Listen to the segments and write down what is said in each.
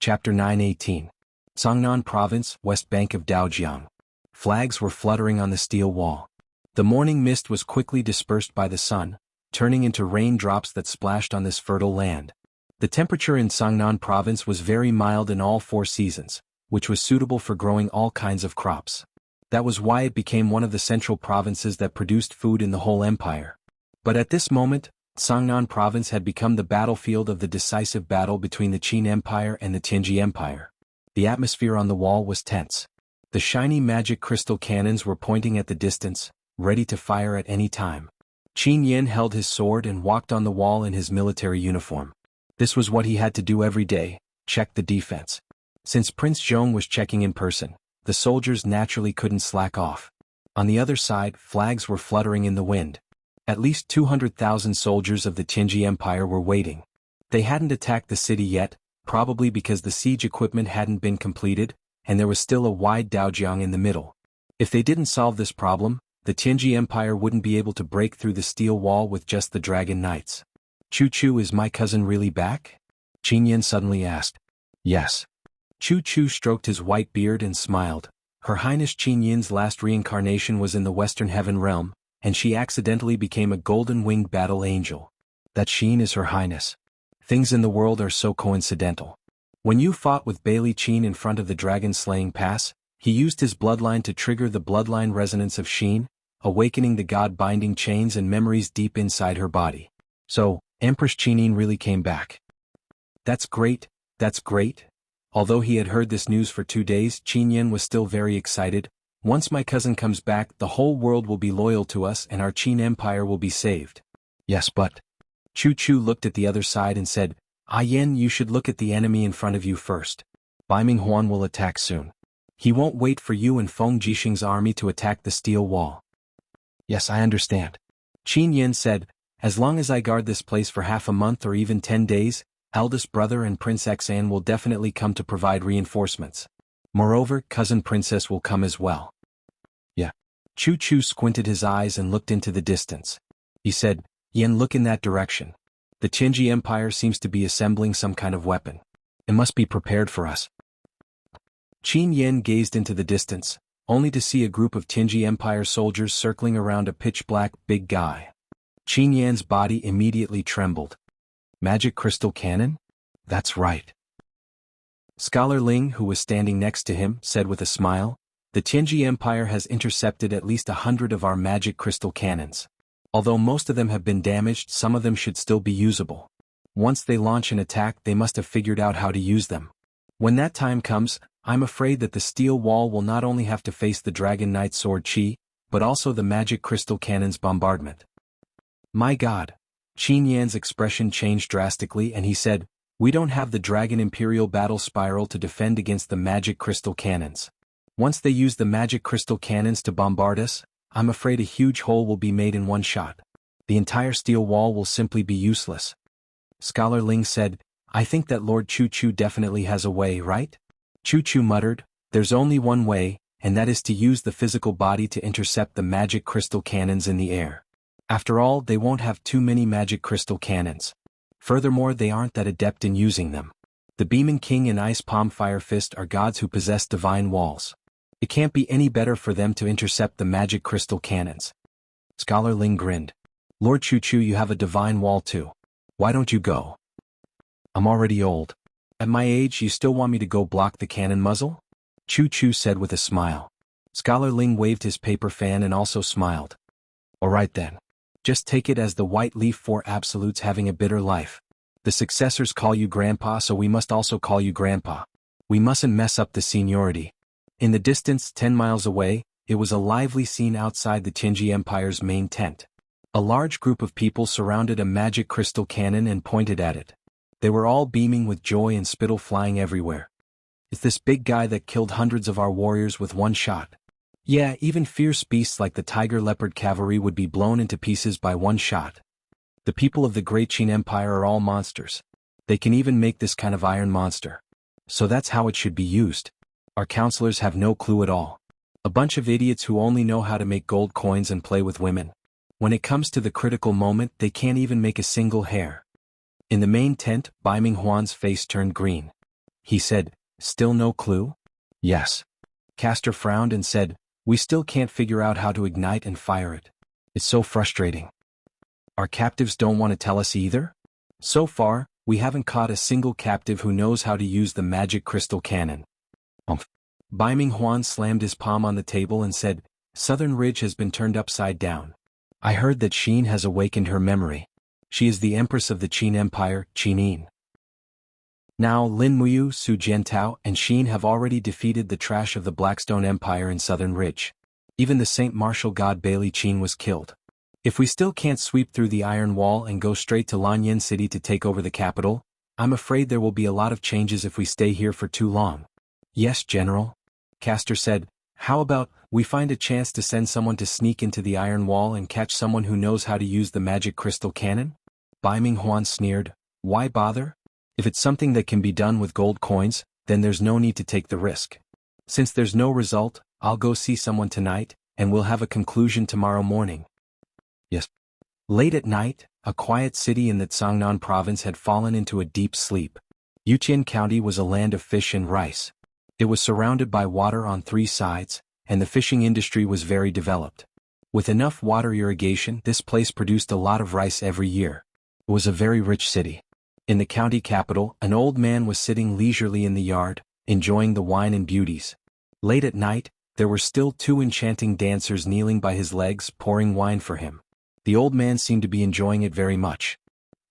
Chapter 9:18. Songnan Province, west bank of Daojiang. Flags were fluttering on the steel wall. The morning mist was quickly dispersed by the sun, turning into raindrops that splashed on this fertile land. The temperature in Songnan Province was very mild in all 4 seasons, which was suitable for growing all kinds of crops. That was why it became one of the central provinces that produced food in the whole empire. But at this moment, Songnan Province had become the battlefield of the decisive battle between the Qin Empire and the Tianji Empire. The atmosphere on the wall was tense. The shiny magic crystal cannons were pointing at the distance, ready to fire at any time. Qin Yin held his sword and walked on the wall in his military uniform. This was what he had to do every day, check the defense. Since Prince Zhong was checking in person, the soldiers naturally couldn't slack off. On the other side, flags were fluttering in the wind. At least 200,000 soldiers of the Tianji Empire were waiting. They hadn't attacked the city yet, probably because the siege equipment hadn't been completed, and there was still a wide Daojiang in the middle. If they didn't solve this problem, the Tianji Empire wouldn't be able to break through the steel wall with just the Dragon Knights. Chu, is my cousin really back? Qin Yin suddenly asked. Yes. Chu stroked his white beard and smiled. Her Highness Qin Yin's last reincarnation was in the Western Heaven Realm, and she accidentally became a golden-winged battle angel. That Qin is Her Highness. Things in the world are so coincidental. When you fought with Bailey Qin in front of the dragon-slaying pass, he used his bloodline to trigger the bloodline resonance of Qin, awakening the god-binding chains and memories deep inside her body. So, Empress Qinin really came back. That's great. Although he had heard this news for 2 days, Qin Yin was still very excited. Once my cousin comes back, the whole world will be loyal to us and our Qin Empire will be saved. Yes, but... Chu looked at the other side and said, Yin, you should look at the enemy in front of you first. Baiming Huan will attack soon. He won't wait for you and Feng Jixing's army to attack the steel wall. Yes, I understand. Qin Yin said, as long as I guard this place for half a month or even 10 days, eldest brother and Prince Xan will definitely come to provide reinforcements. Moreover, cousin Princess will come as well. Yeah. Chu squinted his eyes and looked into the distance. He said, Yin, look in that direction. The Tianji Empire seems to be assembling some kind of weapon. It must be prepared for us. Qin Yin gazed into the distance, only to see a group of Tianji Empire soldiers circling around a pitch-black big guy. Qin Yin's body immediately trembled. Magic crystal cannon? That's right. Scholar Ling, who was standing next to him, said with a smile, the Tianji Empire has intercepted at least 100 of our magic crystal cannons. Although most of them have been damaged, some of them should still be usable. Once they launch an attack, they must have figured out how to use them. When that time comes, I'm afraid that the steel wall will not only have to face the Dragon Knight Sword Qi, but also the magic crystal cannon's bombardment. My God! Qin Yan's expression changed drastically and he said, we don't have the Dragon Imperial Battle Spiral to defend against the magic crystal cannons. Once they use the magic crystal cannons to bombard us, I'm afraid a huge hole will be made in one shot. The entire steel wall will simply be useless. Scholar Ling said, I think that Lord Chu definitely has a way, right? Chu muttered, there's only one way, and that is to use the physical body to intercept the magic crystal cannons in the air. After all, they won't have too many magic crystal cannons. Furthermore, they aren't that adept in using them. The Beaming King and Ice Palm Fire Fist are gods who possess divine walls. It can't be any better for them to intercept the magic crystal cannons. Scholar Ling grinned. Lord Chu, you have a divine wall too. Why don't you go? I'm already old. At my age, you still want me to go block the cannon muzzle? Chu said with a smile. Scholar Ling waved his paper fan and also smiled. Alright then. Just take it as the White Leaf 4 Absolutes having a bitter life. The successors call you Grandpa, so we must also call you Grandpa. We mustn't mess up the seniority. In the distance, 10 miles away, it was a lively scene outside the Tianji Empire's main tent. A large group of people surrounded a magic crystal cannon and pointed at it. They were all beaming with joy and spittle flying everywhere. It's this big guy that killed hundreds of our warriors with one shot. Yeah, even fierce beasts like the tiger leopard cavalry would be blown into pieces by one shot. The people of the Great Qin Empire are all monsters. They can even make this kind of iron monster. So that's how it should be used. Our counselors have no clue at all. A bunch of idiots who only know how to make gold coins and play with women. When it comes to the critical moment, they can't even make a single hair. In the main tent, Baiming Huan's face turned green. He said, "Still no clue?" "Yes." Castor frowned and said, "We still can't figure out how to ignite and fire it. It's so frustrating." "Our captives don't want to tell us either?" "So far, we haven't caught a single captive who knows how to use the magic crystal cannon." Umph. Baiming Huan slammed his palm on the table and said, "Southern Ridge has been turned upside down. I heard that Qin has awakened her memory. She is the empress of the Qin Empire, Qinin. Now Lin Muyu, Su Jiantao, and Qin have already defeated the trash of the Blackstone Empire in Southern Ridge. Even the Saint Martial God Bailey Qin was killed. If we still can't sweep through the Iron Wall and go straight to Lanyan City to take over the capital, I'm afraid there will be a lot of changes if we stay here for too long." "Yes, General." Castor said, "How about we find a chance to send someone to sneak into the Iron Wall and catch someone who knows how to use the magic crystal cannon?" Baiming Huan sneered, "Why bother? If it's something that can be done with gold coins, then there's no need to take the risk. Since there's no result, I'll go see someone tonight, and we'll have a conclusion tomorrow morning." "Yes." Late at night, a quiet city in the Zhangnan province had fallen into a deep sleep. Yuqian County was a land of fish and rice. It was surrounded by water on 3 sides, and the fishing industry was very developed. With enough water irrigation, this place produced a lot of rice every year. It was a very rich city. In the county capital, an old man was sitting leisurely in the yard, enjoying the wine and beauties. Late at night, there were still 2 enchanting dancers kneeling by his legs, pouring wine for him. The old man seemed to be enjoying it very much.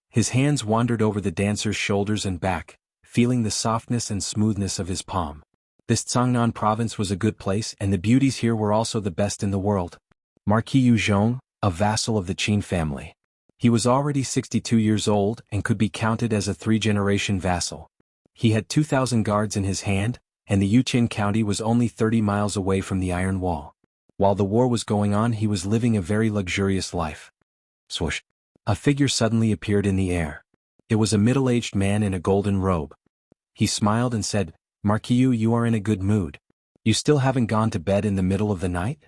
His hands wandered over the dancers' shoulders and back, feeling the softness and smoothness of his palm. This Zhangnan province was a good place, and the beauties here were also the best in the world. Marquis Yu Zhong, a vassal of the Qin family. He was already 62 years old and could be counted as a 3-generation vassal. He had 2,000 guards in his hand, and the Yuqian County was only 30 miles away from the Iron Wall. While the war was going on, he was living a very luxurious life. Swoosh! A figure suddenly appeared in the air. It was a middle-aged man in a golden robe. He smiled and said, "Marquis, you are in a good mood. You still haven't gone to bed in the middle of the night?"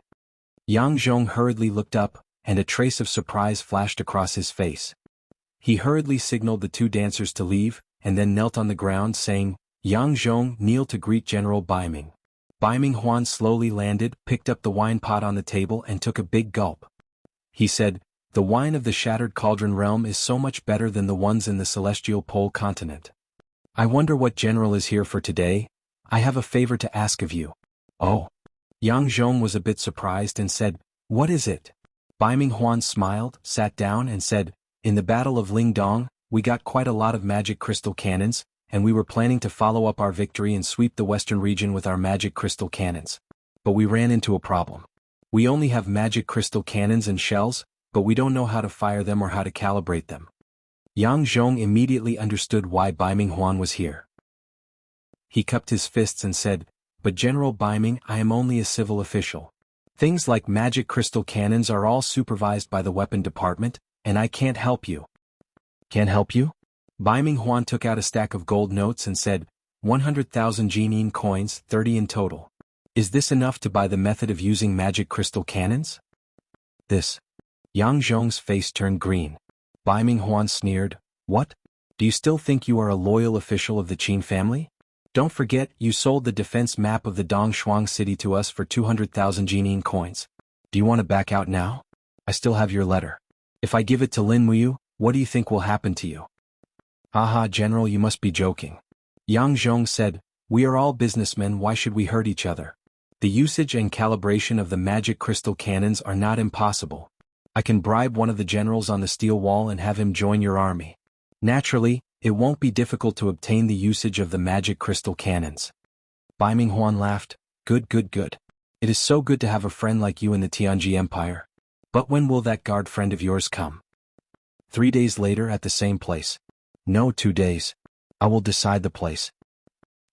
Yang Zhong hurriedly looked up, and a trace of surprise flashed across his face. He hurriedly signaled the 2 dancers to leave, and then knelt on the ground saying, "Yang Zhong, kneel to greet General Baiming." Baiming Huan slowly landed, picked up the wine pot on the table and took a big gulp. He said, "The wine of the Shattered Cauldron realm is so much better than the ones in the Celestial Pole continent. I wonder what General is here for today. I have a favor to ask of you." "Oh." Yang Zhong was a bit surprised and said, "What is it?" Baiming Huan smiled, sat down and said, "In the Battle of Lingdong, we got quite a lot of magic crystal cannons, and we were planning to follow up our victory and sweep the western region with our magic crystal cannons. But we ran into a problem. We only have magic crystal cannons and shells, but we don't know how to fire them or how to calibrate them." Yang Zhong immediately understood why Baiming Huan was here. He cupped his fists and said, "But General Baiming, I am only a civil official. Things like magic crystal cannons are all supervised by the weapon department, and I can't help you." "Can't help you?" Baiming Huan took out a stack of gold notes and said, 100,000 Jinin coins, 30 in total. Is this enough to buy the method of using magic crystal cannons? This. Yang Zhong's face turned green. Baiming Huan sneered, "What? Do you still think you are a loyal official of the Qin family? Don't forget, you sold the defense map of the Dongshuang city to us for 200,000 Jinin coins. Do you want to back out now? I still have your letter. If I give it to Lin Muyu, what do you think will happen to you?" "Haha, General, you must be joking." Yang Zhong said, "We are all businessmen, why should we hurt each other? The usage and calibration of the magic crystal cannons are not impossible. I can bribe one of the generals on the steel wall and have him join your army. Naturally, it won't be difficult to obtain the usage of the magic crystal cannons." Baiming Huan laughed, Good. It is so good to have a friend like you in the Tianji Empire. But when will that guard friend of yours come?" 3 days later at the same place. "No, 2 days. I will decide the place."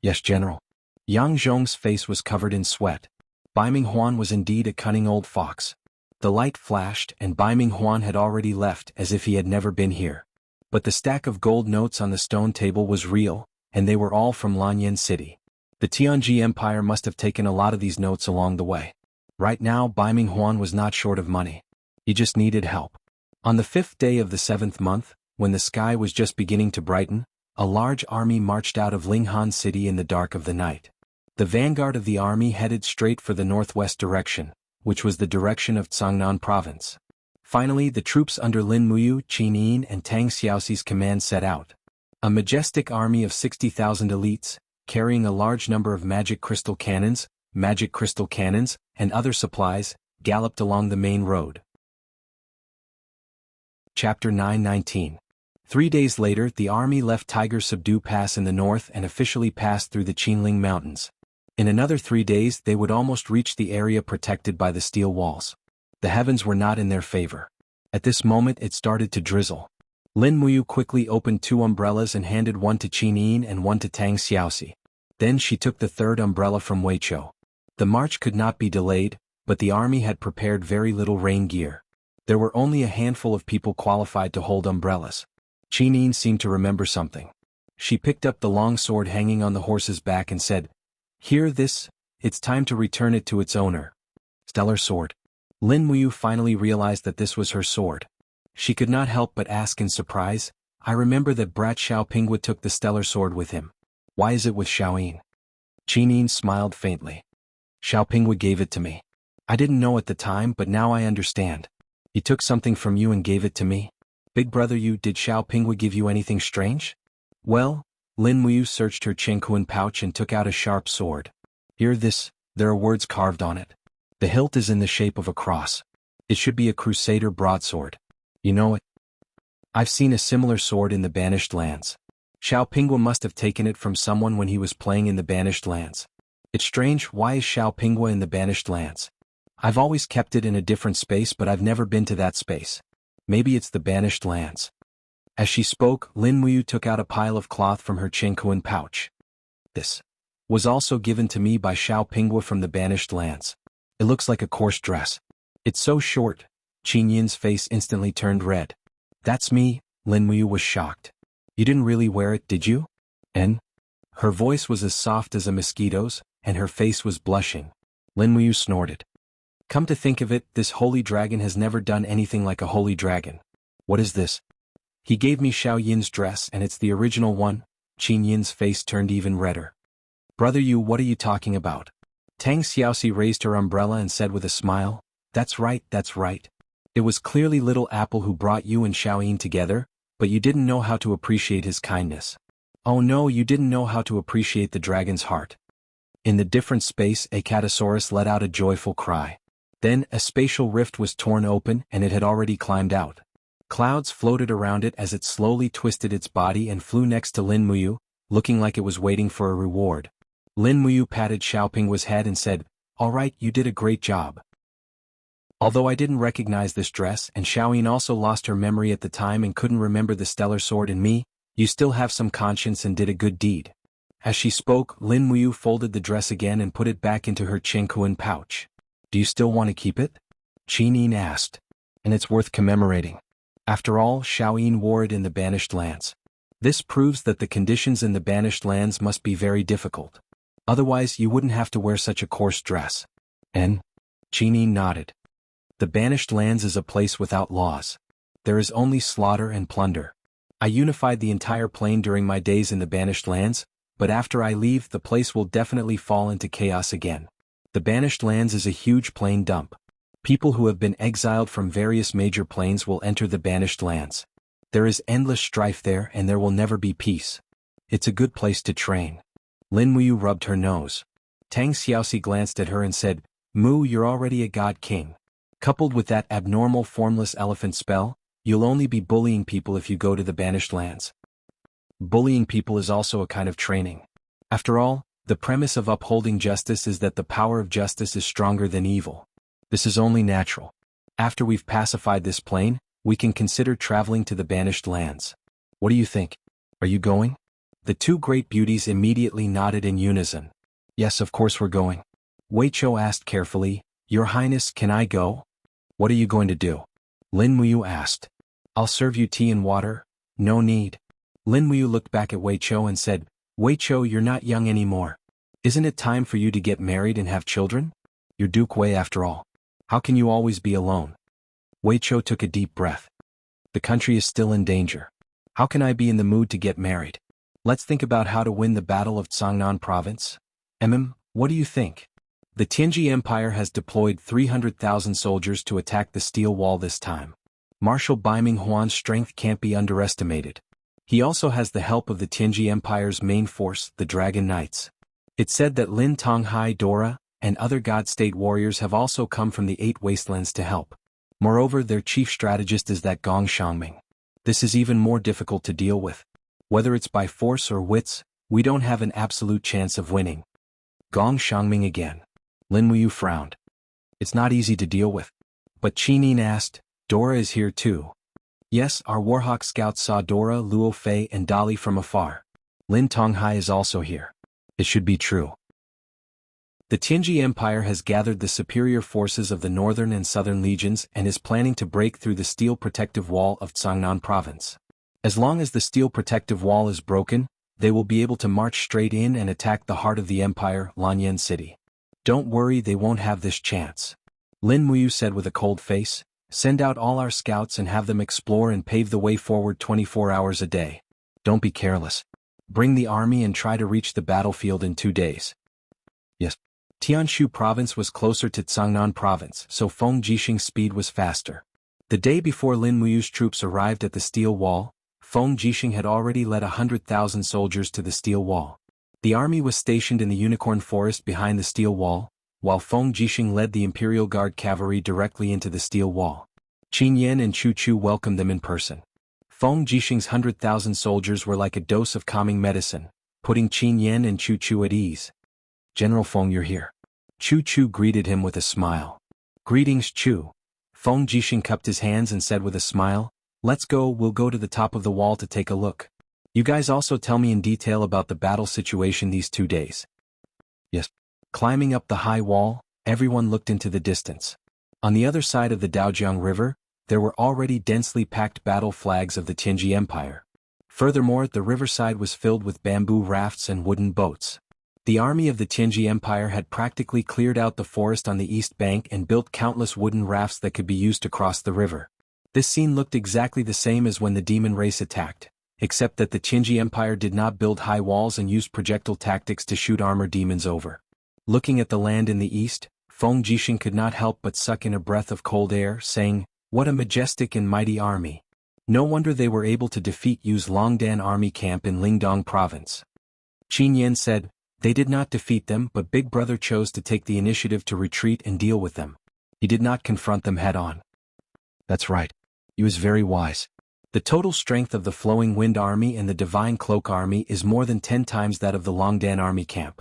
"Yes, General." Yang Zhong's face was covered in sweat. Baiming Huan was indeed a cunning old fox. The light flashed and Baiming Huan had already left as if he had never been here. But the stack of gold notes on the stone table was real, and they were all from Lanyan City. The Tianji Empire must have taken a lot of these notes along the way. Right now Baiming Huan was not short of money. He just needed help. On the 5th day of the 7th month, when the sky was just beginning to brighten, A large army marched out of Linghan City in the dark of the night. The vanguard of the army headed straight for the northwest direction, which was the direction of Cangnan province. Finally, the troops under Lin Muyu, Qin Yin and Tang Xiaoxi's command set out. A majestic army of 60,000 elites, carrying a large number of magic crystal cannons, and other supplies, galloped along the main road. Chapter 9:19. 3 days later, the army left Tiger Subdu Pass in the north and officially passed through the Qinling Mountains. In another 3 days they would almost reach the area protected by the steel walls. The heavens were not in their favor. At this moment it started to drizzle. Lin Muyu quickly opened 2 umbrellas and handed one to Qin Yin and one to Tang Xiaoxi. Then she took the third umbrella from Weiqiu. The march could not be delayed, but the army had prepared very little rain gear. There were only a handful of people qualified to hold umbrellas. Qin Yin seemed to remember something. She picked up the long sword hanging on the horse's back and said, "Hear this, it's time to return it to its owner." Stellar sword. Lin Muyu finally realized that this was her sword. She could not help but ask in surprise, "I remember that brat Xiao Pingwa took the stellar sword with him. Why is it with Xiaoyin?" Qin Yin smiled faintly. "Xiao Pingwa gave it to me. I didn't know at the time, but now I understand. He took something from you and gave it to me. Big brother you, did Xiao Pingwa give you anything strange?" "Well," Lin Muyu searched her Qingquan pouch and took out a sharp sword. "Hear this, there are words carved on it. The hilt is in the shape of a cross. It should be a crusader broadsword. You know it? I've seen a similar sword in the Banished Lands. Xiao Pingwa must have taken it from someone when he was playing in the Banished Lands. It's strange, why is Xiao Pingwa in the Banished Lands? I've always kept it in a different space, but I've never been to that space. Maybe it's the Banished Lands." As she spoke, Lin Muyu took out a pile of cloth from her Qingquan pouch. "This was also given to me by Xiao Pingwa from the Banished Lands. It looks like a coarse dress. It's so short." Qin Yin's face instantly turned red. "That's me," Lin Muyu was shocked. "You didn't really wear it, did you?" "And?" Her voice was as soft as a mosquito's, and her face was blushing. Lin Muyu snorted. "Come to think of it, this holy dragon has never done anything like a holy dragon. What is this?" "He gave me Xiao Yin's dress and it's the original one." Qin Yin's face turned even redder. "Brother you, what are you talking about?" Tang Xiaoxi raised her umbrella and said with a smile, That's right. It was clearly Little Apple who brought you and Xiao Yin together, but you didn't know how to appreciate his kindness. Oh no, you didn't know how to appreciate the dragon's heart." In the different space, a Catasaurus let out a joyful cry. Then, a spatial rift was torn open and it had already climbed out. Clouds floated around it as it slowly twisted its body and flew next to Lin Muyu, looking like it was waiting for a reward. Lin Muyu patted Xiao Pingwa's head and said, "All right, you did a great job. Although I didn't recognize this dress and Xiaoyin also lost her memory at the time and couldn't remember the stellar sword and me, you still have some conscience and did a good deed." As she spoke, Lin Muyu folded the dress again and put it back into her Qingquan pouch. "Do you still want to keep it?" Qin Yin asked. "And it's worth commemorating. After all, Xiaoyin wore it in the Banished Lands. This proves that the conditions in the Banished Lands must be very difficult. Otherwise you wouldn't have to wear such a coarse dress." "And?" Qin Yin nodded. "The Banished Lands is a place without laws. There is only slaughter and plunder. I unified the entire plane during my days in the Banished Lands, but after I leave the place will definitely fall into chaos again. The Banished Lands is a huge plane dump. People who have been exiled from various major planes will enter the Banished Lands. There is endless strife there and there will never be peace. It's a good place to train." Lin Muyu rubbed her nose. Tang Xiaoxi glanced at her and said, "Mu, you're already a god king. Coupled with that abnormal formless elephant spell, you'll only be bullying people if you go to the Banished Lands. Bullying people is also a kind of training. After all, the premise of upholding justice is that the power of justice is stronger than evil. This is only natural. After we've pacified this plane, we can consider traveling to the Banished Lands. What do you think? Are you going?" The two great beauties immediately nodded in unison. "Yes, of course we're going." Weiqiu asked carefully, "Your Highness, can I go?" "What are you going to do?" Lin Muyu asked. "I'll serve you tea and water." "No need." Lin Muyu looked back at Weiqiu and said, "Weiqiu, you're not young anymore. Isn't it time for you to get married and have children? You're Duke Wei after all. How can you always be alone?" Weiqiu took a deep breath. "The country is still in danger. How can I be in the mood to get married? Let's think about how to win the Battle of Changnan Province. What do you think? The Tianji Empire has deployed 300,000 soldiers to attack the steel wall this time. Marshal Baiming Huan's strength can't be underestimated. He also has the help of the Tianji Empire's main force, the Dragon Knights. It's said that Lin Tonghai Dora and other God-State warriors have also come from the Eight Wastelands to help. Moreover, their chief strategist is that Gong Xiangming. This is even more difficult to deal with. Whether it's by force or wits, we don't have an absolute chance of winning. Gong Xiangming again. Lin Wuyu frowned. It's not easy to deal with. But Qin Yin asked, Dora is here too. Yes, our Warhawk scouts saw Dora, Luo Fei and Dali from afar. Lin Tonghai is also here. It should be true. The Tianji Empire has gathered the superior forces of the Northern and Southern Legions and is planning to break through the steel protective wall of Changnan Province. As long as the steel protective wall is broken, they will be able to march straight in and attack the heart of the empire, Lanyan City. Don't worry, they won't have this chance. Lin Muyu said with a cold face, send out all our scouts and have them explore and pave the way forward 24 hours a day. Don't be careless. Bring the army and try to reach the battlefield in 2 days. Yes. Tianshu Province was closer to Changnan Province, so Feng Jixing's speed was faster. The day before Lin Muyu's troops arrived at the steel wall, Feng Jixing had already led 100,000 soldiers to the steel wall. The army was stationed in the Unicorn Forest behind the steel wall, while Feng Jixing led the Imperial Guard cavalry directly into the steel wall. Qin Yan and Chu Chu welcomed them in person. Feng Jixing's 100,000 soldiers were like a dose of calming medicine, putting Qin Yan and Chu Chu at ease. General Feng, you're here. Chu Chu greeted him with a smile. Greetings, Chu. Feng Jixing cupped his hands and said with a smile, let's go, we'll go to the top of the wall to take a look. You guys also tell me in detail about the battle situation these 2 days. Yes. Climbing up the high wall, everyone looked into the distance. On the other side of the Daojiang River, there were already densely packed battle flags of the Tianji Empire. Furthermore, the riverside was filled with bamboo rafts and wooden boats. The army of the Tianji Empire had practically cleared out the forest on the east bank and built countless wooden rafts that could be used to cross the river. This scene looked exactly the same as when the demon race attacked, except that the Tianji Empire did not build high walls and used projectile tactics to shoot armor demons over. Looking at the land in the east, Feng Jixing could not help but suck in a breath of cold air, saying, what a majestic and mighty army. No wonder they were able to defeat Yu's Longdan army camp in Lingdong province. Qin Yan said, they did not defeat them, but Big Brother chose to take the initiative to retreat and deal with them. He did not confront them head-on. That's right. He was very wise. The total strength of the Flowing Wind Army and the Divine Cloak Army is more than 10 times that of the Longdan army camp.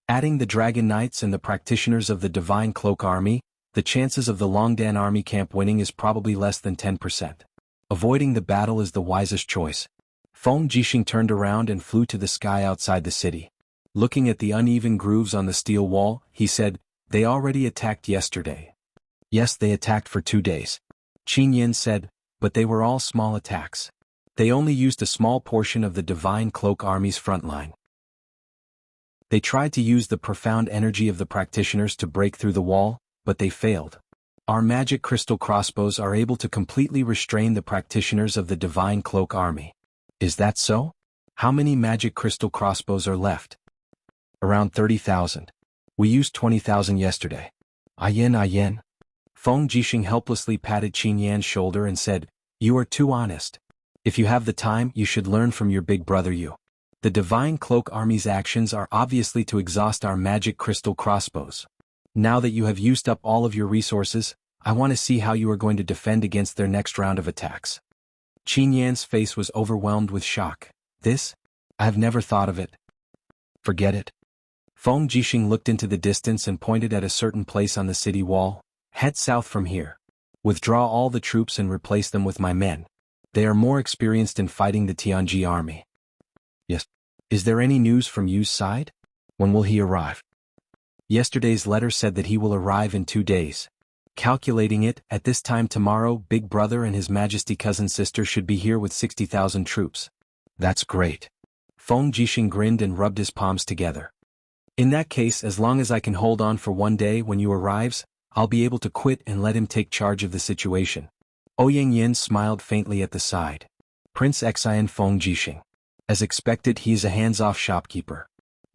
Adding the Dragon Knights and the practitioners of the Divine Cloak Army, the chances of the Longdan army camp winning is probably less than 10%. Avoiding the battle is the wisest choice. Feng Jixing turned around and flew to the sky outside the city. Looking at the uneven grooves on the steel wall, he said, they already attacked yesterday. Yes, they attacked for 2 days. Qin Yan said, but they were all small attacks. They only used a small portion of the Divine Cloak Army's front line. They tried to use the profound energy of the practitioners to break through the wall, but they failed. Our magic crystal crossbows are able to completely restrain the practitioners of the Divine Cloak Army. Is that so? How many magic crystal crossbows are left? Around 30,000. We used 20,000 yesterday. Ayen. Feng Jixing helplessly patted Qin Yan's shoulder and said, you are too honest. If you have the time, you should learn from your big brother Yu. The Divine Cloak Army's actions are obviously to exhaust our magic crystal crossbows. Now that you have used up all of your resources, I want to see how you are going to defend against their next round of attacks. Qin Yan's face was overwhelmed with shock. This? I have never thought of it. Forget it. Feng Jixing looked into the distance and pointed at a certain place on the city wall. Head south from here. Withdraw all the troops and replace them with my men. They are more experienced in fighting the Tianji army. Yes. Is there any news from Yu's side? When will he arrive? Yesterday's letter said that he will arrive in 2 days. Calculating it, at this time tomorrow, Big Brother and His Majesty cousin sister should be here with 60,000 troops. That's great. Feng Jixing grinned and rubbed his palms together. In that case, as long as I can hold on for 1 day when Yu arrives, I'll be able to quit and let him take charge of the situation. Ouyang Yin smiled faintly at the side. Prince Xian Feng Jixing. As expected, he is a hands-off shopkeeper.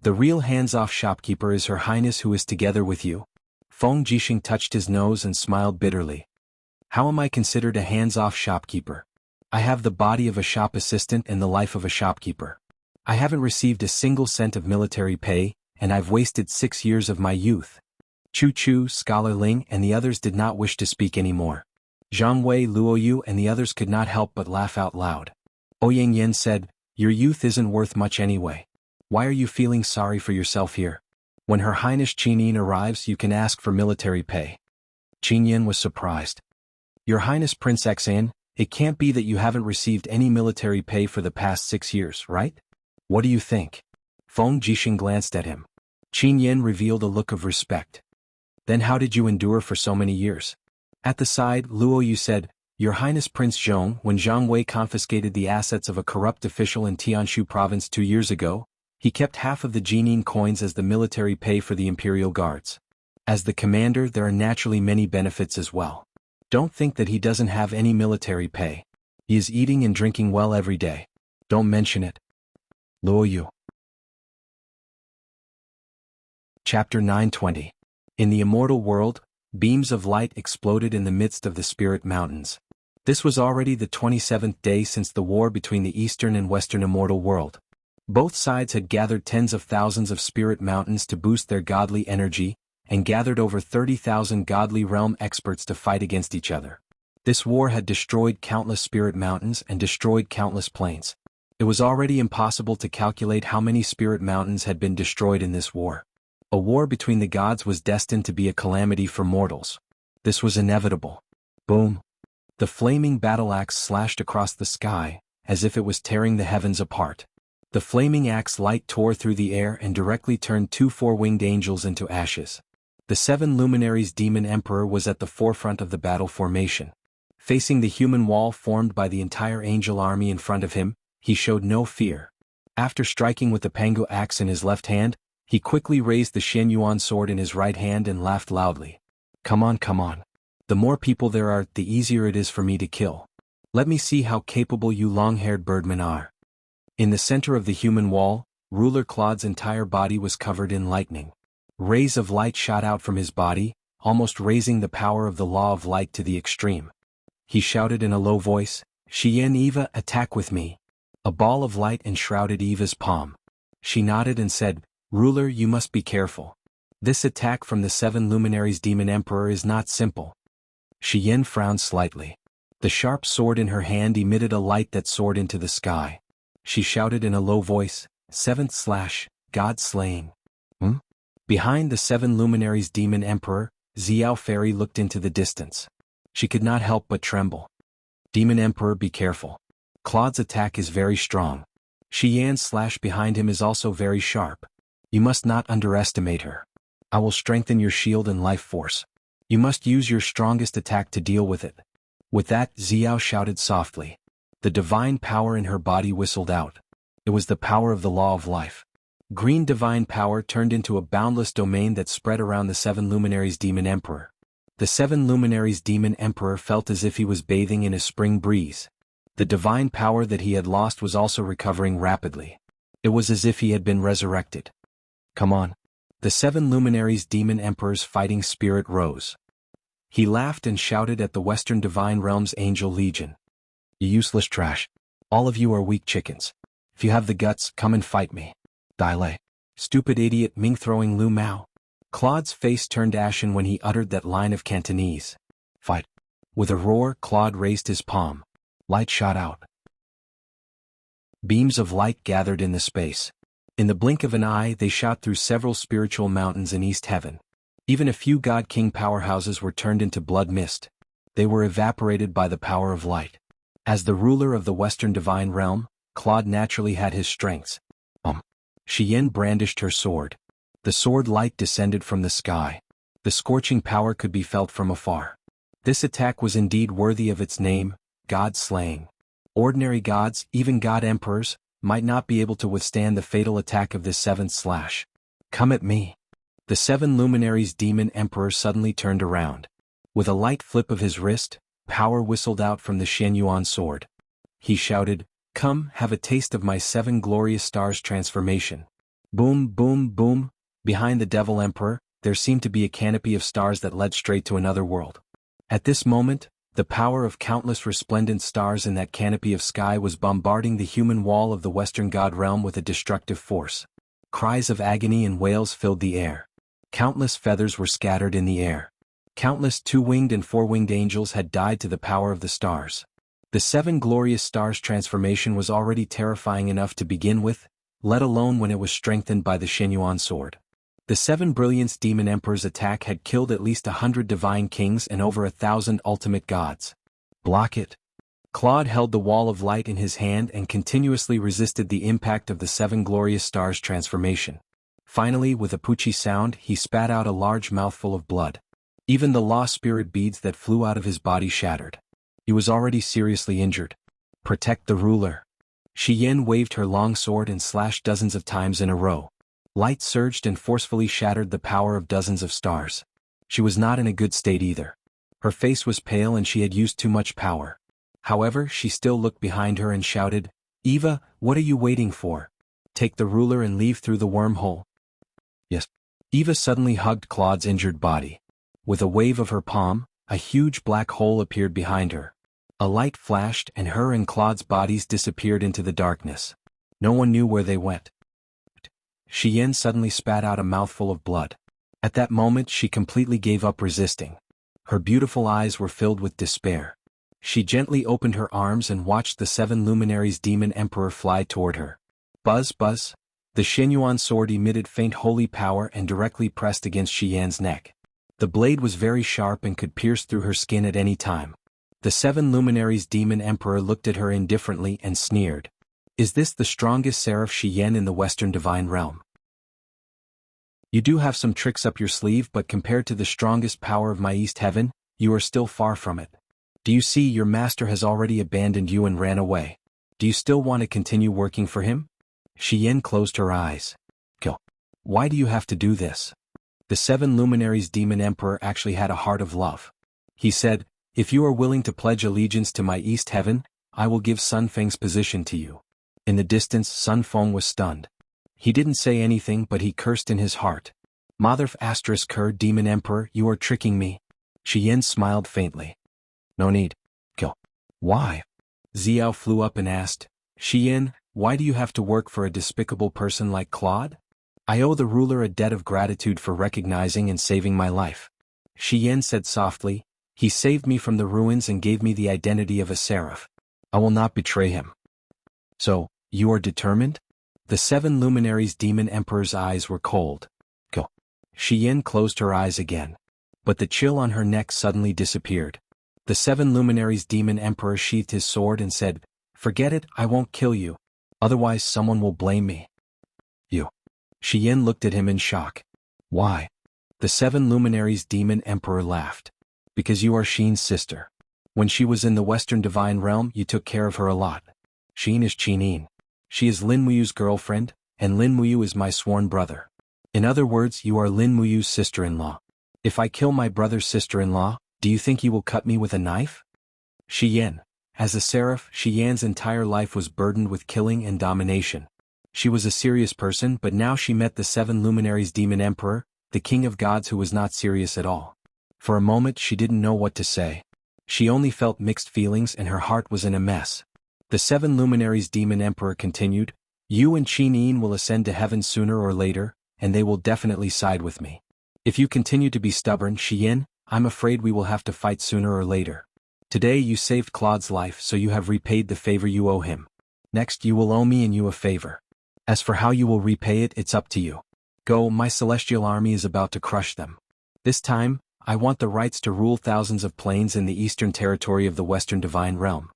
The real hands-off shopkeeper is Her Highness, who is together with you. Feng Jixing touched his nose and smiled bitterly. How am I considered a hands-off shopkeeper? I have the body of a shop assistant and the life of a shopkeeper. I haven't received a single cent of military pay, and I've wasted 6 years of my youth. Chu Chu, Scholar Ling, and the others did not wish to speak anymore. Zhang Wei, Luoyu, and the others could not help but laugh out loud. Ouyang Yen said, "Your youth isn't worth much anyway. Why are you feeling sorry for yourself here? When Her Highness Qinyin arrives, you can ask for military pay." Qinyin was surprised. "Your Highness Prince Xan, it can't be that you haven't received any military pay for the past 6 years, right? What do you think?" Feng Jixing glanced at him. Qinyin revealed a look of respect. "Then how did you endure for so many years?" At the side, Luoyu said, "Your Highness Prince Zhong, when Zhang Wei confiscated the assets of a corrupt official in Tianshu province 2 years ago, he kept half of the Jinin coins as the military pay for the imperial guards. As the commander, there are naturally many benefits as well. Don't think that he doesn't have any military pay. He is eating and drinking well every day. Don't mention it." Luoyu. Chapter 920. In the immortal world, beams of light exploded in the midst of the Spirit Mountains. This was already the 27th day since the war between the Eastern and Western immortal world. Both sides had gathered tens of thousands of Spirit Mountains to boost their godly energy, and gathered over 30,000 godly realm experts to fight against each other. This war had destroyed countless Spirit Mountains and destroyed countless planes. It was already impossible to calculate how many Spirit Mountains had been destroyed in this war. A war between the gods was destined to be a calamity for mortals. This was inevitable. Boom! The flaming battle axe slashed across the sky, as if it was tearing the heavens apart. The flaming axe light tore through the air and directly turned 2 four-winged angels into ashes. The 7 luminaries demon emperor was at the forefront of the battle formation. Facing the human wall formed by the entire angel army in front of him, he showed no fear. After striking with the Pangu axe in his left hand, he quickly raised the Shen Yuan sword in his right hand and laughed loudly. Come on, come on. The more people there are, the easier it is for me to kill. Let me see how capable you long-haired birdmen are." In the center of the human wall, Ruler Claude's entire body was covered in lightning. Rays of light shot out from his body, almost raising the power of the law of light to the extreme. He shouted in a low voice, "Xian Eva, attack with me." A ball of light enshrouded Eva's palm. She nodded and said, "Ruler, you must be careful. This attack from the 7 luminaries demon emperor is not simple." Xian frowned slightly. The sharp sword in her hand emitted a light that soared into the sky. She shouted in a low voice, "Seventh slash, God slaying." Behind the 7 luminaries demon emperor, Xiao Fairy looked into the distance. She could not help but tremble. "Demon emperor, be careful. Claude's attack is very strong. Xian's slash behind him is also very sharp. You must not underestimate her. I will strengthen your shield and life force. You must use your strongest attack to deal with it." With that, Xiao shouted softly. The divine power in her body whistled out. It was the power of the law of life. Green divine power turned into a boundless domain that spread around the 7 luminaries demon emperor. The 7 luminaries demon emperor felt as if he was bathing in a spring breeze. The divine power that he had lost was also recovering rapidly. It was as if he had been resurrected. "Come on." The 7 luminaries demon emperor's fighting spirit rose. He laughed and shouted at the Western Divine Realm's Angel Legion. "You useless trash. All of you are weak chickens. If you have the guts, come and fight me." "Dai stupid idiot Ming throwing Lu Mao." Claude's face turned ashen when he uttered that line of Cantonese. "Fight." With a roar, Claude raised his palm. Light shot out. Beams of light gathered in the space. In the blink of an eye, they shot through several spiritual mountains in East Heaven. Even a few God King powerhouses were turned into blood mist. They were evaporated by the power of light. As the ruler of the Western Divine Realm, Claude naturally had his strengths. Xian brandished her sword. The sword light descended from the sky. The scorching power could be felt from afar. This attack was indeed worthy of its name, God slaying. Ordinary gods, even god emperors, might not be able to withstand the fatal attack of this 7th slash. "Come at me." The 7 luminaries demon emperor suddenly turned around. With a light flip of his wrist, power whistled out from the Shen Yuan sword. He shouted, Come, have a taste of my 7 glorious stars transformation. Boom, boom, boom. Behind the Devil Emperor, there seemed to be a canopy of stars that led straight to another world. At this moment, the power of countless resplendent stars in that canopy of sky was bombarding the human wall of the Western God realm with a destructive force. Cries of agony and wails filled the air. Countless feathers were scattered in the air. Countless 2-winged and 4-winged angels had died to the power of the stars. The 7 glorious stars transformation was already terrifying enough to begin with, let alone when it was strengthened by the Shenyuan sword. The 7 Brilliance Demon Emperor's attack had killed at least 100 divine kings and over 1,000 ultimate gods. Block it. Claude held the wall of light in his hand and continuously resisted the impact of the 7 glorious stars transformation. Finally, with a poochie sound, he spat out a large mouthful of blood. Even the law spirit beads that flew out of his body shattered. He was already seriously injured. Protect the ruler. Shi Yin waved her long sword and slashed dozens of times in a row. Light surged and forcefully shattered the power of dozens of stars. She was not in a good state either. Her face was pale and she had used too much power. However, she still looked behind her and shouted, "Eva, what are you waiting for? Take the ruler and leave through the wormhole." Yes. Eva suddenly hugged Claude's injured body. With a wave of her palm, a huge black hole appeared behind her. A light flashed and her and Claude's bodies disappeared into the darkness. No one knew where they went. Shi Yin suddenly spat out a mouthful of blood. At that moment she completely gave up resisting. Her beautiful eyes were filled with despair. She gently opened her arms and watched the 7 luminaries Demon Emperor fly toward her. Buzz, buzz. The Shenyuan sword emitted faint holy power and directly pressed against Shi Yan's neck. The blade was very sharp and could pierce through her skin at any time. The 7 luminaries Demon Emperor looked at her indifferently and sneered. Is this the strongest seraph Shi Yin in the Western Divine Realm? You do have some tricks up your sleeve, but compared to the strongest power of my East Heaven, you are still far from it. Do you see, your master has already abandoned you and ran away? Do you still want to continue working for him? Shi Yin closed her eyes. Go. Why do you have to do this? The 7 luminaries Demon Emperor actually had a heart of love. He said, if you are willing to pledge allegiance to my East Heaven, I will give Sun Feng's position to you. In the distance, Sun Feng was stunned. He didn't say anything, but he cursed in his heart. Motherf *Ker Demon Emperor, you are tricking me. Shi Yin smiled faintly. No need. Kill. Why? Xiao flew up and asked, Shi Yin, why do you have to work for a despicable person like Claude? I owe the ruler a debt of gratitude for recognizing and saving my life. Shi Yin said softly, he saved me from the ruins and gave me the identity of a seraph. I will not betray him. So, you are determined? The 7 luminaries Demon Emperor's eyes were cold. Go. Shi Yin closed her eyes again. But the chill on her neck suddenly disappeared. The 7 luminaries Demon Emperor sheathed his sword and said, forget it, I won't kill you. Otherwise someone will blame me. You. Shi Yin looked at him in shock. Why? The 7 luminaries Demon Emperor laughed. Because you are Xin's sister. When she was in the Western Divine Realm, you took care of her a lot. Xin is Qinin. She is Lin Muyu's girlfriend, and Lin Muyu is my sworn brother. In other words, you are Lin Muyu's sister-in-law. If I kill my brother's sister-in-law, do you think he will cut me with a knife? Shi Yin. As a seraph, Shi Yan's entire life was burdened with killing and domination. She was a serious person, but now she met the 7 luminaries Demon Emperor, the king of gods, who was not serious at all. For a moment she didn't know what to say. She only felt mixed feelings and her heart was in a mess. The 7 luminaries Demon Emperor continued, you and Qinin will ascend to heaven sooner or later, and they will definitely side with me. If you continue to be stubborn, Shi Yin, I'm afraid we will have to fight sooner or later. Today you saved Claude's life, so you have repaid the favor you owe him. Next you will owe me and you a favor. As for how you will repay it, it's up to you. Go, my celestial army is about to crush them. This time, I want the rights to rule thousands of plains in the eastern territory of the Western Divine Realm.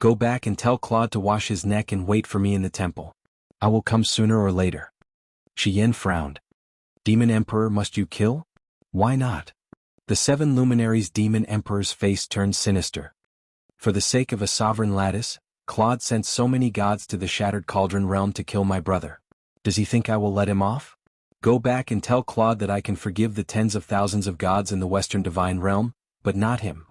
Go back and tell Claude to wash his neck and wait for me in the temple. I will come sooner or later. Shi Yin frowned. Demon Emperor must you kill? Why not? The 7 luminaries Demon Emperor's face turned sinister. For the sake of a sovereign lattice, Claude sent so many gods to the Shattered Cauldron realm to kill my brother. Does he think I will let him off? Go back and tell Claude that I can forgive the tens of thousands of gods in the Western Divine Realm, but not him.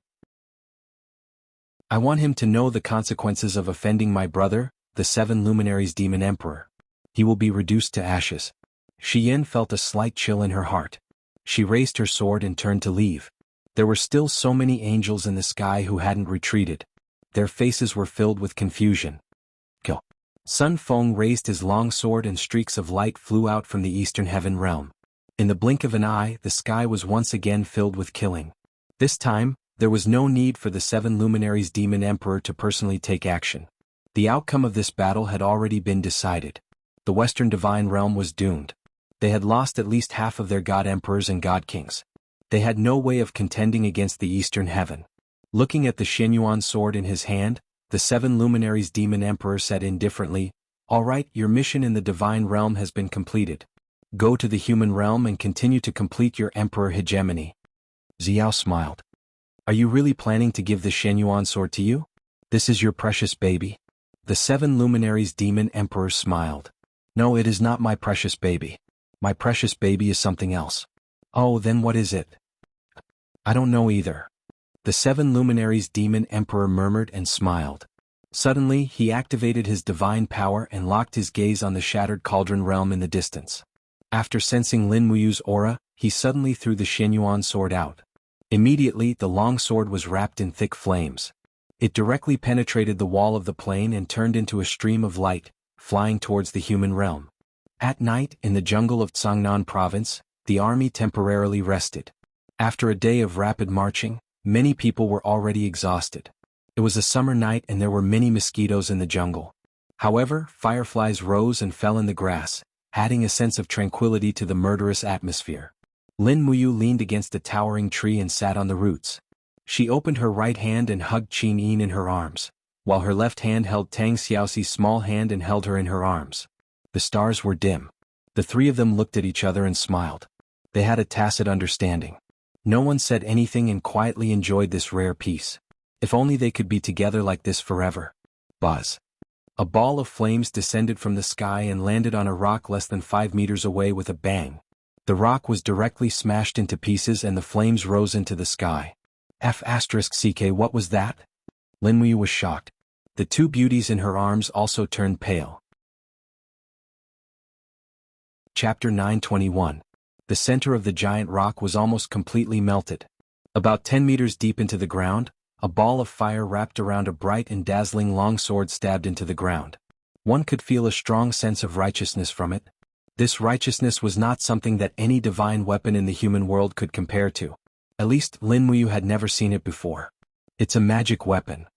I want him to know the consequences of offending my brother, the 7 luminaries demon emperor. He will be reduced to ashes. Shi Yin felt a slight chill in her heart. She raised her sword and turned to leave. There were still so many angels in the sky who hadn't retreated. Their faces were filled with confusion. Kill. Sun Feng raised his long sword and streaks of light flew out from the eastern heaven realm. In the blink of an eye, the sky was once again filled with killing. This time, there was no need for the 7 luminaries demon emperor to personally take action. The outcome of this battle had already been decided. The western divine realm was doomed. They had lost at least half of their god emperors and god kings. They had no way of contending against the eastern heaven. Looking at the Xianyuan sword in his hand, the 7 luminaries demon emperor said indifferently, "All right, your mission in the divine realm has been completed. Go to the human realm and continue to complete your emperor hegemony." Xiao smiled. "Are you really planning to give the Xianyuan sword to you? This is your precious baby?" The 7 luminaries demon emperor smiled. "No, it is not my precious baby. My precious baby is something else." "Oh, then what is it?" "I don't know either." The 7 luminaries demon emperor murmured and smiled. Suddenly, he activated his divine power and locked his gaze on the shattered cauldron realm in the distance. After sensing Lin Muyu's aura, he suddenly threw the Xianyuan sword out. Immediately, the long sword was wrapped in thick flames. It directly penetrated the wall of the plane and turned into a stream of light, flying towards the human realm. At night, in the jungle of Cangnan province, the army temporarily rested. After a day of rapid marching, many people were already exhausted. It was a summer night and there were many mosquitoes in the jungle. However, fireflies rose and fell in the grass, adding a sense of tranquility to the murderous atmosphere. Lin Muyu leaned against a towering tree and sat on the roots. She opened her right hand and hugged Qin Yin in her arms, while her left hand held Tang Xiaoxi's small hand and held her in her arms. The stars were dim. The three of them looked at each other and smiled. They had a tacit understanding. No one said anything and quietly enjoyed this rare peace. If only they could be together like this forever. Buzz. A ball of flames descended from the sky and landed on a rock less than 5 meters away with a bang. The rock was directly smashed into pieces and the flames rose into the sky. F***CK, what was that? Lin Muyu was shocked. The two beauties in her arms also turned pale. Chapter 921. The center of the giant rock was almost completely melted. About 10 meters deep into the ground, a ball of fire wrapped around a bright and dazzling long sword stabbed into the ground. One could feel a strong sense of righteousness from it. This righteousness was not something that any divine weapon in the human world could compare to. At least, Lin Muyu had never seen it before. "It's a magic weapon,"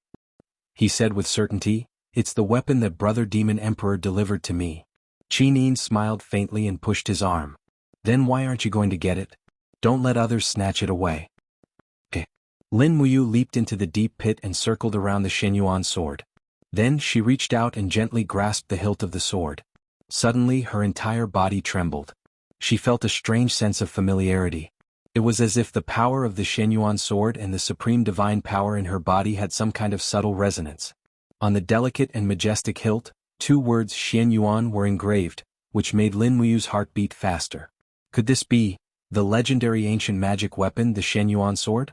he said with certainty. "It's the weapon that Brother Demon Emperor delivered to me." Qin Yin smiled faintly and pushed his arm. "Then why aren't you going to get it? Don't let others snatch it away." Okay. Lin Muyu leaped into the deep pit and circled around the Xianyuan sword. Then she reached out and gently grasped the hilt of the sword. Suddenly, her entire body trembled. She felt a strange sense of familiarity. It was as if the power of the Xianyuan sword and the supreme divine power in her body had some kind of subtle resonance. On the delicate and majestic hilt, 2 words Xianyuan were engraved, which made Lin Muyu's heart beat faster. Could this be the legendary ancient magic weapon, the Xianyuan sword?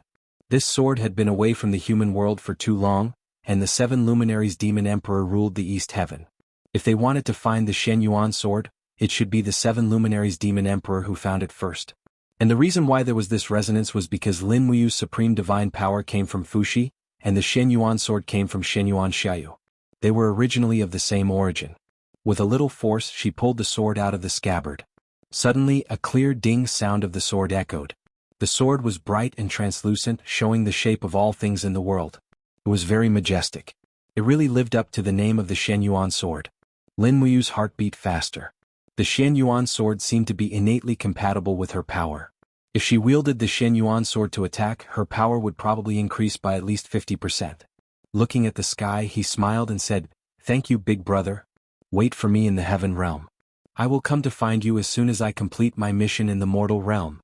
This sword had been away from the human world for too long, and the 7 luminaries demon emperor ruled the East Heaven. If they wanted to find the Xianyuan sword, it should be the 7 luminaries demon emperor who found it first. And the reason why there was this resonance was because Lin Muyu's supreme divine power came from Fuxi, and the Xianyuan sword came from Xianyuan Xiaoyu. They were originally of the same origin. With a little force she pulled the sword out of the scabbard. Suddenly a clear ding sound of the sword echoed. The sword was bright and translucent, showing the shape of all things in the world. It was very majestic. It really lived up to the name of the Xianyuan sword. Lin Muyu's heart beat faster. The Xianyuan sword seemed to be innately compatible with her power. If she wielded the Xianyuan sword to attack, her power would probably increase by at least 50%. Looking at the sky, he smiled and said, "Thank you, big brother. Wait for me in the heaven realm. I will come to find you as soon as I complete my mission in the mortal realm."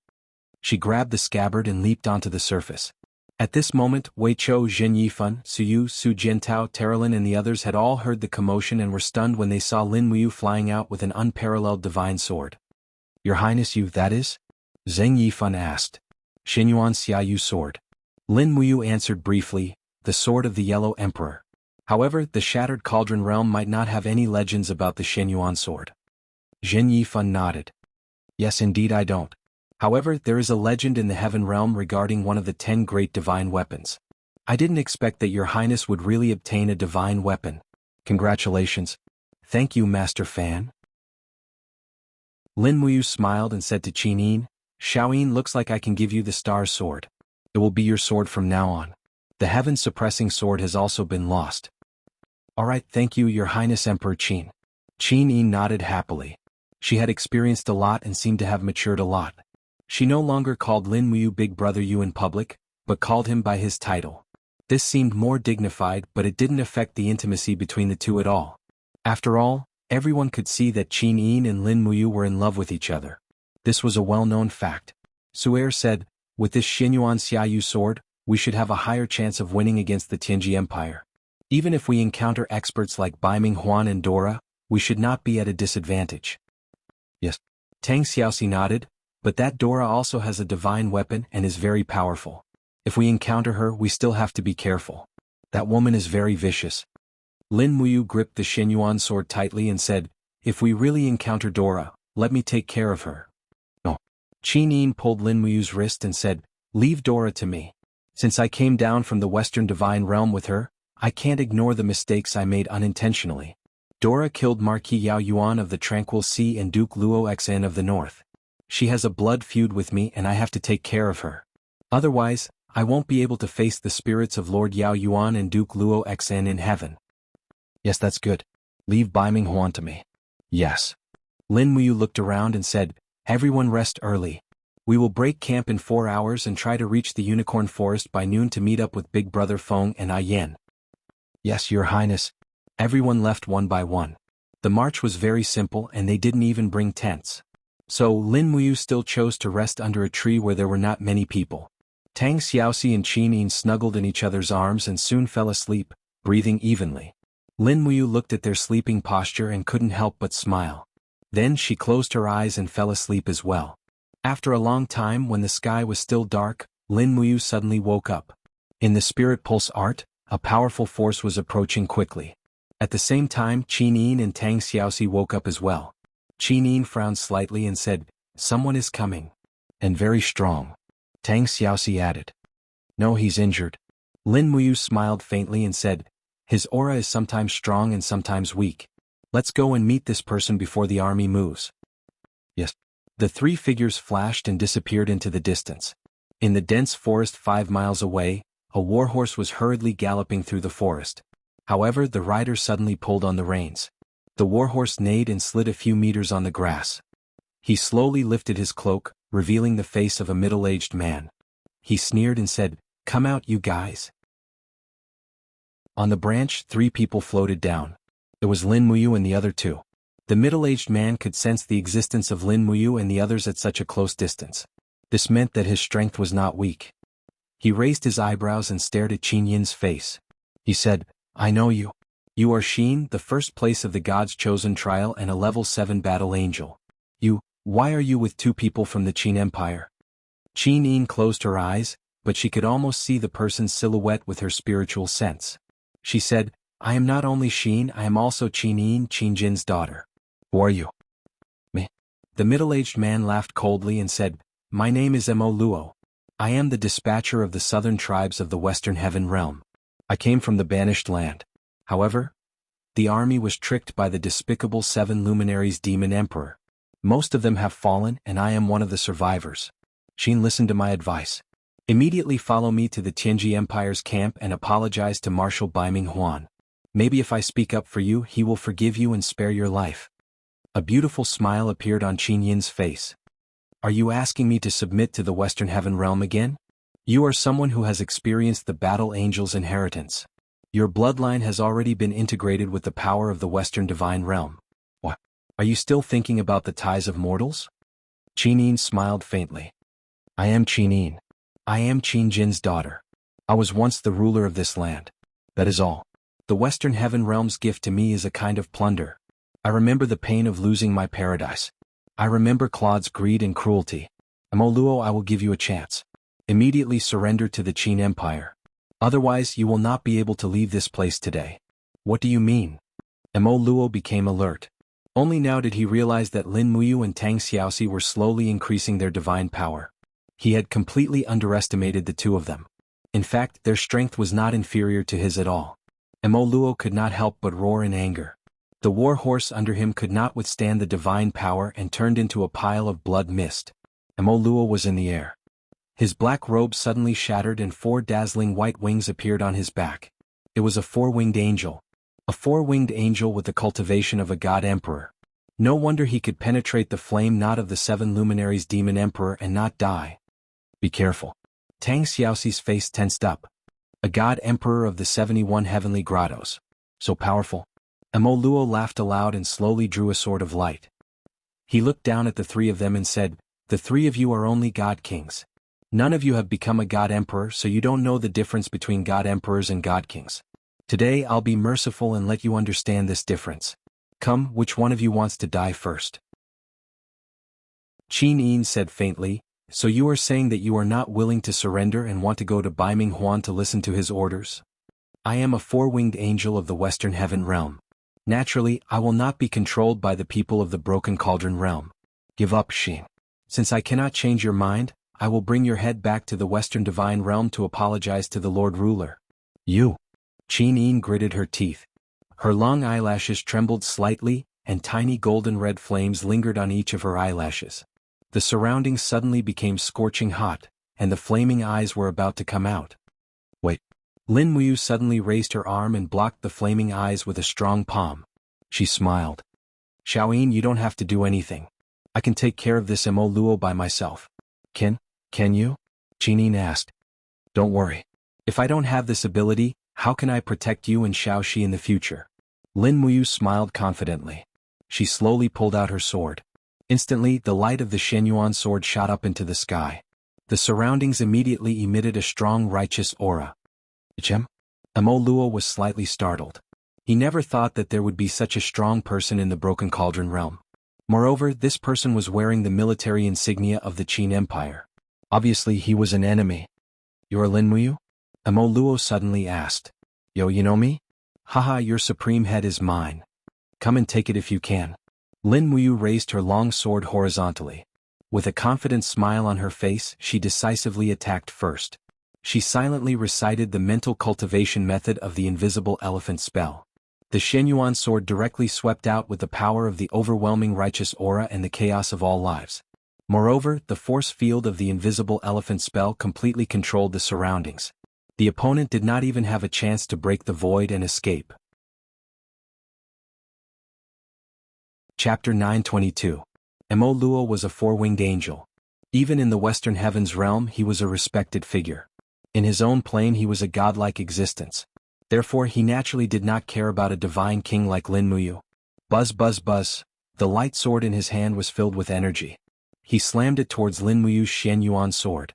She grabbed the scabbard and leaped onto the surface. At this moment, Wei Chou, Zhen Yifan, Suyu, Su Jiantao, Terralin and the others had all heard the commotion and were stunned when they saw Lin Muyu flying out with an unparalleled divine sword. "Your Highness, you, that is?" Zheng Yifan asked. "Xianyuan Xiaoyu sword." Lin Muyu answered briefly, "The sword of the Yellow Emperor." However, the Shattered Cauldron realm might not have any legends about the Shenyuan sword. Jin Yifan nodded. Yes, indeed I don't. However, there is a legend in the Heaven realm regarding one of the 10 great divine weapons. I didn't expect that your highness would really obtain a divine weapon. Congratulations. Thank you, Master Fan. Lin Muyu smiled and said to Qin Yin, Xiaoyin, looks like I can give you the star sword. It will be your sword from now on. The heaven-suppressing sword has also been lost. Alright, thank you, your highness Emperor Qin. Qin Yin nodded happily. She had experienced a lot and seemed to have matured a lot. She no longer called Lin Muyu Big Brother Yu in public, but called him by his title. This seemed more dignified, but it didn't affect the intimacy between the two at all. After all, everyone could see that Qin Yin and Lin Muyu were in love with each other. This was a well-known fact. Su'er said, with this Xinyuan Xiaoyu sword, we should have a higher chance of winning against the Tianji Empire. Even if we encounter experts like Baiming Huan and Dora, we should not be at a disadvantage. Yes. Tang Xiaoxi nodded, but that Dora also has a divine weapon and is very powerful. If we encounter her, we still have to be careful. That woman is very vicious. Lin Muyu gripped the Shenyuan sword tightly and said, if we really encounter Dora, let me take care of her. No. Qin Yin pulled Lin Muyu's wrist and said, leave Dora to me. Since I came down from the Western Divine Realm with her, I can't ignore the mistakes I made unintentionally. Dora killed Marquis Yao Yuan of the Tranquil Sea and Duke Luo Xn of the North. She has a blood feud with me and I have to take care of her. Otherwise, I won't be able to face the spirits of Lord Yao Yuan and Duke Luo Xn in heaven. Yes, that's good. Leave Baiming Huan to me. Yes. Lin Muyu looked around and said, everyone rest early. We will break camp in 4 hours and try to reach the Unicorn Forest by noon to meet up with Big Brother Feng and Yan. Yes, your highness. Everyone left one by one. The march was very simple and they didn't even bring tents. So Lin Muyu still chose to rest under a tree where there were not many people. Tang Xiaoxi and Qin Yin snuggled in each other's arms and soon fell asleep, breathing evenly. Lin Muyu looked at their sleeping posture and couldn't help but smile. Then she closed her eyes and fell asleep as well. After a long time, when the sky was still dark, Lin Muyu suddenly woke up. In the Spirit Pulse art, a powerful force was approaching quickly. At the same time, Qin Yin and Tang Xiaoxi woke up as well. Qin Yin frowned slightly and said, someone is coming. And very strong. Tang Xiaoxi added. No, he's injured. Lin Muyu smiled faintly and said, his aura is sometimes strong and sometimes weak. Let's go and meet this person before the army moves. Yes. The 3 figures flashed and disappeared into the distance. In the dense forest 5 miles away, a warhorse was hurriedly galloping through the forest. However, the rider suddenly pulled on the reins. The warhorse neighed and slid a few meters on the grass. He slowly lifted his cloak, revealing the face of a middle-aged man. He sneered and said, come out, you guys. On the branch, 3 people floated down. It was Lin Muyu and the other 2. The middle-aged man could sense the existence of Lin Muyu and the others at such a close distance. This meant that his strength was not weak. He raised his eyebrows and stared at Qin Yin's face. He said, I know you. You are Xin, the first place of the God's chosen trial and a level 7 battle angel. Why are you with 2 people from the Qin Empire? Qin Yin closed her eyes, but she could almost see the person's silhouette with her spiritual sense. She said, I am not only Xin, I am also Qin Yin, Qin Jin's daughter. Who are you? Me. The middle-aged man laughed coldly and said, my name is Mo Luo. I am the dispatcher of the southern tribes of the Western Heaven Realm. I came from the banished land. However, the army was tricked by the despicable 7 luminaries demon emperor. Most of them have fallen and I am one of the survivors. Xin listened to my advice. Immediately follow me to the Tianji Empire's camp and apologize to Marshal Baiming Huan. Maybe if I speak up for you, he will forgive you and spare your life. A beautiful smile appeared on Qin Yin's face. Are you asking me to submit to the Western Heaven Realm again? You are someone who has experienced the Battle Angel's inheritance. Your bloodline has already been integrated with the power of the Western Divine Realm. What? Are you still thinking about the ties of mortals? Qin Yin smiled faintly. I am Qin Yin. I am Qin Jin's daughter. I was once the ruler of this land. That is all. The Western Heaven Realm's gift to me is a kind of plunder. I remember the pain of losing my paradise. I remember Claude's greed and cruelty. Mo Luo, I will give you a chance. Immediately surrender to the Qin Empire. Otherwise, you will not be able to leave this place today. What do you mean? Mo Luo became alert. Only now did he realize that Lin Muyu and Tang Xiaoxi were slowly increasing their divine power. He had completely underestimated the two of them. In fact, their strength was not inferior to his at all. Mo Luo could not help but roar in anger. The war horse under him could not withstand the divine power and turned into a pile of blood mist. Mo Luo was in the air. His black robe suddenly shattered and 4 dazzling white wings appeared on his back. It was a 4-winged angel. A 4-winged angel with the cultivation of a god emperor. No wonder he could penetrate the flame knot of the 7 luminaries demon emperor and not die. Be careful. Tang Xiaoxi's face tensed up. A god emperor of the 71 heavenly grottos. So powerful. Mo Luo laughed aloud and slowly drew a sword of light. He looked down at the 3 of them and said, "The 3 of you are only god kings. None of you have become a god emperor, so you don't know the difference between god emperors and god kings. Today I'll be merciful and let you understand this difference. Come, which one of you wants to die first?" Qin Yin said faintly, "So you are saying that you are not willing to surrender and want to go to Baiming Huan to listen to his orders? I am a 4-winged angel of the Western Heaven realm. Naturally, I will not be controlled by the people of the Broken Cauldron realm. Give up, Xin. Since I cannot change your mind, I will bring your head back to the Western Divine realm to apologize to the Lord Ruler." "You?" Qin Yin gritted her teeth. Her long eyelashes trembled slightly, and tiny golden red flames lingered on each of her eyelashes. The surroundings suddenly became scorching hot, and the flaming eyes were about to come out. "Wait." Lin Muyu suddenly raised her arm and blocked the flaming eyes with a strong palm. She smiled. "Xiaoyin, you don't have to do anything. I can take care of this Mo Luo by myself." Can you?" Qin Yin asked. "Don't worry. If I don't have this ability, how can I protect you and Xiaoxi in the future?" Lin Muyu smiled confidently. She slowly pulled out her sword. Instantly, the light of the Shenyuan sword shot up into the sky. The surroundings immediately emitted a strong righteous aura. "Gem?" Mo Luo was slightly startled. He never thought that there would be such a strong person in the Broken Cauldron realm. Moreover, this person was wearing the military insignia of the Qin Empire. Obviously, he was an enemy. "You're Lin Muyu?" Mo Luo suddenly asked. "Yo, you know me? Haha, your supreme head is mine. Come and take it if you can." Lin Muyu raised her long sword horizontally. With a confident smile on her face, she decisively attacked first. She silently recited the mental cultivation method of the invisible elephant spell. The Shenyuan sword directly swept out with the power of the overwhelming righteous aura and the chaos of all lives. Moreover, the force field of the invisible elephant spell completely controlled the surroundings. The opponent did not even have a chance to break the void and escape. Chapter 922. Mo Luo was a 4-winged angel. Even in the Western Heavens realm he was a respected figure. In his own plane he was a godlike existence. Therefore he naturally did not care about a divine king like Lin Muyu. Buzz buzz buzz. The light sword in his hand was filled with energy. He slammed it towards Lin Muyu's Shenyuan sword.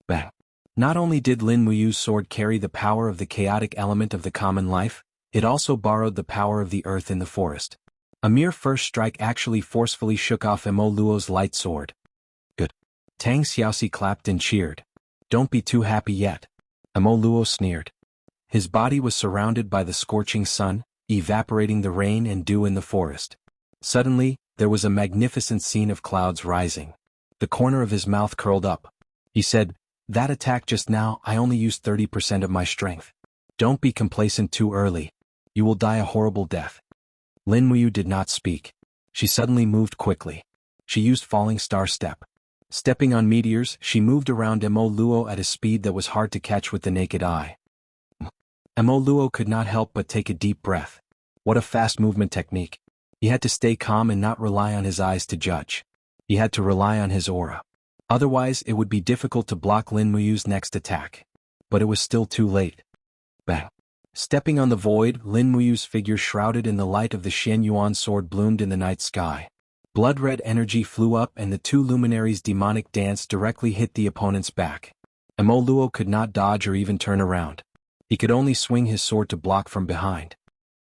Bang. Not only did Lin Muyu's sword carry the power of the chaotic element of the common life, it also borrowed the power of the earth in the forest. A mere first strike actually forcefully shook off Mo Luo's light sword. "Good." Tang Xiaoxi clapped and cheered. "Don't be too happy yet." Mo Luo sneered. His body was surrounded by the scorching sun, evaporating the rain and dew in the forest. Suddenly, there was a magnificent scene of clouds rising. The corner of his mouth curled up. He said, "That attack just now, I only used 30% of my strength. Don't be complacent too early. You will die a horrible death." Lin Muyu did not speak. She suddenly moved quickly. She used falling star step. Stepping on meteors, she moved around Mo Luo at a speed that was hard to catch with the naked eye. Mo Luo could not help but take a deep breath. What a fast movement technique. He had to stay calm and not rely on his eyes to judge. He had to rely on his aura. Otherwise, it would be difficult to block Lin Muyu's next attack. But it was still too late. Bang. Stepping on the void, Lin Muyu's figure shrouded in the light of the Shenyuan sword bloomed in the night sky. Blood-red energy flew up and the 2 luminaries' demonic dance directly hit the opponent's back. Mo Luo could not dodge or even turn around. He could only swing his sword to block from behind.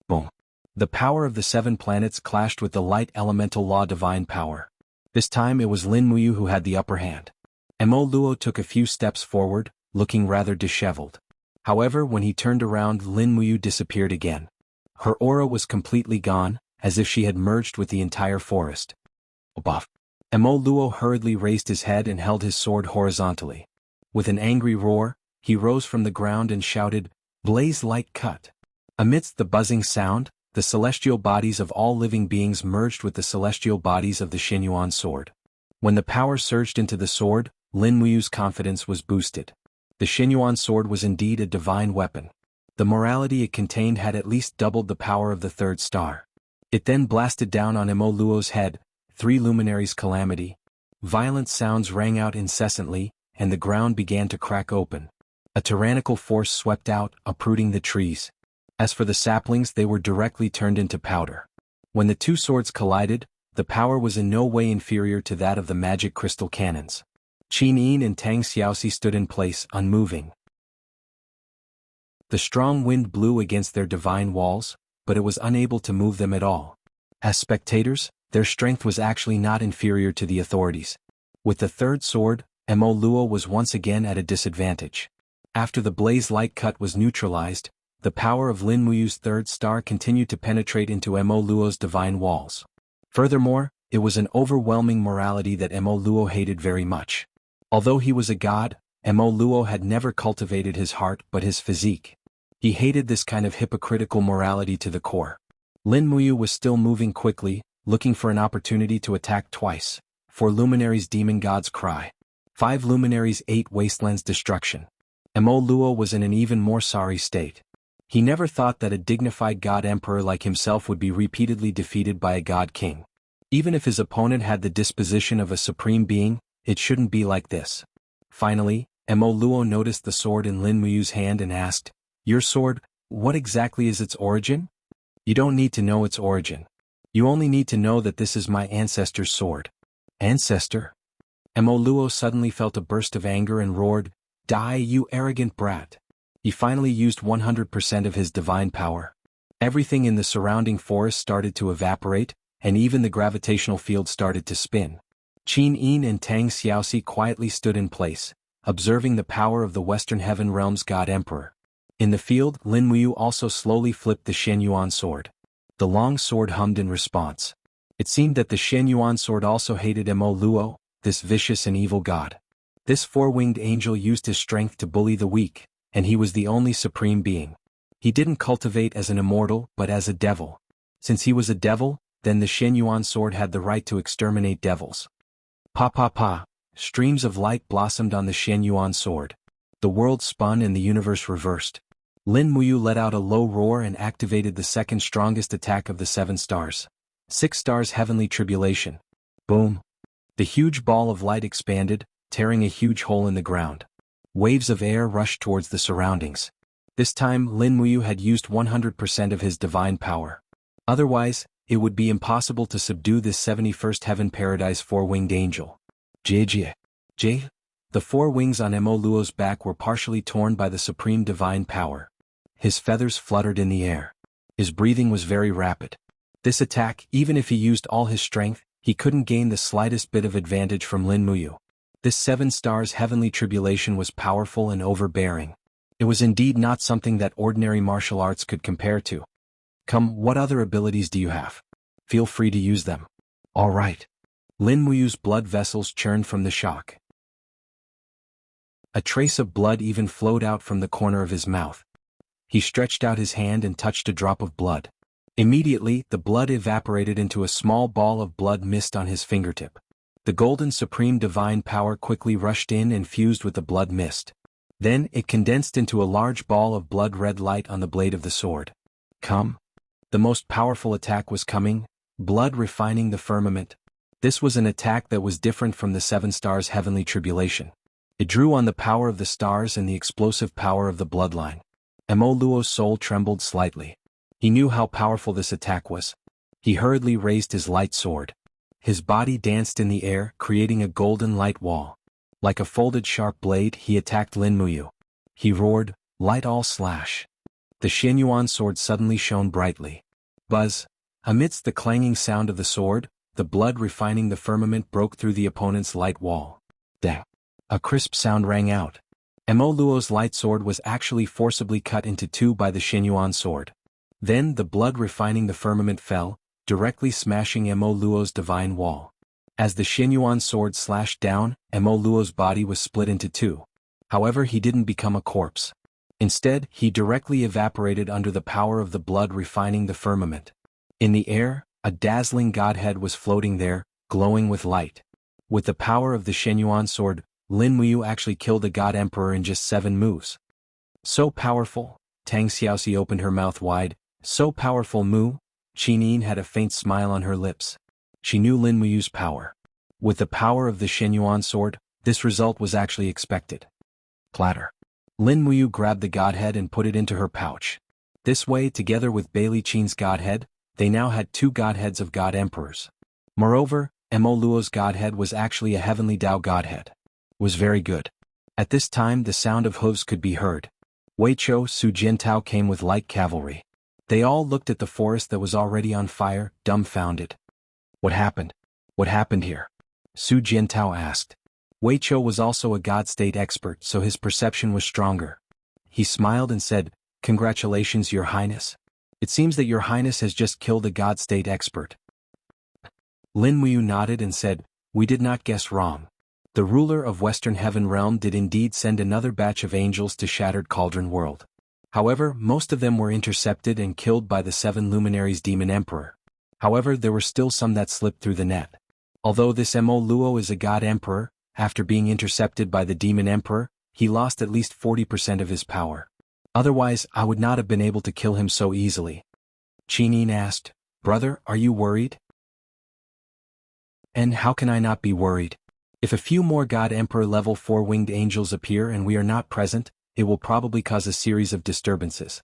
Boom. The power of the 7 planets clashed with the light elemental law divine power. This time it was Lin Muyu who had the upper hand. Mo Luo took a few steps forward, looking rather disheveled. However, when he turned around, Lin Muyu disappeared again. Her aura was completely gone, as if she had merged with the entire forest. Buff. Mo Luo hurriedly raised his head and held his sword horizontally. With an angry roar, he rose from the ground and shouted, "Blaze light cut!" Amidst the buzzing sound, the celestial bodies of all living beings merged with the celestial bodies of the Xinyuan sword. When the power surged into the sword, Lin Muyu's confidence was boosted. The Xinyuan sword was indeed a divine weapon. The morality it contained had at least doubled the power of the third star. It then blasted down on Mo Luo's head, 3 luminaries calamity. Violent sounds rang out incessantly, and the ground began to crack open. A tyrannical force swept out, uprooting the trees. As for the saplings, they were directly turned into powder. When the two swords collided, the power was in no way inferior to that of the magic crystal cannons. Qin Yin and Tang Xiaoxi stood in place, unmoving. The strong wind blew against their divine walls, but it was unable to move them at all. As spectators, their strength was actually not inferior to the authorities. With the third sword, Mo Luo was once again at a disadvantage. After the blaze light cut was neutralized, the power of Lin Muyu's third star continued to penetrate into Mo Luo's divine walls. Furthermore, it was an overwhelming morality that Mo Luo hated very much. Although he was a god, Mo Luo had never cultivated his heart but his physique. He hated this kind of hypocritical morality to the core. Lin Muyu was still moving quickly, looking for an opportunity to attack twice. 4 luminaries demon god's cry. 5 luminaries 8 wastelands destruction. Mo Luo was in an even more sorry state. He never thought that a dignified god emperor like himself would be repeatedly defeated by a god king. Even if his opponent had the disposition of a supreme being, it shouldn't be like this. Finally, Mo Luo noticed the sword in Lin Muyu's hand and asked, "Your sword, what exactly is its origin?" "You don't need to know its origin. You only need to know that this is my ancestor's sword." "Ancestor?" Mo Luo suddenly felt a burst of anger and roared, "Die, you arrogant brat." He finally used 100% of his divine power. Everything in the surrounding forest started to evaporate, and even the gravitational field started to spin. Qin Yin and Tang Xiaoxi quietly stood in place, observing the power of the Western Heaven Realm's God Emperor. In the field, Lin Muyu also slowly flipped the Xinyuan sword. The long sword hummed in response. It seemed that the Xinyuan sword also hated Mo Luo, this vicious and evil god. This 4-winged angel used his strength to bully the weak, and he was the only supreme being. He didn't cultivate as an immortal but as a devil. Since he was a devil, then the Xinyuan sword had the right to exterminate devils. Pa pa pa, streams of light blossomed on the Xinyuan sword. The world spun and the universe reversed. Lin Muyu let out a low roar and activated the second strongest attack of the 7 stars. 6 stars heavenly tribulation. Boom. The huge ball of light expanded, tearing a huge hole in the ground. Waves of air rushed towards the surroundings. This time Lin Muyu had used 100% of his divine power. Otherwise, it would be impossible to subdue this 71st heaven paradise 4-winged angel. Jie. The 4 wings on Mo Luo's back were partially torn by the supreme divine power. His feathers fluttered in the air. His breathing was very rapid. This attack, even if he used all his strength, he couldn't gain the slightest bit of advantage from Lin Muyu. This 7 stars heavenly tribulation was powerful and overbearing. It was indeed not something that ordinary martial arts could compare to. "Come, what other abilities do you have? Feel free to use them." "All right." Lin Muyu's blood vessels churned from the shock. A trace of blood even flowed out from the corner of his mouth. He stretched out his hand and touched a drop of blood. Immediately, the blood evaporated into a small ball of blood mist on his fingertip. The golden supreme divine power quickly rushed in and fused with the blood mist. Then, it condensed into a large ball of blood-red light on the blade of the sword. Come. The most powerful attack was coming, blood refining the firmament. This was an attack that was different from the 7 stars heavenly tribulation. It drew on the power of the stars and the explosive power of the bloodline. Mo Luo's soul trembled slightly. He knew how powerful this attack was. He hurriedly raised his light sword. His body danced in the air, creating a golden light wall. Like a folded sharp blade, he attacked Lin Muyu. He roared, "Light all slash." The Xinyuan sword suddenly shone brightly. Buzz. Amidst the clanging sound of the sword, the blood refining the firmament broke through the opponent's light wall. Dang. A crisp sound rang out. Mo Luo's light sword was actually forcibly cut into 2 by the Xinyuan sword. Then the blood refining the firmament fell, directly smashing Mo Luo's divine wall. As the Xinyuan sword slashed down, Mo Luo's body was split into two. However, he didn't become a corpse. Instead, he directly evaporated under the power of the blood refining the firmament. In the air, a dazzling godhead was floating there, glowing with light. With the power of the Xinyuan sword, Lin Muyu actually killed a god emperor in just 7 moves. So powerful, Tang Xiaoxi opened her mouth wide. So powerful, Mu. Qinyin had a faint smile on her lips. She knew Lin Muyu's power. With the power of the Xinyuan sword, this result was actually expected. Platter. Lin Muyu grabbed the godhead and put it into her pouch. This way, together with Bailey Qin's godhead, they now had 2 godheads of god emperors. Moreover, Mo Luo's godhead was actually a heavenly Dao godhead. Was very good. At this time the sound of hooves could be heard. Wei Chou Su Jiantao came with light cavalry. They all looked at the forest that was already on fire, dumbfounded. What happened? What happened here? Su Jiantao asked. Wei Chou was also a god state expert, so his perception was stronger. He smiled and said, "Congratulations, Your Highness. It seems that Your Highness has just killed a god state expert." Lin Muyu nodded and said, "We did not guess wrong. The ruler of Western Heaven Realm did indeed send another batch of angels to Shattered Cauldron World. However, most of them were intercepted and killed by the 7 luminaries Demon Emperor. However, there were still some that slipped through the net. Although this Mo Luo is a god emperor, after being intercepted by the Demon Emperor, he lost at least 40% of his power. Otherwise, I would not have been able to kill him so easily." Qinyin asked, "Brother, are you worried?" "And how can I not be worried? If a few more God Emperor level 4 winged angels appear and we are not present, it will probably cause a series of disturbances."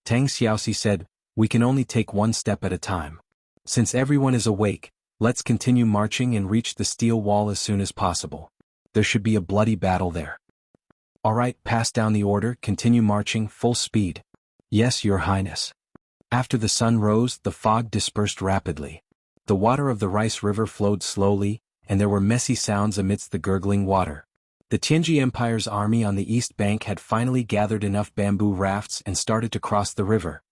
Tang Xiaoxi said, "We can only take one step at a time. Since everyone is awake, let's continue marching and reach the steel wall as soon as possible. There should be a bloody battle there." "Alright, pass down the order, continue marching, full speed." "Yes, Your Highness." After the sun rose, the fog dispersed rapidly. The water of the Rice River flowed slowly, and there were messy sounds amidst the gurgling water. The Tianji Empire's army on the east bank had finally gathered enough bamboo rafts and started to cross the river.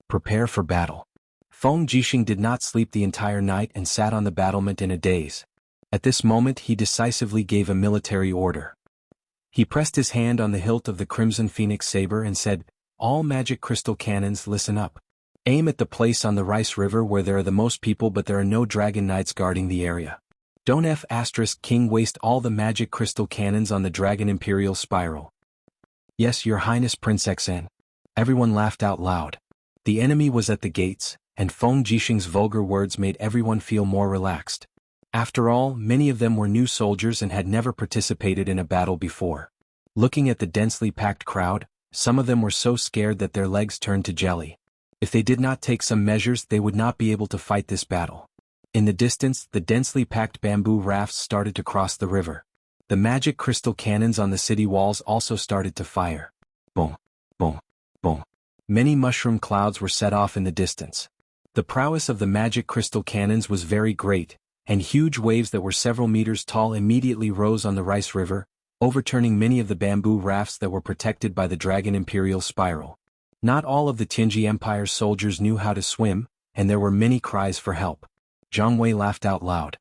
Prepare for battle. Feng Jixing did not sleep the entire night and sat on the battlement in a daze. At this moment he decisively gave a military order. He pressed his hand on the hilt of the Crimson Phoenix saber and said, "All magic crystal cannons, listen up. Aim at the place on the Rice River where there are the most people but there are no dragon knights guarding the area. Don't King waste all the magic crystal cannons on the Dragon Imperial Spiral." "Yes, Your Highness, Prince Xn." Everyone laughed out loud. The enemy was at the gates, and Feng Jixing's vulgar words made everyone feel more relaxed. After all, many of them were new soldiers and had never participated in a battle before. Looking at the densely packed crowd, some of them were so scared that their legs turned to jelly. If they did not take some measures, they would not be able to fight this battle. In the distance, the densely packed bamboo rafts started to cross the river. The magic crystal cannons on the city walls also started to fire. Boom, boom, boom. Many mushroom clouds were set off in the distance. The prowess of the magic crystal cannons was very great, and huge waves that were several meters tall immediately rose on the Rice River, overturning many of the bamboo rafts that were protected by the Dragon Imperial Spiral. Not all of the Tianji Empire's soldiers knew how to swim, and there were many cries for help. Zhang Wei laughed out loud.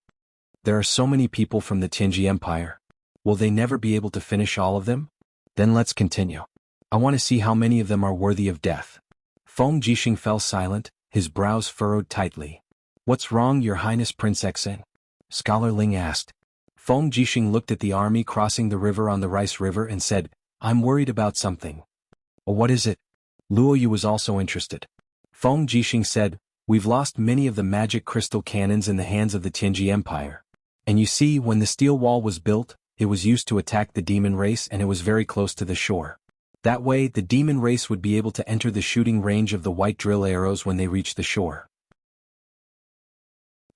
"There are so many people from the Tianji Empire. Will they never be able to finish all of them? Then let's continue. I want to see how many of them are worthy of death." Feng Jixing fell silent, his brows furrowed tightly. "What's wrong, Your Highness, Prince Xn?" Scholar Ling asked. Feng Jixing looked at the army crossing the river on the Rice River and said, "I'm worried about something." "Oh, what is it?" Luo Yu was also interested. Feng Jixing said, "We've lost many of the magic crystal cannons in the hands of the Tianji Empire. And you see, when the steel wall was built, it was used to attack the demon race and it was very close to the shore. That way, the demon race would be able to enter the shooting range of the white drill arrows when they reach the shore.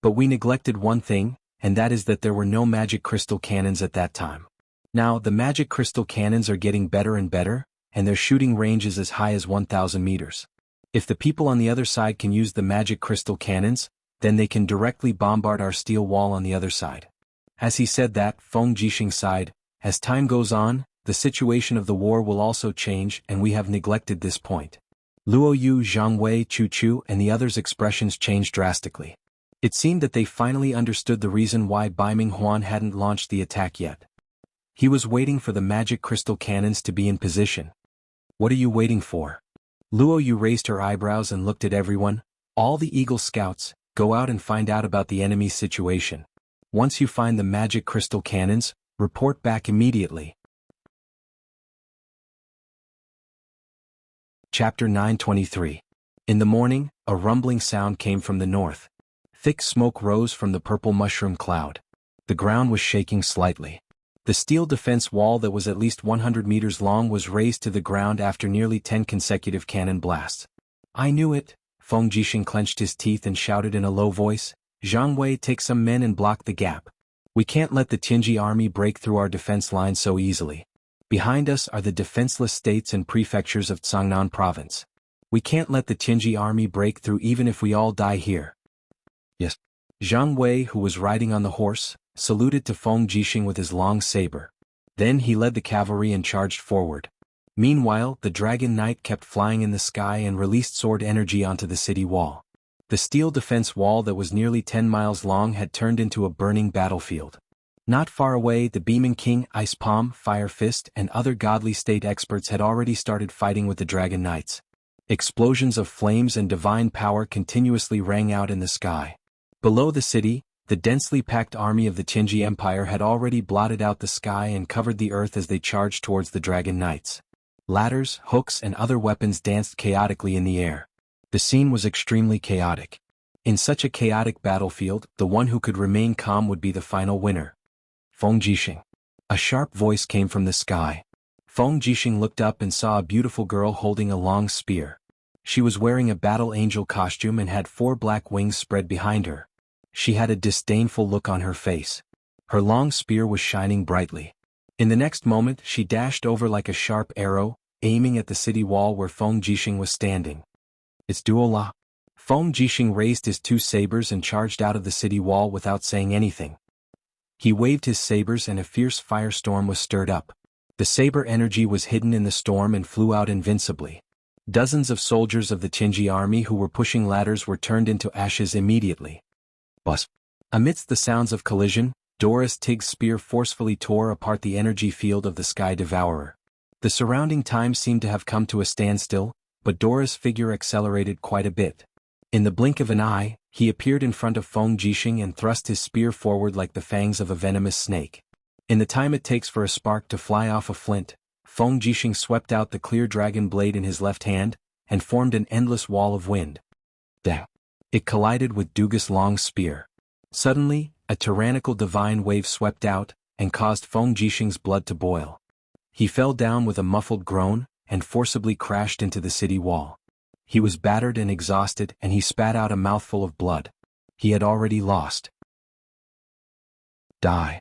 But we neglected one thing, and that is that there were no magic crystal cannons at that time. Now, the magic crystal cannons are getting better and better, and their shooting range is as high as 1,000 meters. If the people on the other side can use the magic crystal cannons, then they can directly bombard our steel wall on the other side." As he said that, Feng Jixing sighed, "As time goes on, the situation of the war will also change and we have neglected this point. Luo Yu, Zhang Wei, Chu Chu, and the others' expressions changed drastically. It seemed that they finally understood the reason why Baiming Huan hadn't launched the attack yet. He was waiting for the magic crystal cannons to be in position. What are you waiting for? Luo Yu raised her eyebrows and looked at everyone. All the Eagle Scouts, go out and find out about the enemy's situation. Once you find the magic crystal cannons, report back immediately. Chapter 923. In the morning, a rumbling sound came from the north. Thick smoke rose from the purple mushroom cloud. The ground was shaking slightly. The steel defense wall that was at least 100 meters long was razed to the ground after nearly 10 consecutive cannon blasts. I knew it. Feng Jixing clenched his teeth and shouted in a low voice, Zhang Wei, take some men and block the gap. We can't let the Tianji army break through our defense line so easily. Behind us are the defenseless states and prefectures of Cangnan province. We can't let the Tianji army break through even if we all die here. Yes. Zhang Wei, who was riding on the horse, saluted to Feng Jixing with his long saber. Then he led the cavalry and charged forward. Meanwhile, the Dragon Knight kept flying in the sky and released sword energy onto the city wall. The steel defense wall that was nearly 10 miles long had turned into a burning battlefield. Not far away, the Beaming King, Ice Palm, Fire Fist, and other godly state experts had already started fighting with the Dragon Knights. Explosions of flames and divine power continuously rang out in the sky. Below the city, the densely packed army of the Tianji Empire had already blotted out the sky and covered the earth as they charged towards the Dragon Knights. Ladders, hooks, and other weapons danced chaotically in the air. The scene was extremely chaotic. In such a chaotic battlefield, the one who could remain calm would be the final winner. Feng Jixing. A sharp voice came from the sky. Feng Jixing looked up and saw a beautiful girl holding a long spear. She was wearing a battle angel costume and had 4 black wings spread behind her. She had a disdainful look on her face. Her long spear was shining brightly. In the next moment, she dashed over like a sharp arrow, aiming at the city wall where Feng Jixing was standing. It's Duola. Feng Jixing raised his 2 sabers and charged out of the city wall without saying anything. He waved his sabers and a fierce firestorm was stirred up. The saber energy was hidden in the storm and flew out invincibly. Dozens of soldiers of the Tianji army who were pushing ladders were turned into ashes immediately. Buzz. Amidst the sounds of collision, Doris Tig's spear forcefully tore apart the energy field of the Sky Devourer. The surrounding time seemed to have come to a standstill, but Dora's figure accelerated quite a bit. In the blink of an eye, he appeared in front of Feng Jixing and thrust his spear forward like the fangs of a venomous snake. In the time it takes for a spark to fly off a flint, Feng Jixing swept out the clear dragon blade in his left hand, and formed an endless wall of wind. Dang! It collided with Dugas' long spear. Suddenly, a tyrannical divine wave swept out, and caused Feng Jixing's blood to boil. He fell down with a muffled groan, and forcibly crashed into the city wall. He was battered and exhausted and he spat out a mouthful of blood. He had already lost. Die.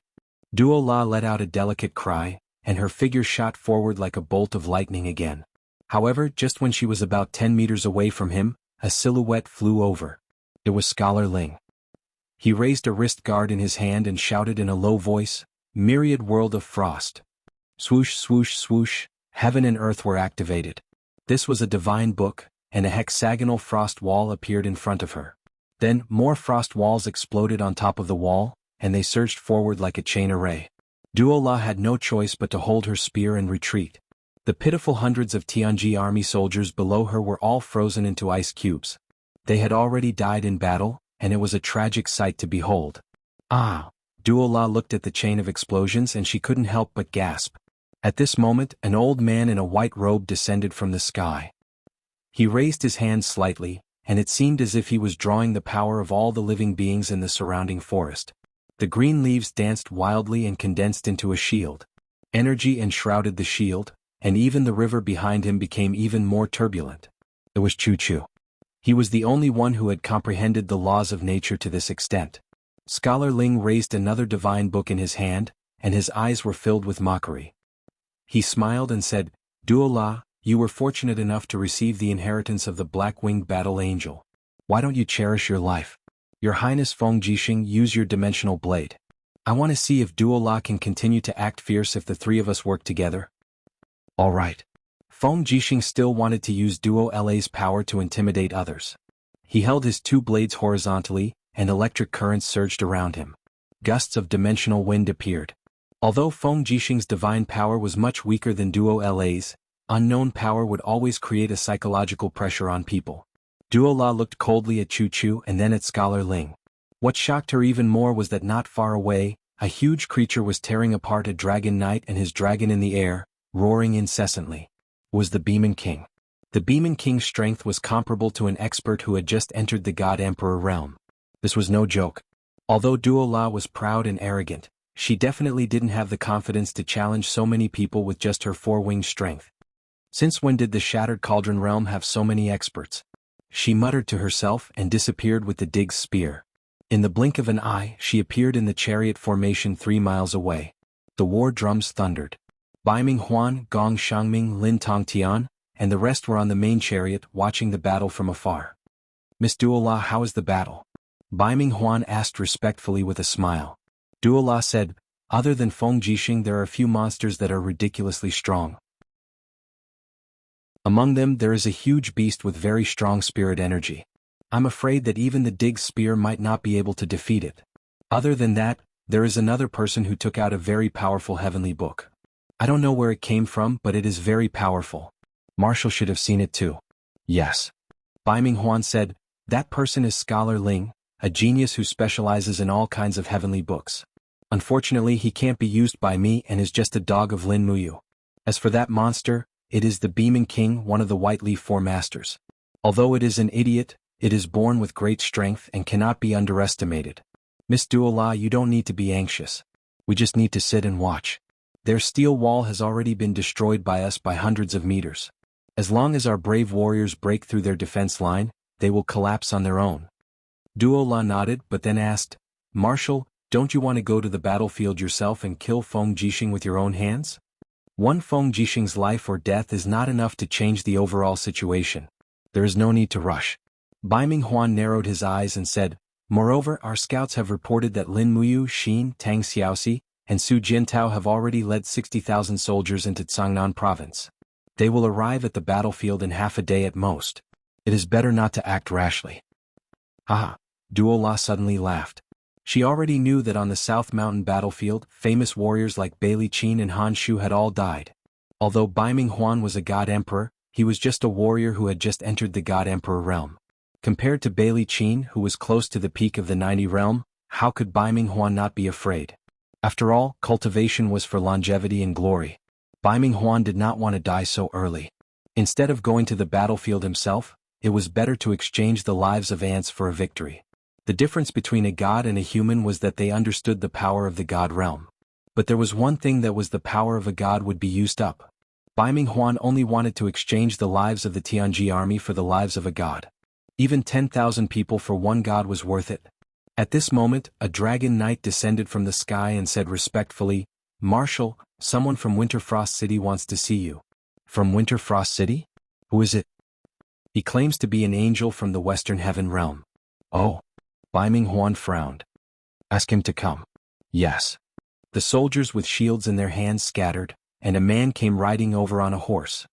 Duo La let out a delicate cry, and her figure shot forward like a bolt of lightning again. However, just when she was about 10 meters away from him, a silhouette flew over. It was Scholar Ling. He raised a wrist guard in his hand and shouted in a low voice, "Myriad world of frost." Swoosh, swoosh, swoosh, heaven and earth were activated. This was a divine book, and a hexagonal frost wall appeared in front of her. Then, more frost walls exploded on top of the wall, and they surged forward like a chain array. Duola had no choice but to hold her spear and retreat. The pitiful hundreds of Tianji army soldiers below her were all frozen into ice cubes. They had already died in battle, and it was a tragic sight to behold. Ah! Duola looked at the chain of explosions and she couldn't help but gasp. At this moment, an old man in a white robe descended from the sky. He raised his hand slightly, and it seemed as if he was drawing the power of all the living beings in the surrounding forest. The green leaves danced wildly and condensed into a shield. Energy enshrouded the shield, and even the river behind him became even more turbulent. It was Chu Chu. He was the only one who had comprehended the laws of nature to this extent. Scholar Ling raised another divine book in his hand, and his eyes were filled with mockery. He smiled and said, Duola, you were fortunate enough to receive the inheritance of the black-winged battle angel. Why don't you cherish your life? Your Highness Feng Jixing, use your dimensional blade. I want to see if Duola can continue to act fierce if the 3 of us work together. All right. Feng Jixing still wanted to use Duo La's power to intimidate others. He held his two blades horizontally, and electric currents surged around him. Gusts of dimensional wind appeared. Although Feng Jixing's divine power was much weaker than Duo La's, unknown power would always create a psychological pressure on people. Duo La looked coldly at Chu Chu and then at Scholar Ling. What shocked her even more was that not far away, a huge creature was tearing apart a dragon knight and his dragon in the air, roaring incessantly. It was the Beeman King. The Beeman King's strength was comparable to an expert who had just entered the God Emperor realm. This was no joke. Although Duo La was proud and arrogant, she definitely didn't have the confidence to challenge so many people with just her four-winged strength. Since when did the Shattered Cauldron realm have so many experts? She muttered to herself and disappeared with the Dig's spear. In the blink of an eye, she appeared in the chariot formation 3 miles away. The war drums thundered. Bai Ming Huan, Gong Shangming, Lin Tongtian, and the rest were on the main chariot watching the battle from afar. Miss Duo La, how is the battle? Bai Ming Huan asked respectfully with a smile. Duo La said, other than Feng Jixing there are a few monsters that are ridiculously strong. Among them there is a huge beast with very strong spirit energy. I'm afraid that even the Dig's spear might not be able to defeat it. Other than that, there is another person who took out a very powerful heavenly book. I don't know where it came from, but it is very powerful. Marshall should have seen it too. Yes. Bai Ming Huan said, that person is Scholar Ling, a genius who specializes in all kinds of heavenly books. Unfortunately he can't be used by me and is just a dog of Lin Muyu. As for that monster, it is the Beeman King, one of the White Leaf Four Masters. Although it is an idiot, it is born with great strength and cannot be underestimated. Miss Duo La, you don't need to be anxious. We just need to sit and watch. Their steel wall has already been destroyed by us by hundreds of meters. As long as our brave warriors break through their defense line, they will collapse on their own. Duo La nodded but then asked, Marshall, don't you want to go to the battlefield yourself and kill Feng Jixing with your own hands? One Feng Jixing's life or death is not enough to change the overall situation. There is no need to rush. Bai Ming Huan narrowed his eyes and said, moreover, our scouts have reported that Lin Muyu, Xin, Tang Xiaoxi, and Su Jintao have already led 60,000 soldiers into Cangnan province. They will arrive at the battlefield in half a day at most. It is better not to act rashly. Haha, Duo La suddenly laughed. She already knew that on the South Mountain battlefield, famous warriors like Bailey Qin and Han Shu had all died. Although Bai Ming Huan was a God Emperor, he was just a warrior who had just entered the God Emperor realm. Compared to Bailey Qin, who was close to the peak of the 90 realm, how could Bai Ming Huan not be afraid? After all, cultivation was for longevity and glory. Bai Ming Huan did not want to die so early. Instead of going to the battlefield himself, it was better to exchange the lives of ants for a victory. The difference between a god and a human was that they understood the power of the god realm. But there was one thing that was the power of a god would be used up. Bai Ming Huan only wanted to exchange the lives of the Tianji army for the lives of a god. Even 10,000 people for one god was worth it. At this moment, a dragon knight descended from the sky and said respectfully, Marshal, someone from Winterfrost City wants to see you. From Winterfrost City? Who is it? He claims to be an angel from the Western Heaven realm. Oh. Bai Ming Huan frowned. Ask him to come. Yes. The soldiers with shields in their hands scattered, and a man came riding over on a horse.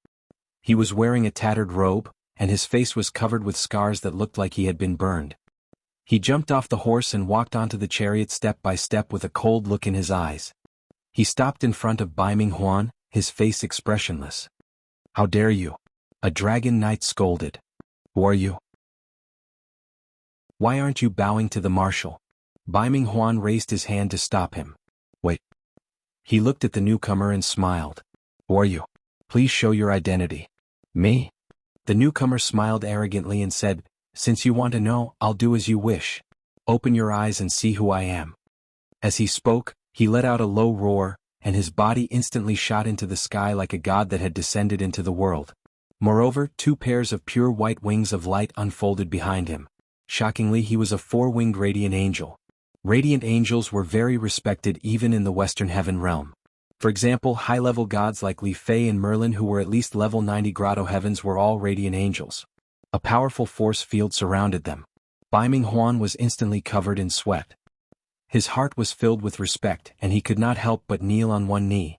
He was wearing a tattered robe, and his face was covered with scars that looked like he had been burned. He jumped off the horse and walked onto the chariot step by step with a cold look in his eyes. He stopped in front of Bai Ming Huan, his face expressionless. How dare you? A dragon knight scolded. Who are you? Why aren't you bowing to the marshal? Bai Ming Huan raised his hand to stop him. Wait. He looked at the newcomer and smiled. Who are you? Please show your identity. Me? The newcomer smiled arrogantly and said, Since you want to know, I'll do as you wish. Open your eyes and see who I am. As he spoke, he let out a low roar, and his body instantly shot into the sky like a god that had descended into the world. Moreover, 2 pairs of pure white wings of light unfolded behind him. Shockingly, he was a 4-winged radiant angel. Radiant angels were very respected even in the Western Heaven realm. For example, high-level gods like Li Fei and Merlin who were at least level 90 Grotto Heavens were all radiant angels. A powerful force field surrounded them. Bai Ming Huan was instantly covered in sweat. His heart was filled with respect and he could not help but kneel on one knee.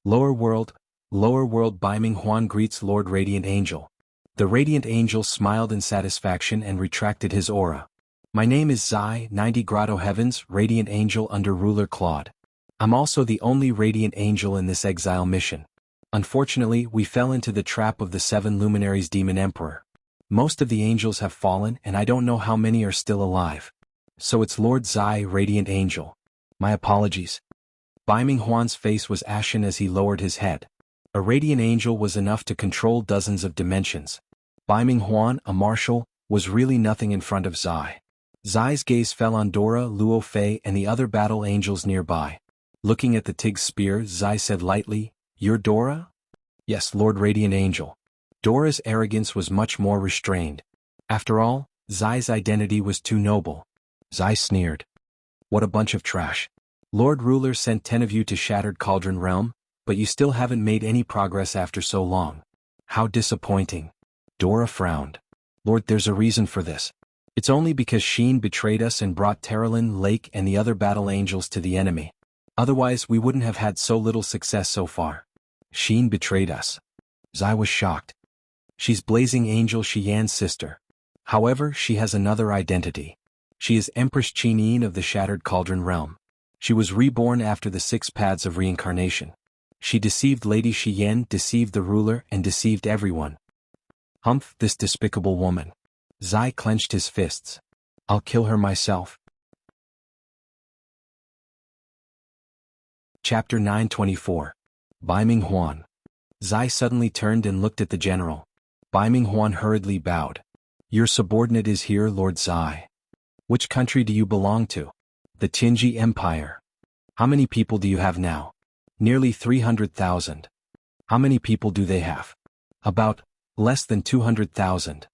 Lower world, Lower world Biming Huan greets Lord Radiant Angel. The Radiant Angel smiled in satisfaction and retracted his aura. My name is Zai, 90 Grotto Heavens, Radiant Angel under Ruler Claude. I'm also the only Radiant Angel in this exile mission. Unfortunately, we fell into the trap of the 7 Luminaries Demon Emperor. Most of the angels have fallen and I don't know how many are still alive. So it's Lord Zai, Radiant Angel. My apologies. Biming Huan's face was ashen as he lowered his head. A Radiant Angel was enough to control dozens of dimensions. Biming Huan, a marshal, was really nothing in front of Zai. Zai's gaze fell on Dora, Luo Fei and the other battle angels nearby. Looking at the Tig's spear, Zai said lightly, "You're Dora?" "Yes, Lord Radiant Angel." Dora's arrogance was much more restrained. After all, Zai's identity was too noble. Zai sneered. "What a bunch of trash. Lord Ruler sent 10 of you to Shattered Cauldron Realm, but you still haven't made any progress after so long. How disappointing." Dora frowned. "Lord, there's a reason for this. It's only because Sheen betrayed us and brought Terralyn, Lake and the other battle angels to the enemy. Otherwise we wouldn't have had so little success so far." "Sheen betrayed us." Zai was shocked. "She's Blazing Angel Shiyan's sister. However, she has another identity. She is Empress Qinyin of the Shattered Cauldron Realm. She was reborn after the 6 paths of reincarnation. She deceived Lady Shiyan, deceived the ruler, and deceived everyone." "Humph, this despicable woman." Zai clenched his fists. "I'll kill her myself." Chapter 924. Biming Huan. Zai suddenly turned and looked at the general. Biming Huan hurriedly bowed. "Your subordinate is here, Lord Zai. Which country do you belong to?" "The Tianji Empire." "How many people do you have now?" "Nearly 300,000. "How many people do they have?" "About less than 200,000.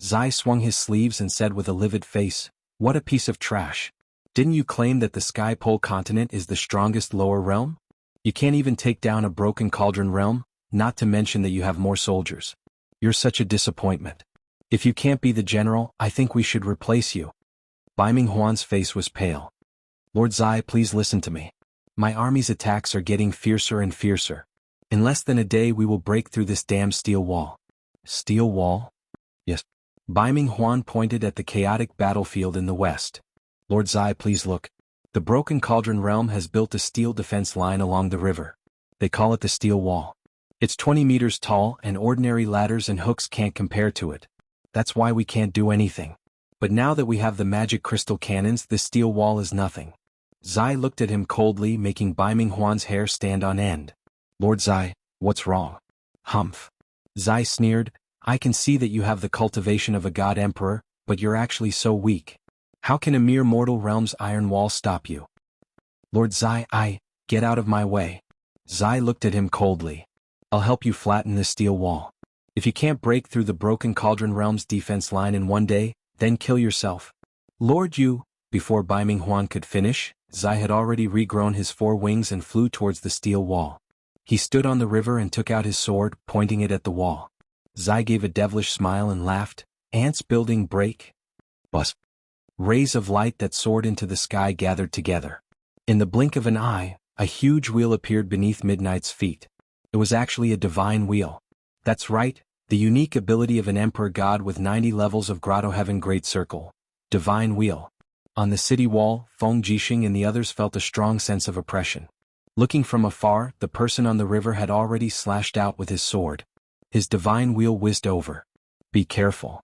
Zai swung his sleeves and said with a livid face, "What a piece of trash. Didn't you claim that the Sky Pole continent is the strongest lower realm? You can't even take down a broken cauldron realm, not to mention that you have more soldiers. You're such a disappointment. If you can't be the general, I think we should replace you." Biming Huan's face was pale. "Lord Zai, please listen to me. My army's attacks are getting fiercer and fiercer. In less than a day we will break through this damn steel wall." "Steel wall?" "Yes." Biming Huan pointed at the chaotic battlefield in the west. "Lord Zai, please look. The broken cauldron realm has built a steel defense line along the river. They call it the steel wall. It's 20 meters tall and ordinary ladders and hooks can't compare to it. That's why we can't do anything. But now that we have the magic crystal cannons, this steel wall is nothing." Zai looked at him coldly, making Biming Huan's hair stand on end. "Lord Zai, what's wrong?" "Humph." Zai sneered, "I can see that you have the cultivation of a god emperor, but you're actually so weak. How can a mere mortal realm's iron wall stop you?" "Lord Zai, get out of my way." Zai looked at him coldly. "I'll help you flatten this steel wall. If you can't break through the broken cauldron realm's defense line in one day, then kill yourself." "Lord you..." Before Biming Huan could finish, Zai had already regrown his 4 wings and flew towards the steel wall. He stood on the river and took out his sword, pointing it at the wall. Zai gave a devilish smile and laughed. "Ants building break?" Buzz. Rays of light that soared into the sky gathered together. In the blink of an eye, a huge wheel appeared beneath Midnight's feet. It was actually a divine wheel. That's right, the unique ability of an emperor god with 90 levels of Grotto Heaven Great Circle. Divine wheel. On the city wall, Feng Jixing and the others felt a strong sense of oppression. Looking from afar, the person on the river had already slashed out with his sword. His divine wheel whizzed over. "Be careful."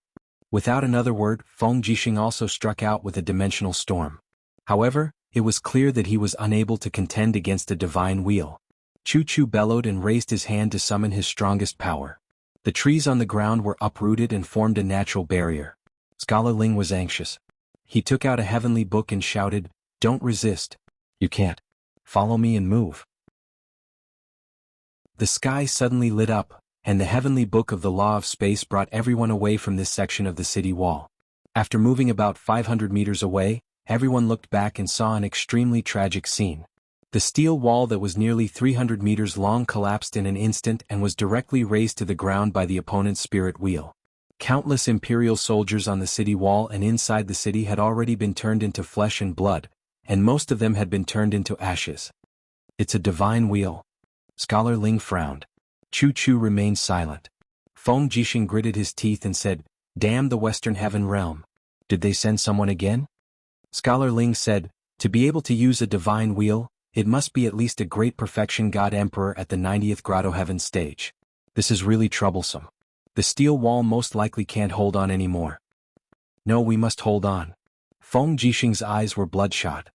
Without another word, Feng Jixing also struck out with a dimensional storm. However, it was clear that he was unable to contend against a divine wheel. Chu Chu bellowed and raised his hand to summon his strongest power. The trees on the ground were uprooted and formed a natural barrier. Scala Ling was anxious. He took out a heavenly book and shouted, "Don't resist. You can't. Follow me and move." The sky suddenly lit up, and the heavenly book of the law of space brought everyone away from this section of the city wall. After moving about 500 meters away, everyone looked back and saw an extremely tragic scene. The steel wall that was nearly 300 meters long collapsed in an instant and was directly razed to the ground by the opponent's spirit wheel. Countless imperial soldiers on the city wall and inside the city had already been turned into flesh and blood, and most of them had been turned into ashes. "It's a divine wheel." Scholar Ling frowned. Chu Chu remained silent. Feng Jixing gritted his teeth and said, "Damn the Western Heaven Realm. Did they send someone again?" Scholar Ling said, "To be able to use a divine wheel, it must be at least a great perfection God Emperor at the 90th Grotto Heaven stage. This is really troublesome. The steel wall most likely can't hold on anymore." "No, we must hold on." Feng Jixing's eyes were bloodshot.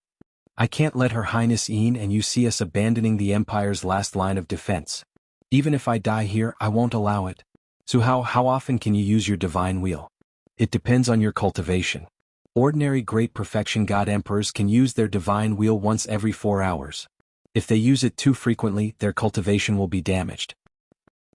"I can't let Her Highness in and you see us abandoning the Empire's last line of defense. Even if I die here, I won't allow it. So how often can you use your divine wheel? It depends on your cultivation. Ordinary great perfection God Emperors can use their divine wheel once every 4 hours. If they use it too frequently, their cultivation will be damaged."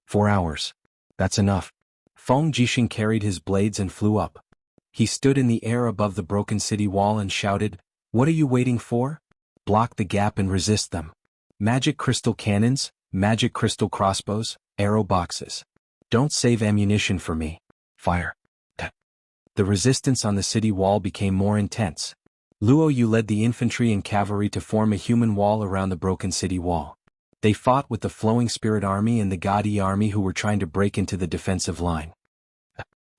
4 hours. That's enough. Feng Jixing carried his blades and flew up. He stood in the air above the broken city wall and shouted, "What are you waiting for? Block the gap and resist them. Magic crystal cannons, magic crystal crossbows, arrow boxes. Don't save ammunition for me. Fire." The resistance on the city wall became more intense. Luo Yu led the infantry and cavalry to form a human wall around the broken city wall. They fought with the Flowing Spirit Army and the God Yi Army who were trying to break into the defensive line.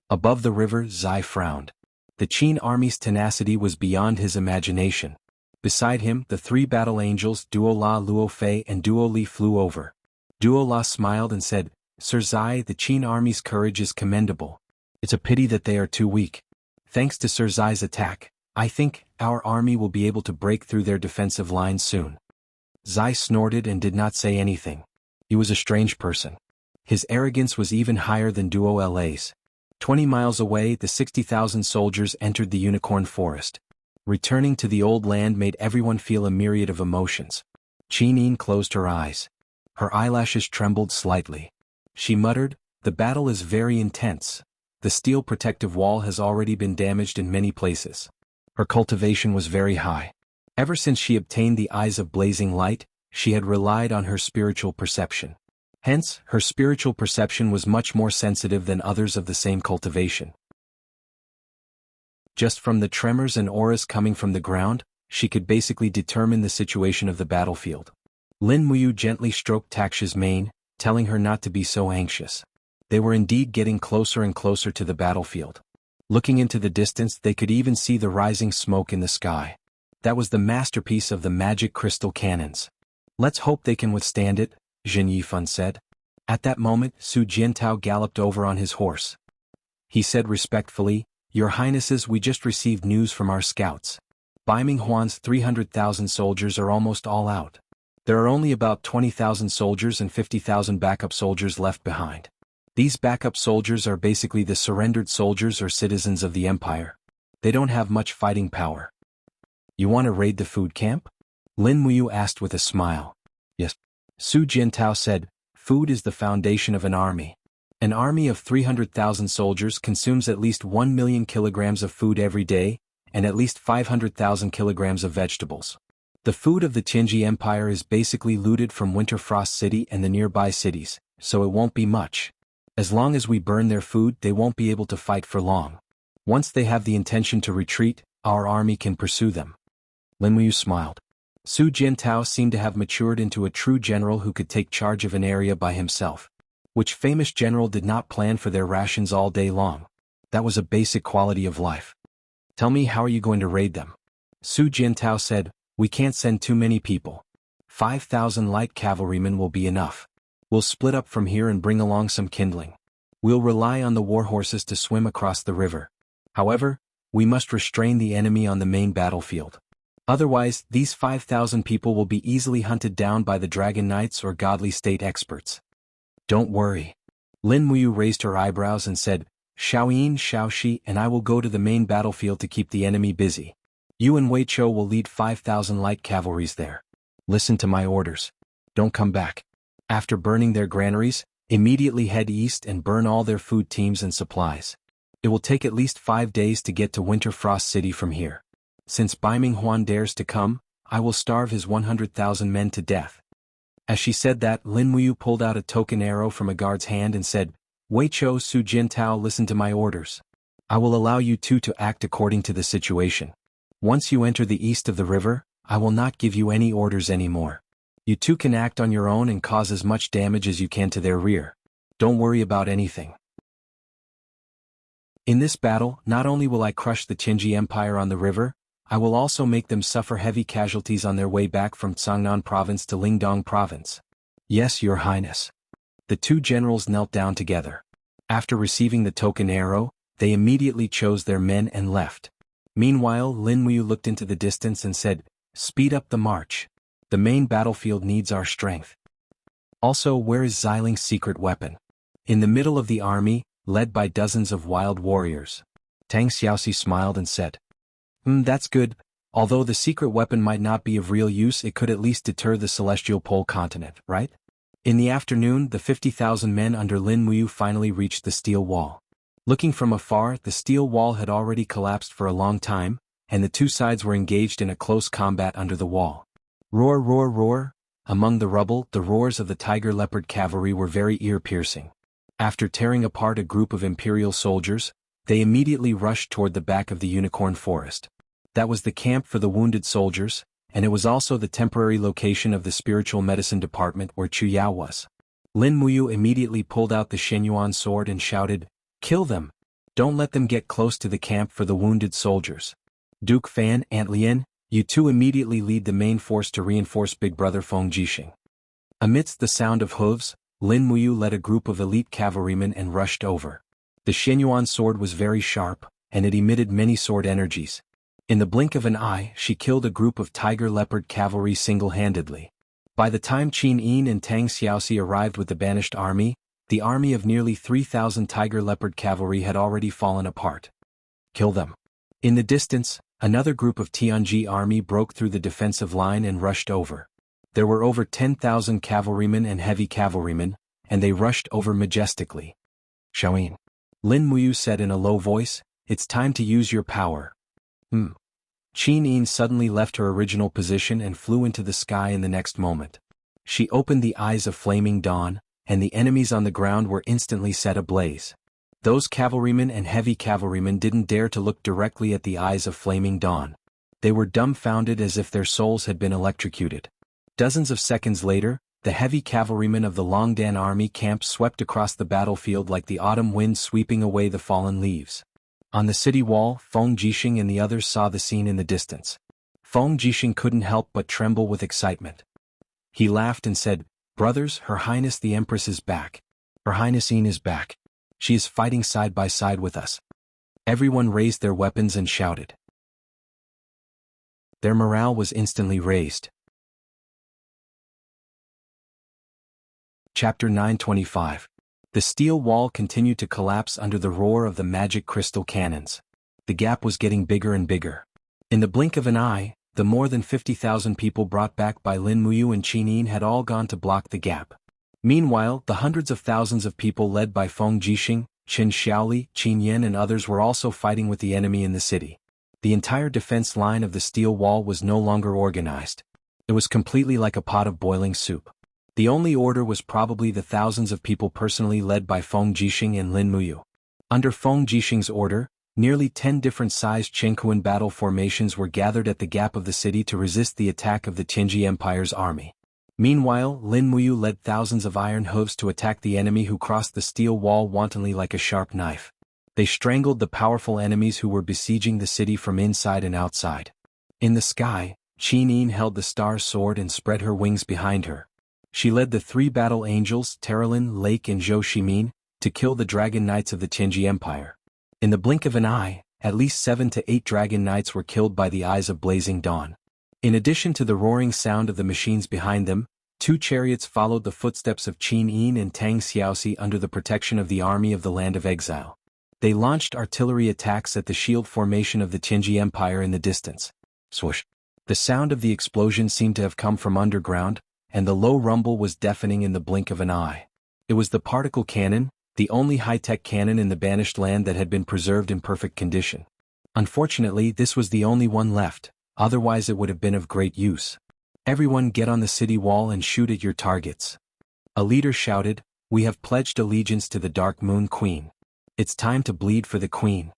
Above the river, Zai frowned. The Qin army's tenacity was beyond his imagination. Beside him, the 3 battle angels Duo La, Luo Fei and Duo Li flew over. Duo La smiled and said, "Sir Zai, the Qin army's courage is commendable. It's a pity that they are too weak. Thanks to Sir Zai's attack, I think our army will be able to break through their defensive lines soon." Zai snorted and did not say anything. He was a strange person. His arrogance was even higher than Duo La's. 20 miles away, the 60,000 soldiers entered the unicorn forest. Returning to the old land made everyone feel a myriad of emotions. Qin closed her eyes. Her eyelashes trembled slightly. She muttered, "The battle is very intense. The steel protective wall has already been damaged in many places." Her cultivation was very high. Ever since she obtained the eyes of blazing light, she had relied on her spiritual perception. Hence, her spiritual perception was much more sensitive than others of the same cultivation. Just from the tremors and auras coming from the ground, she could basically determine the situation of the battlefield. Lin Muyu gently stroked Taksha's mane, telling her not to be so anxious. They were indeed getting closer and closer to the battlefield. Looking into the distance, they could even see the rising smoke in the sky. That was the masterpiece of the magic crystal cannons. "Let's hope they can withstand it," Zhen Yifan said. At that moment, Su Jiantao galloped over on his horse. He said respectfully, "Your Highnesses, we just received news from our scouts. Baiming Huan's 300,000 soldiers are almost all out. There are only about 20,000 soldiers and 50,000 backup soldiers left behind. These backup soldiers are basically the surrendered soldiers or citizens of the Empire. They don't have much fighting power." "You want to raid the food camp?" Lin Muyu asked with a smile. "Yes." Su Jiantao said, "Food is the foundation of an army. An army of 300,000 soldiers consumes at least 1 million kilograms of food every day, and at least 500,000 kilograms of vegetables. The food of the Qinji Empire is basically looted from Winterfrost City and the nearby cities, so it won't be much. As long as we burn their food, they won't be able to fight for long. Once they have the intention to retreat, our army can pursue them." Lin Muyu smiled. Su Jiantao seemed to have matured into a true general who could take charge of an area by himself. Which famous general did not plan for their rations all day long? That was a basic quality of life. "Tell me, how are you going to raid them?" Su Jiantao said, "We can't send too many people. 5,000 light cavalrymen will be enough. We'll split up from here and bring along some kindling. We'll rely on the war horses to swim across the river. However, we must restrain the enemy on the main battlefield. Otherwise, these 5,000 people will be easily hunted down by the Dragon Knights or Godly State experts." "Don't worry." Lin Muyu raised her eyebrows and said, "Xiaoyin, Xiaoxi and I will go to the main battlefield to keep the enemy busy. You and Wei Chou will lead 5,000 light cavalries there. Listen to my orders. Don't come back. After burning their granaries, immediately head east and burn all their food teams and supplies. It will take at least 5 days to get to Winterfrost City from here. Since Baiming Huan dares to come, I will starve his 100,000 men to death." As she said that, Lin Muyu pulled out a token arrow from a guard's hand and said, "Wei Chou, Su Jiantao, listen to my orders. I will allow you two to act according to the situation. Once you enter the east of the river, I will not give you any orders anymore. You two can act on your own and cause as much damage as you can to their rear. Don't worry about anything. In this battle, not only will I crush the Qinji Empire on the river, I will also make them suffer heavy casualties on their way back from Cangnan Province to Lingdong Province. Yes, Your Highness. The two generals knelt down together. After receiving the token arrow, they immediately chose their men and left. Meanwhile, Lin Muyu looked into the distance and said, "Speed up the march. The main battlefield needs our strength." Also, where is Xiling's secret weapon? In the middle of the army, led by dozens of wild warriors. Tang Xiaoxi smiled and said, That's good. Although the secret weapon might not be of real use, it could at least deter the celestial pole continent, right?" In the afternoon, the 50,000 men under Lin Muyu finally reached the steel wall. Looking from afar, the steel wall had already collapsed for a long time, and the two sides were engaged in a close combat under the wall. Roar, roar, roar! Among the rubble, the roars of the tiger leopard cavalry were very ear-piercing. After tearing apart a group of imperial soldiers, they immediately rushed toward the back of the unicorn forest. That was the camp for the wounded soldiers, and it was also the temporary location of the spiritual medicine department where Chu Yao was. Lin Muyu immediately pulled out the Shenyuan sword and shouted, "Kill them! Don't let them get close to the camp for the wounded soldiers. Duke Fan, Aunt Lien, you two immediately lead the main force to reinforce Big Brother Feng Jixing." Amidst the sound of hooves, Lin Muyu led a group of elite cavalrymen and rushed over. The Shenyuan sword was very sharp, and it emitted many sword energies. In the blink of an eye, she killed a group of tiger leopard cavalry single-handedly. By the time Qin Yin and Tang Xiaoxi arrived with the banished army, the army of nearly 3,000 tiger leopard cavalry had already fallen apart. Kill them. In the distance, another group of Tianji army broke through the defensive line and rushed over. There were over 10,000 cavalrymen and heavy cavalrymen, and they rushed over majestically. "Xiaoyin," Lin Muyu said in a low voice, "it's time to use your power." Qin Yin suddenly left her original position and flew into the sky in the next moment. She opened the eyes of flaming dawn, and the enemies on the ground were instantly set ablaze. Those cavalrymen and heavy cavalrymen didn't dare to look directly at the eyes of flaming dawn. They were dumbfounded as if their souls had been electrocuted. Dozens of seconds later, the heavy cavalrymen of the Longdan army camp swept across the battlefield like the autumn wind sweeping away the fallen leaves. On the city wall, Feng Jixing and the others saw the scene in the distance. Feng Jixing couldn't help but tremble with excitement. He laughed and said, "Brothers, Her Highness the Empress is back. Her Highness Yin is back. She is fighting side by side with us." Everyone raised their weapons and shouted. Their morale was instantly raised. Chapter 925. The steel wall continued to collapse under the roar of the magic crystal cannons. The gap was getting bigger and bigger. In the blink of an eye, the more than 50,000 people brought back by Lin Muyu and Qin Yin had all gone to block the gap. Meanwhile, the hundreds of thousands of people led by Feng Jixing, Qin Xiaoli, Qin Yan and others were also fighting with the enemy in the city. The entire defense line of the steel wall was no longer organized. It was completely like a pot of boiling soup. The only order was probably the thousands of people personally led by Feng Jixing and Lin Muyu. Under Feng Jixing's order, nearly 10 different-sized Qingkuan battle formations were gathered at the gap of the city to resist the attack of the Qinji Empire's army. Meanwhile, Lin Muyu led thousands of iron hooves to attack the enemy who crossed the steel wall wantonly like a sharp knife. They strangled the powerful enemies who were besieging the city from inside and outside. In the sky, Qin Yin held the star sword and spread her wings behind her. She led the 3 battle angels, Terralin, Lake and Zhou Shimin, to kill the dragon knights of the Qinji Empire. In the blink of an eye, at least 7 to 8 dragon knights were killed by the eyes of blazing dawn. In addition to the roaring sound of the machines behind them, 2 chariots followed the footsteps of Qin Yin and Tang Xiaoxi under the protection of the army of the Land of Exile. They launched artillery attacks at the shield formation of the Qinji Empire in the distance. Swoosh! The sound of the explosion seemed to have come from underground, and the low rumble was deafening in the blink of an eye. It was the particle cannon, the only high-tech cannon in the banished land that had been preserved in perfect condition. Unfortunately, this was the only one left, otherwise it would have been of great use. "Everyone get on the city wall and shoot at your targets." A leader shouted, "We have pledged allegiance to the Dark Moon Queen. It's time to bleed for the Queen."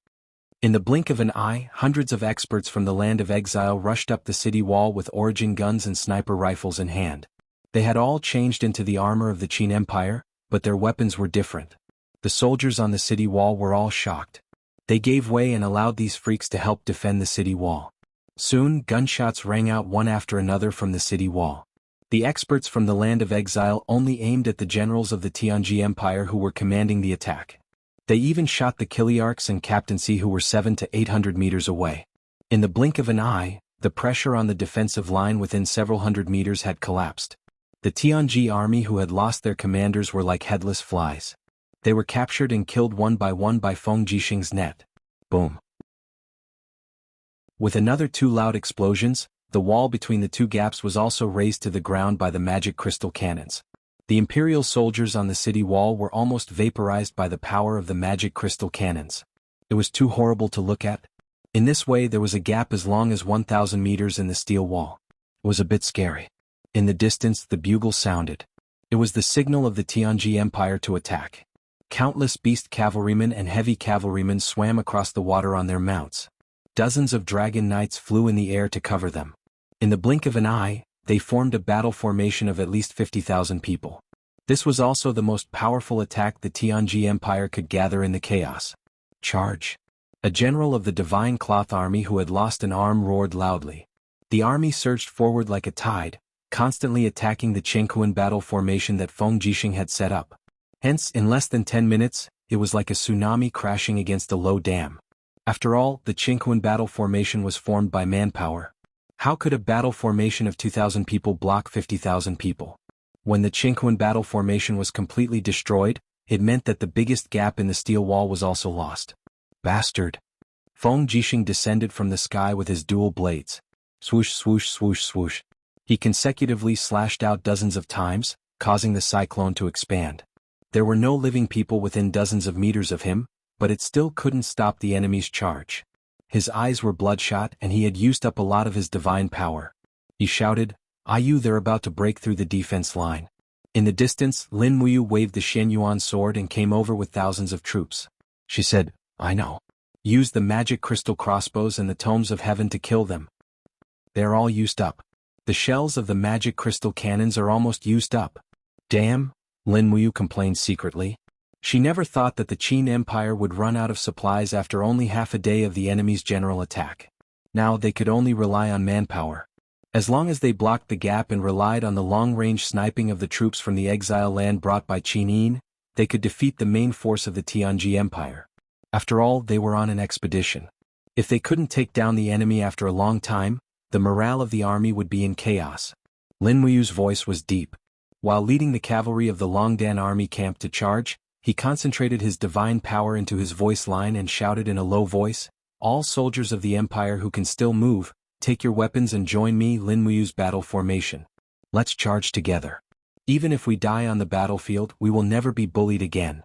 In the blink of an eye, hundreds of experts from the Land of Exile rushed up the city wall with origin guns and sniper rifles in hand. They had all changed into the armor of the Qin Empire, but their weapons were different. The soldiers on the city wall were all shocked. They gave way and allowed these freaks to help defend the city wall. Soon, gunshots rang out one after another from the city wall. The experts from the land of exile only aimed at the generals of the Tianji Empire who were commanding the attack. They even shot the Kiliarchs and captaincy who were 700 to 800 meters away. In the blink of an eye, the pressure on the defensive line within several hundred meters had collapsed. The Tianji army who had lost their commanders were like headless flies. They were captured and killed one by Feng Jixing's net. Boom. With another 2 loud explosions, the wall between the 2 gaps was also razed to the ground by the magic crystal cannons. The imperial soldiers on the city wall were almost vaporized by the power of the magic crystal cannons. It was too horrible to look at. In this way there was a gap as long as 1,000 meters in the steel wall. It was a bit scary. In the distance the bugle sounded. It was the signal of the Tianji Empire to attack. Countless beast cavalrymen and heavy cavalrymen swam across the water on their mounts. Dozens of dragon knights flew in the air to cover them. In the blink of an eye, they formed a battle formation of at least 50,000 people. This was also the most powerful attack the Tianji Empire could gather in the chaos. Charge! A general of the Divine Cloth Army who had lost an arm roared loudly. The army surged forward like a tide, constantly attacking the Qingquan battle formation that Feng Jixing had set up. Hence, in less than 10 minutes, it was like a tsunami crashing against a low dam. After all, the Qingquan battle formation was formed by manpower. How could a battle formation of 2,000 people block 50,000 people? When the Qingquan battle formation was completely destroyed, it meant that the biggest gap in the steel wall was also lost. Bastard! Feng Jixing descended from the sky with his dual blades. Swoosh swoosh swoosh swoosh. He consecutively slashed out dozens of times, causing the cyclone to expand. There were no living people within dozens of meters of him, but it still couldn't stop the enemy's charge. His eyes were bloodshot and he had used up a lot of his divine power. He shouted, "Ayu, they're about to break through the defense line." In the distance, Lin Muyu waved the Shenyuan sword and came over with thousands of troops. She said, "I know. Use the magic crystal crossbows and the tomes of heaven to kill them. They're all used up. The shells of the magic crystal cannons are almost used up." Damn, Lin Muyu complained secretly. She never thought that the Qin Empire would run out of supplies after only half a day of the enemy's general attack. Now they could only rely on manpower. As long as they blocked the gap and relied on the long-range sniping of the troops from the exile land brought by Qin, they could defeat the main force of the Tianji Empire. After all, they were on an expedition. If they couldn't take down the enemy after a long time, the morale of the army would be in chaos. Lin Muyu's voice was deep. While leading the cavalry of the Longdan army camp to charge, he concentrated his divine power into his voice line and shouted in a low voice, "All soldiers of the Empire who can still move, take your weapons and join me, Lin Muyu's battle formation. Let's charge together. Even if we die on the battlefield, we will never be bullied again."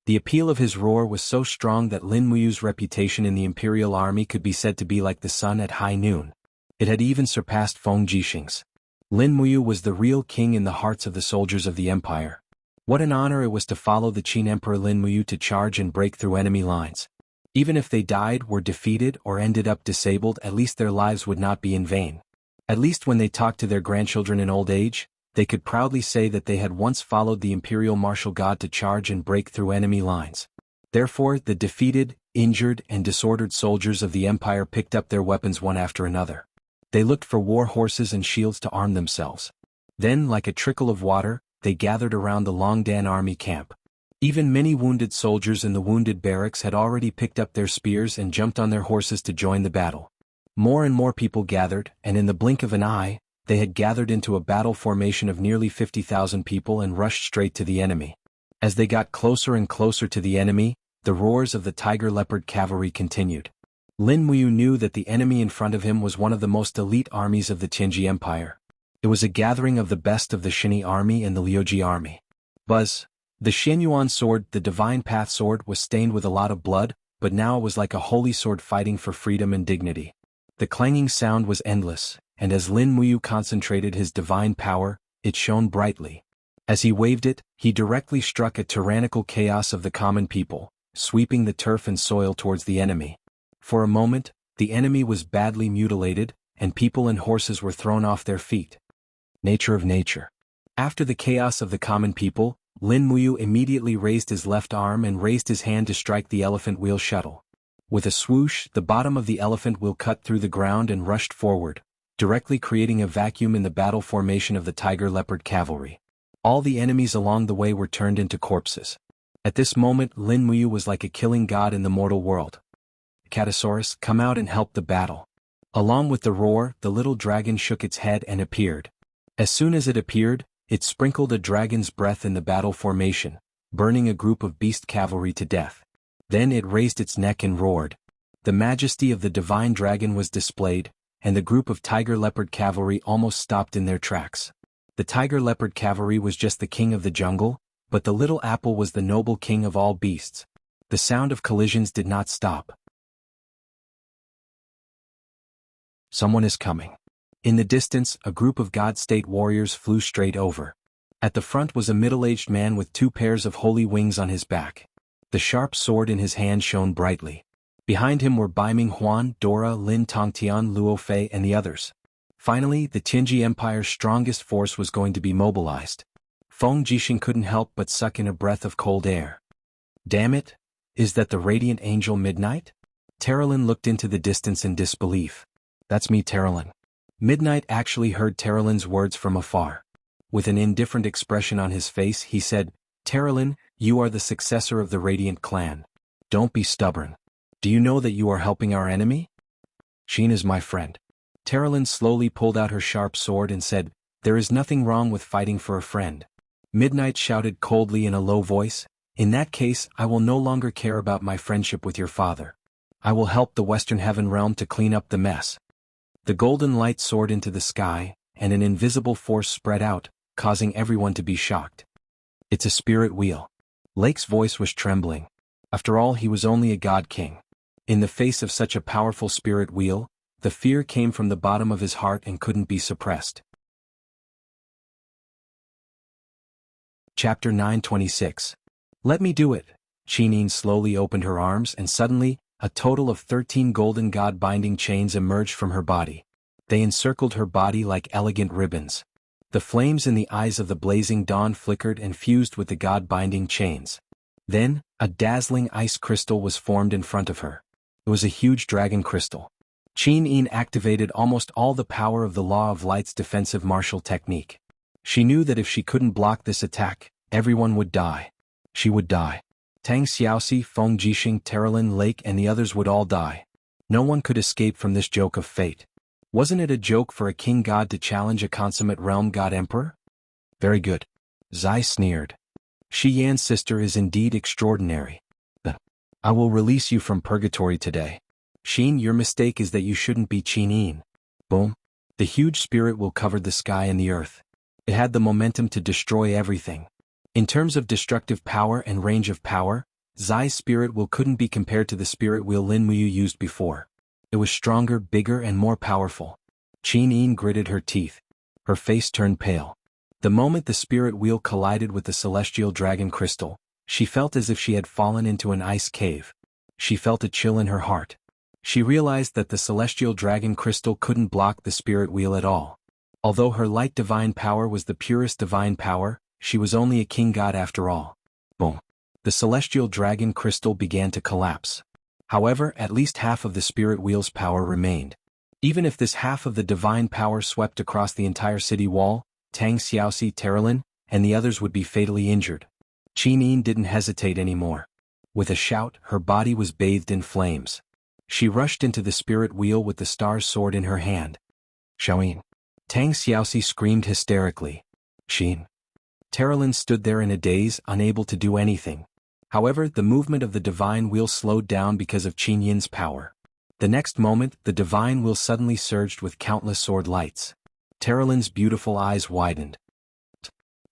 The appeal of his roar was so strong that Lin Muyu's reputation in the Imperial Army could be said to be like the sun at high noon. It had even surpassed Feng Jixing's. Lin Muyu was the real king in the hearts of the soldiers of the Empire. What an honor it was to follow the Qin Emperor Lin Muyu to charge and break through enemy lines. Even if they died, were defeated, or ended up disabled, at least their lives would not be in vain. At least when they talked to their grandchildren in old age, they could proudly say that they had once followed the imperial martial god to charge and break through enemy lines. Therefore, the defeated, injured, and disordered soldiers of the Empire picked up their weapons one after another. They looked for war horses and shields to arm themselves. Then, like a trickle of water, they gathered around the Longdan army camp. Even many wounded soldiers in the wounded barracks had already picked up their spears and jumped on their horses to join the battle. More and more people gathered, and in the blink of an eye, they had gathered into a battle formation of nearly 50,000 people and rushed straight to the enemy. As they got closer and closer to the enemy, the roars of the tiger leopard cavalry continued. Lin Muyu knew that the enemy in front of him was one of the most elite armies of the Tianji Empire. It was a gathering of the best of the Shin'i army and the Liuji army. Buzz! The Shenyuan sword, the divine path sword, was stained with a lot of blood, but now it was like a holy sword fighting for freedom and dignity. The clanging sound was endless, and as Lin Muyu concentrated his divine power, it shone brightly. As he waved it, he directly struck a tyrannical chaos of the common people, sweeping the turf and soil towards the enemy. For a moment, the enemy was badly mutilated, and people and horses were thrown off their feet. Nature of nature. After the chaos of the common people, Lin Muyu immediately raised his left arm and raised his hand to strike the elephant wheel shuttle. With a swoosh, the bottom of the elephant wheel cut through the ground and rushed forward, directly creating a vacuum in the battle formation of the tiger-leopard cavalry. All the enemies along the way were turned into corpses. At this moment, Lin Muyu was like a killing god in the mortal world. Catasaurus, come out and help the battle. Along with the roar, the little dragon shook its head and appeared. As soon as it appeared, it sprinkled a dragon's breath in the battle formation, burning a group of beast cavalry to death. Then it raised its neck and roared. The majesty of the divine dragon was displayed, and the group of tiger-leopard cavalry almost stopped in their tracks. The tiger-leopard cavalry was just the king of the jungle, but the little apple was the noble king of all beasts. The sound of collisions did not stop. Someone is coming. In the distance, a group of God-state warriors flew straight over. At the front was a middle-aged man with 2 pairs of holy wings on his back. The sharp sword in his hand shone brightly. Behind him were Baiming Huan, Dora, Lin Tongtian, Luo Fei and the others. Finally, the Tianji Empire's strongest force was going to be mobilized. Feng Jixing couldn't help but suck in a breath of cold air. Damn it! Is that the radiant angel Midnight? Terralyn looked into the distance in disbelief. That's me, Terralyn. Midnight actually heard Terralyn's words from afar. With an indifferent expression on his face, he said, Terralyn, you are the successor of the Radiant clan. Don't be stubborn. Do you know that you are helping our enemy? Sheen is my friend. Terralyn slowly pulled out her sharp sword and said, there is nothing wrong with fighting for a friend. Midnight shouted coldly in a low voice, in that case I will no longer care about my friendship with your father. I will help the Western Heaven Realm to clean up the mess. The golden light soared into the sky, and an invisible force spread out, causing everyone to be shocked. It's a spirit wheel. Lake's voice was trembling. After all, he was only a god king. In the face of such a powerful spirit wheel, the fear came from the bottom of his heart and couldn't be suppressed. Chapter 926. Let me do it. Qinyin slowly opened her arms and suddenly, a total of 13 golden god-binding chains emerged from her body. They encircled her body like elegant ribbons. The flames in the eyes of the blazing dawn flickered and fused with the god-binding chains. Then, a dazzling ice crystal was formed in front of her. It was a huge dragon crystal. Qinyin activated almost all the power of the Law of Light's defensive martial technique. She knew that if she couldn't block this attack, everyone would die. She would die. Tang Xiaoxi, Feng Jixing, Terralyn, Lake and the others would all die. No one could escape from this joke of fate. Wasn't it a joke for a king god to challenge a consummate realm god emperor? Very good. Zai sneered. Shi Yan's sister is indeed extraordinary. I will release you from purgatory today. Xin, your mistake is that you shouldn't be Qinyin. Boom. The huge spirit wheel covered the sky and the earth. It had the momentum to destroy everything. In terms of destructive power and range of power, Zai's spirit wheel couldn't be compared to the spirit wheel Lin Muyu used before. It was stronger, bigger and more powerful. Qinyin gritted her teeth. Her face turned pale. The moment the spirit wheel collided with the celestial dragon crystal, she felt as if she had fallen into an ice cave. She felt a chill in her heart. She realized that the celestial dragon crystal couldn't block the spirit wheel at all. Although her light divine power was the purest divine power, she was only a king god after all. Boom. The celestial dragon crystal began to collapse. However, at least half of the spirit wheel's power remained. Even if this half of the divine power swept across the entire city wall, Tang Xiaoxi, Terralyn, and the others would be fatally injured. Qinyin didn't hesitate anymore. With a shout, her body was bathed in flames. She rushed into the spirit wheel with the star's sword in her hand. Xiaoyin. Tang Xiaoxi screamed hysterically. Xin. Terralyn stood there in a daze, unable to do anything. However, the movement of the divine wheel slowed down because of Qinyin's power. The next moment, the divine wheel suddenly surged with countless sword lights. Terralyn's beautiful eyes widened.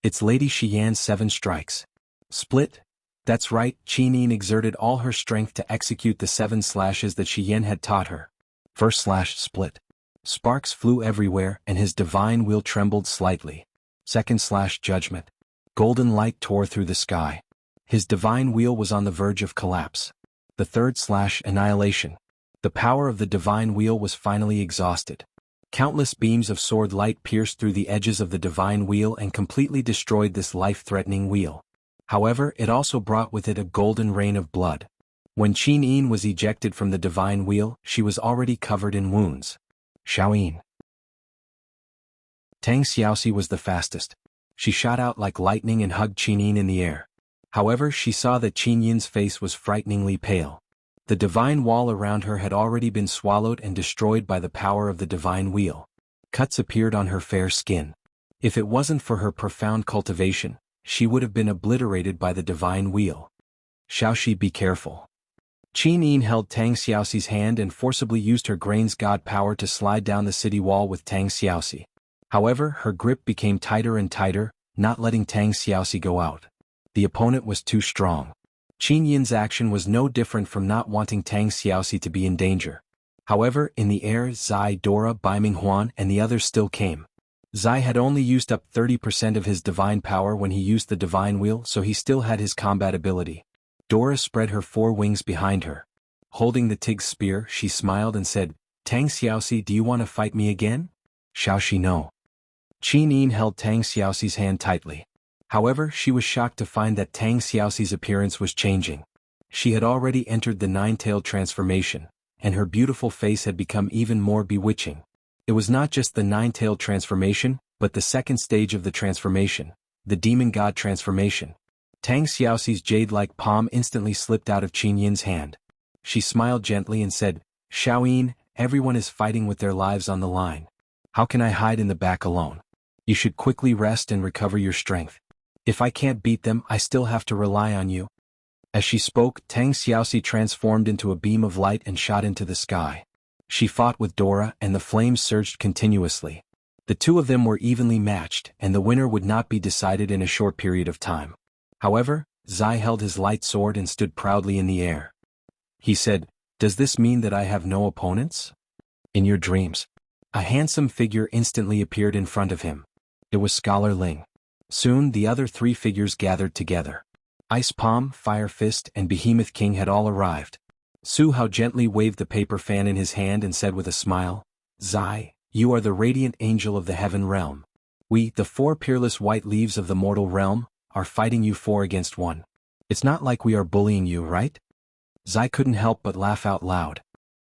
It's Lady Xiyan's 7 strikes. Split? That's right, Qinyin exerted all her strength to execute the 7 slashes that Xiyan had taught her. First slash, split. Sparks flew everywhere and his divine wheel trembled slightly. Second slash, judgment. Golden light tore through the sky. His divine wheel was on the verge of collapse. The third slash, annihilation. The power of the divine wheel was finally exhausted. Countless beams of sword light pierced through the edges of the divine wheel and completely destroyed this life-threatening wheel. However, it also brought with it a golden rain of blood. When Qin Yin was ejected from the divine wheel, she was already covered in wounds. Xiaoyin. Tang Xiaoxi was the fastest. She shot out like lightning and hugged Qin Yin in the air. However, she saw that Qin Yin's face was frighteningly pale. The divine wall around her had already been swallowed and destroyed by the power of the divine wheel. Cuts appeared on her fair skin. If it wasn't for her profound cultivation, she would have been obliterated by the divine wheel. Xiaoxi, be careful. Qin Yin held Tang Xiaoxi's hand and forcibly used her grain's god power to slide down the city wall with Tang Xiaoxi. However, her grip became tighter and tighter, not letting Tang Xiaoxi go out. The opponent was too strong. Qin Yin's action was no different from not wanting Tang Xiaoxi to be in danger. However, in the air, Zai, Dora, Baiming Huan and the others still came. Zai had only used up 30% of his divine power when he used the divine wheel, so he still had his combat ability. Dora spread her 4 wings behind her. Holding the Tig's spear, she smiled and said, Tang Xiaoxi, do you want to fight me again? Xiaoxi, no. Qin Yin held Tang Xiaoxi's hand tightly. However, she was shocked to find that Tang Xiaoxi's appearance was changing. She had already entered the nine-tailed transformation, and her beautiful face had become even more bewitching. It was not just the nine-tailed transformation, but the second stage of the transformation, the demon god transformation. Tang Xiaoxi's jade-like palm instantly slipped out of Qin Yin's hand. She smiled gently and said, Xiaoyin, everyone is fighting with their lives on the line. How can I hide in the back alone? You should quickly rest and recover your strength. If I can't beat them, I still have to rely on you. As she spoke, Tang Xiaoxi transformed into a beam of light and shot into the sky. She fought with Dora and the flames surged continuously. The two of them were evenly matched, and the winner would not be decided in a short period of time. However, Zai held his light sword and stood proudly in the air. He said, Does this mean that I have no opponents? In your dreams. A handsome figure instantly appeared in front of him. It was Scholar Ling. Soon the other 3 figures gathered together. Ice Palm, Fire Fist, and Behemoth King had all arrived. Su Hao gently waved the paper fan in his hand and said with a smile, Zai, you are the radiant angel of the heaven realm. We, the 4 peerless white leaves of the mortal realm, are fighting you 4 against 1. It's not like we are bullying you, right? Zai couldn't help but laugh out loud.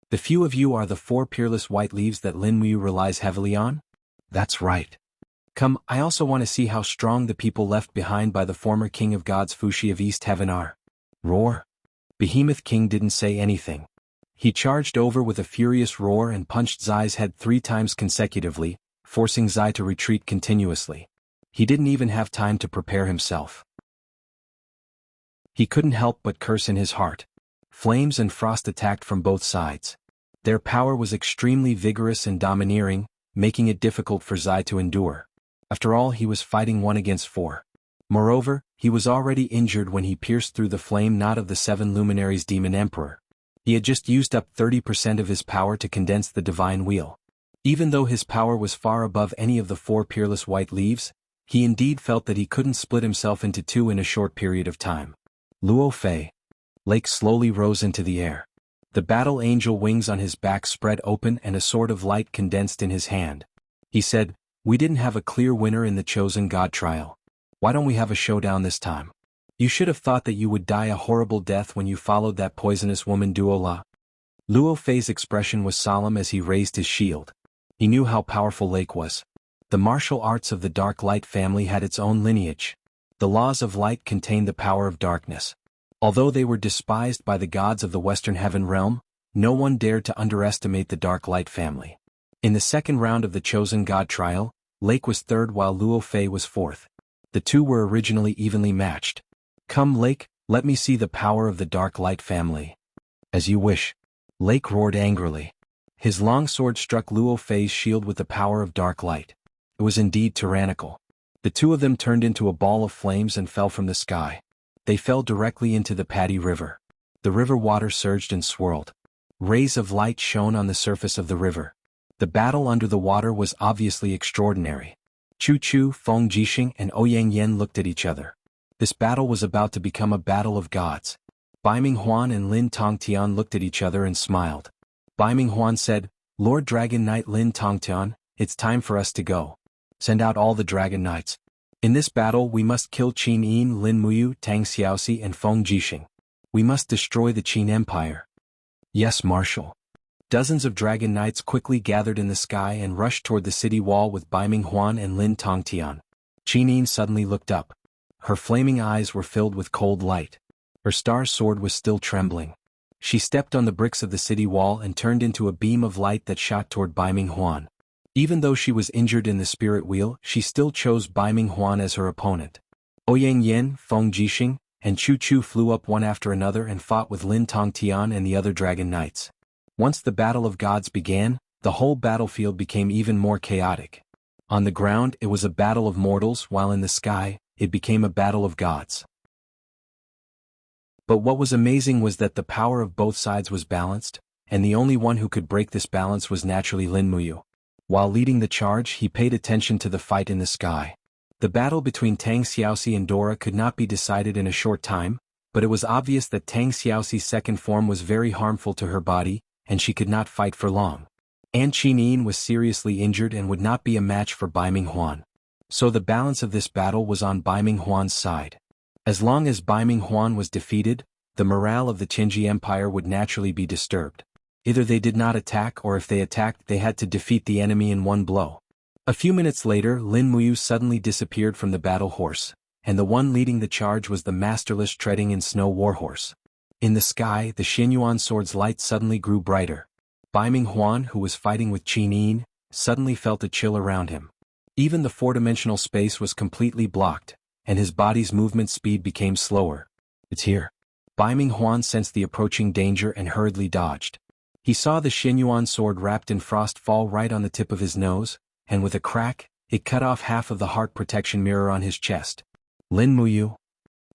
The few of you are the 4 peerless white leaves that Lin Mu relies heavily on? That's right. Come, I also want to see how strong the people left behind by the former king of gods Fuxi of East Heaven are. Roar. Behemoth King didn't say anything. He charged over with a furious roar and punched Zai's head 3 times consecutively, forcing Zai to retreat continuously. He didn't even have time to prepare himself. He couldn't help but curse in his heart. Flames and frost attacked from both sides. Their power was extremely vigorous and domineering, making it difficult for Zai to endure. After all, he was fighting 1 against 4. Moreover, he was already injured when he pierced through the flame knot of the 7 luminaries Demon Emperor. He had just used up 30% of his power to condense the divine wheel. Even though his power was far above any of the 4 peerless white leaves, he indeed felt that he couldn't split himself into 2 in a short period of time. Luo Fei. Lake slowly rose into the air. The battle angel wings on his back spread open and a sword of light condensed in his hand. He said, We didn't have a clear winner in the chosen god trial. Why don't we have a showdown this time? You should have thought that you would die a horrible death when you followed that poisonous woman Duola. Luo Fei's expression was solemn as he raised his shield. He knew how powerful Lake was. The martial arts of the Dark Light family had its own lineage. The laws of light contained the power of darkness. Although they were despised by the gods of the Western Heaven realm, no one dared to underestimate the Dark Light family. In the second round of the chosen god trial, Lake was 3rd while Luo Fei was 4th. The 2 were originally evenly matched. Come, Lake, let me see the power of the Dark Light family. As you wish. Lake roared angrily. His long sword struck Luo Fei's shield with the power of Dark Light. It was indeed tyrannical. The 2 of them turned into a ball of flames and fell from the sky. They fell directly into the Paddy River. The river water surged and swirled. Rays of light shone on the surface of the river. The battle under the water was obviously extraordinary. Chu Chu, Feng Jixing and Ouyang Yen looked at each other. This battle was about to become a battle of gods. Baiming Huan and Lin Tongtian looked at each other and smiled. Baiming Huan said, Lord Dragon Knight Lin Tongtian, it's time for us to go. Send out all the Dragon Knights. In this battle we must kill Qin Yin, Lin Muyu, Tang Xiaoxi and Feng Jixing. We must destroy the Qin Empire. Yes, Marshal. Dozens of Dragon Knights quickly gathered in the sky and rushed toward the city wall with Baiming Huan and Lin Tongtian. Qin Yin suddenly looked up. Her flaming eyes were filled with cold light. Her star sword was still trembling. She stepped on the bricks of the city wall and turned into a beam of light that shot toward Baiming Huan. Even though she was injured in the spirit wheel, she still chose Baiming Huan as her opponent. Ouyang Yin, Feng Jixing, and Chu Chu flew up one after another and fought with Lin Tongtian and the other Dragon Knights. Once the Battle of Gods began, the whole battlefield became even more chaotic. On the ground it was a battle of mortals, while in the sky, it became a battle of gods. But what was amazing was that the power of both sides was balanced, and the only one who could break this balance was naturally Lin Muyu. While leading the charge, he paid attention to the fight in the sky. The battle between Tang Xiaoxi and Dora could not be decided in a short time, but it was obvious that Tang Xiaoxi's second form was very harmful to her body, and she could not fight for long. And Qin Yin was seriously injured and would not be a match for Baiming Huan. So the balance of this battle was on Baiming Huan's side. As long as Baiming Huan was defeated, the morale of the Qinji Empire would naturally be disturbed. Either they did not attack, or if they attacked they had to defeat the enemy in one blow. A few minutes later Lin Muyu suddenly disappeared from the battle horse, and the one leading the charge was the masterless treading in snow warhorse. In the sky the Xinyuan sword's light suddenly grew brighter. Baiming Huan, who was fighting with Qin Yin, suddenly felt a chill around him. Even the four-dimensional space was completely blocked, and his body's movement speed became slower. It's here. Baiming Huan sensed the approaching danger and hurriedly dodged. He saw the Xinyuan sword wrapped in frost fall right on the tip of his nose, and with a crack, it cut off half of the heart protection mirror on his chest. Lin Muyu.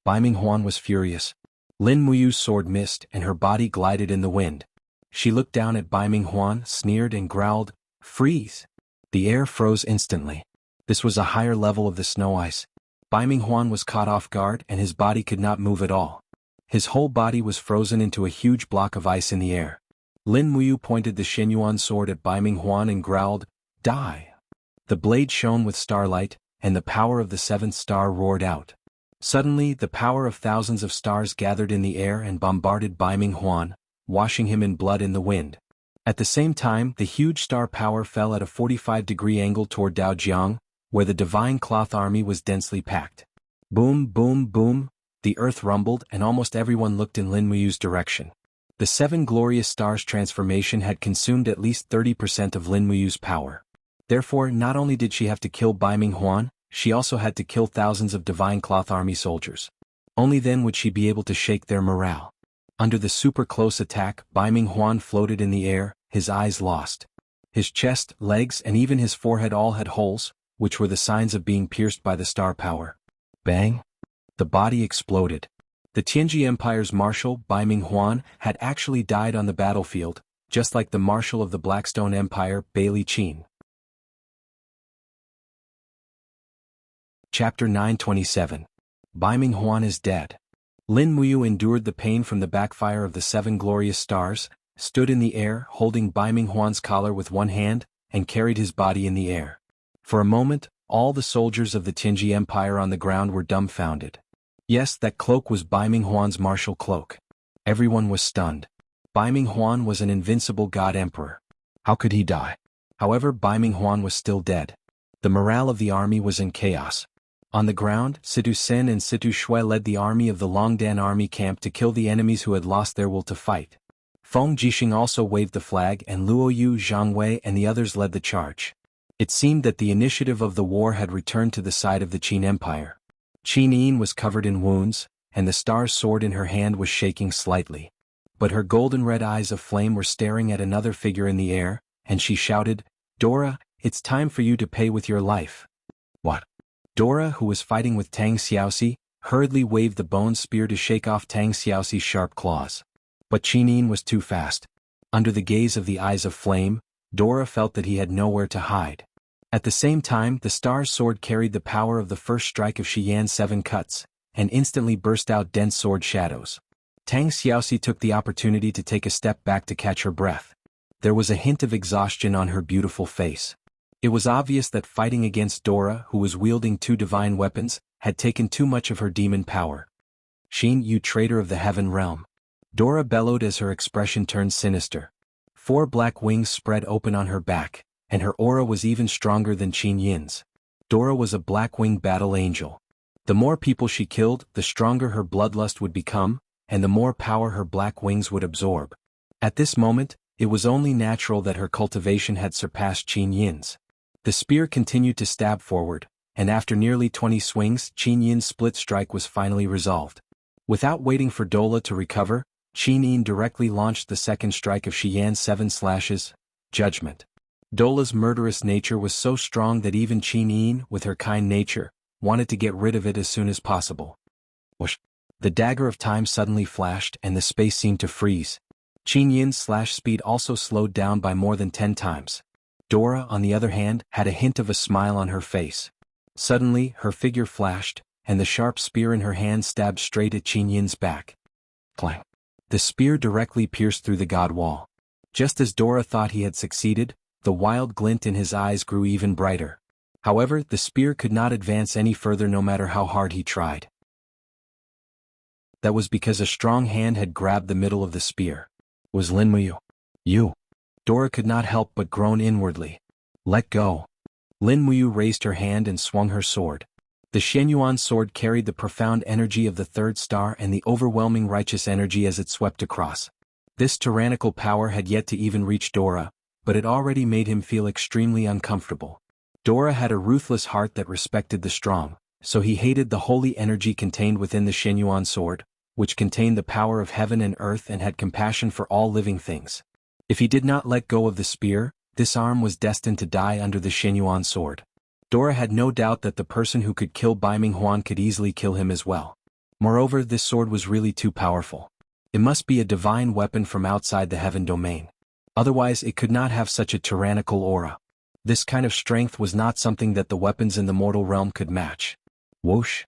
Baiming Huan was furious. Lin Muyu's sword missed and her body glided in the wind. She looked down at Baiming Huan, sneered and growled, "Freeze!" The air froze instantly. This was a higher level of the snow ice. Baiming Huan was caught off guard and his body could not move at all. His whole body was frozen into a huge block of ice in the air. Lin Muyu pointed the Xinyuan sword at Baiming Huan and growled, "Die!" The blade shone with starlight, and the power of the seventh star roared out. Suddenly the power of thousands of stars gathered in the air and bombarded Baiming Huan, washing him in blood in the wind. At the same time the huge star power fell at a 45-degree angle toward Daojiang, where the divine cloth army was densely packed. Boom, boom, boom, the earth rumbled and almost everyone looked in Lin Muyu's direction. The seven glorious stars transformation had consumed at least 30% of Lin Muyu's power. Therefore not only did she have to kill Baiming Huan, she also had to kill thousands of divine cloth army soldiers. Only then would she be able to shake their morale. Under the super close attack, Baiming Huan floated in the air, his eyes lost. His chest, legs and even his forehead all had holes, which were the signs of being pierced by the star power. Bang! The body exploded. The Tianji Empire's marshal, Baiming Huan, had actually died on the battlefield, just like the marshal of the Blackstone Empire, Bailey Qin. Chapter 927. Baiming Huan is dead. Lin Muyu endured the pain from the backfire of the seven glorious stars, stood in the air holding Baiming Huan's collar with one hand, and carried his body in the air. For a moment, all the soldiers of the Tianji Empire on the ground were dumbfounded. Yes, that cloak was Baiming Huan's martial cloak. Everyone was stunned. Baiming Huan was an invincible god emperor. How could he die? However, Baiming Huan was still dead. The morale of the army was in chaos. On the ground, Situ Sen and Situ Shui led the army of the Longdan army camp to kill the enemies who had lost their will to fight. Feng Jixing also waved the flag and Luo Yu, Zhang Wei and the others led the charge. It seemed that the initiative of the war had returned to the side of the Qin Empire. Qin Yin was covered in wounds, and the star's sword in her hand was shaking slightly. But her golden red eyes of flame were staring at another figure in the air, and she shouted, "Dora, it's time for you to pay with your life." What? Dora, who was fighting with Tang Xiaoxi, hurriedly waved the bone spear to shake off Tang Xiaoxi's sharp claws. But Qin Yin was too fast. Under the gaze of the eyes of flame, Dora felt that he had nowhere to hide. At the same time, the star's sword carried the power of the first strike of Shiyan's seven cuts, and instantly burst out dense sword shadows. Tang Xiaoxi took the opportunity to take a step back to catch her breath. There was a hint of exhaustion on her beautiful face. It was obvious that fighting against Dora, who was wielding two divine weapons, had taken too much of her demon power. "Qin, you traitor of the heaven realm!" Dora bellowed as her expression turned sinister. 4 black wings spread open on her back, and her aura was even stronger than Qin Yin's. Dora was a black-winged battle angel. The more people she killed, the stronger her bloodlust would become, and the more power her black wings would absorb. At this moment, it was only natural that her cultivation had surpassed Qin Yin's. The spear continued to stab forward, and after nearly 20 swings, Qin Yin's split strike was finally resolved. Without waiting for Dola to recover, Qin Yin directly launched the second strike of Shiyan's 7 slashes, Judgment. Dola's murderous nature was so strong that even Qin Yin, with her kind nature, wanted to get rid of it as soon as possible. Whoosh! The dagger of time suddenly flashed and the space seemed to freeze. Qin Yin's slash speed also slowed down by more than 10 times. Dora, on the other hand, had a hint of a smile on her face. Suddenly, her figure flashed, and the sharp spear in her hand stabbed straight at Qin Yin's back. Clang! The spear directly pierced through the god wall. Just as Dora thought he had succeeded, the wild glint in his eyes grew even brighter. However, the spear could not advance any further no matter how hard he tried. That was because a strong hand had grabbed the middle of the spear. It was Lin Muyu. "You." Dora could not help but groan inwardly. "Let go." Lin Muyu raised her hand and swung her sword. The Shenyuan sword carried the profound energy of the third star and the overwhelming righteous energy as it swept across. This tyrannical power had yet to even reach Dora, but it already made him feel extremely uncomfortable. Dora had a ruthless heart that respected the strong, so he hated the holy energy contained within the Shenyuan sword, which contained the power of heaven and earth and had compassion for all living things. If he did not let go of the spear, this arm was destined to die under the Shenyuan sword. Dora had no doubt that the person who could kill Bai Minghuan could easily kill him as well. Moreover, this sword was really too powerful. It must be a divine weapon from outside the heaven domain. Otherwise, it could not have such a tyrannical aura. This kind of strength was not something that the weapons in the mortal realm could match. Whoosh!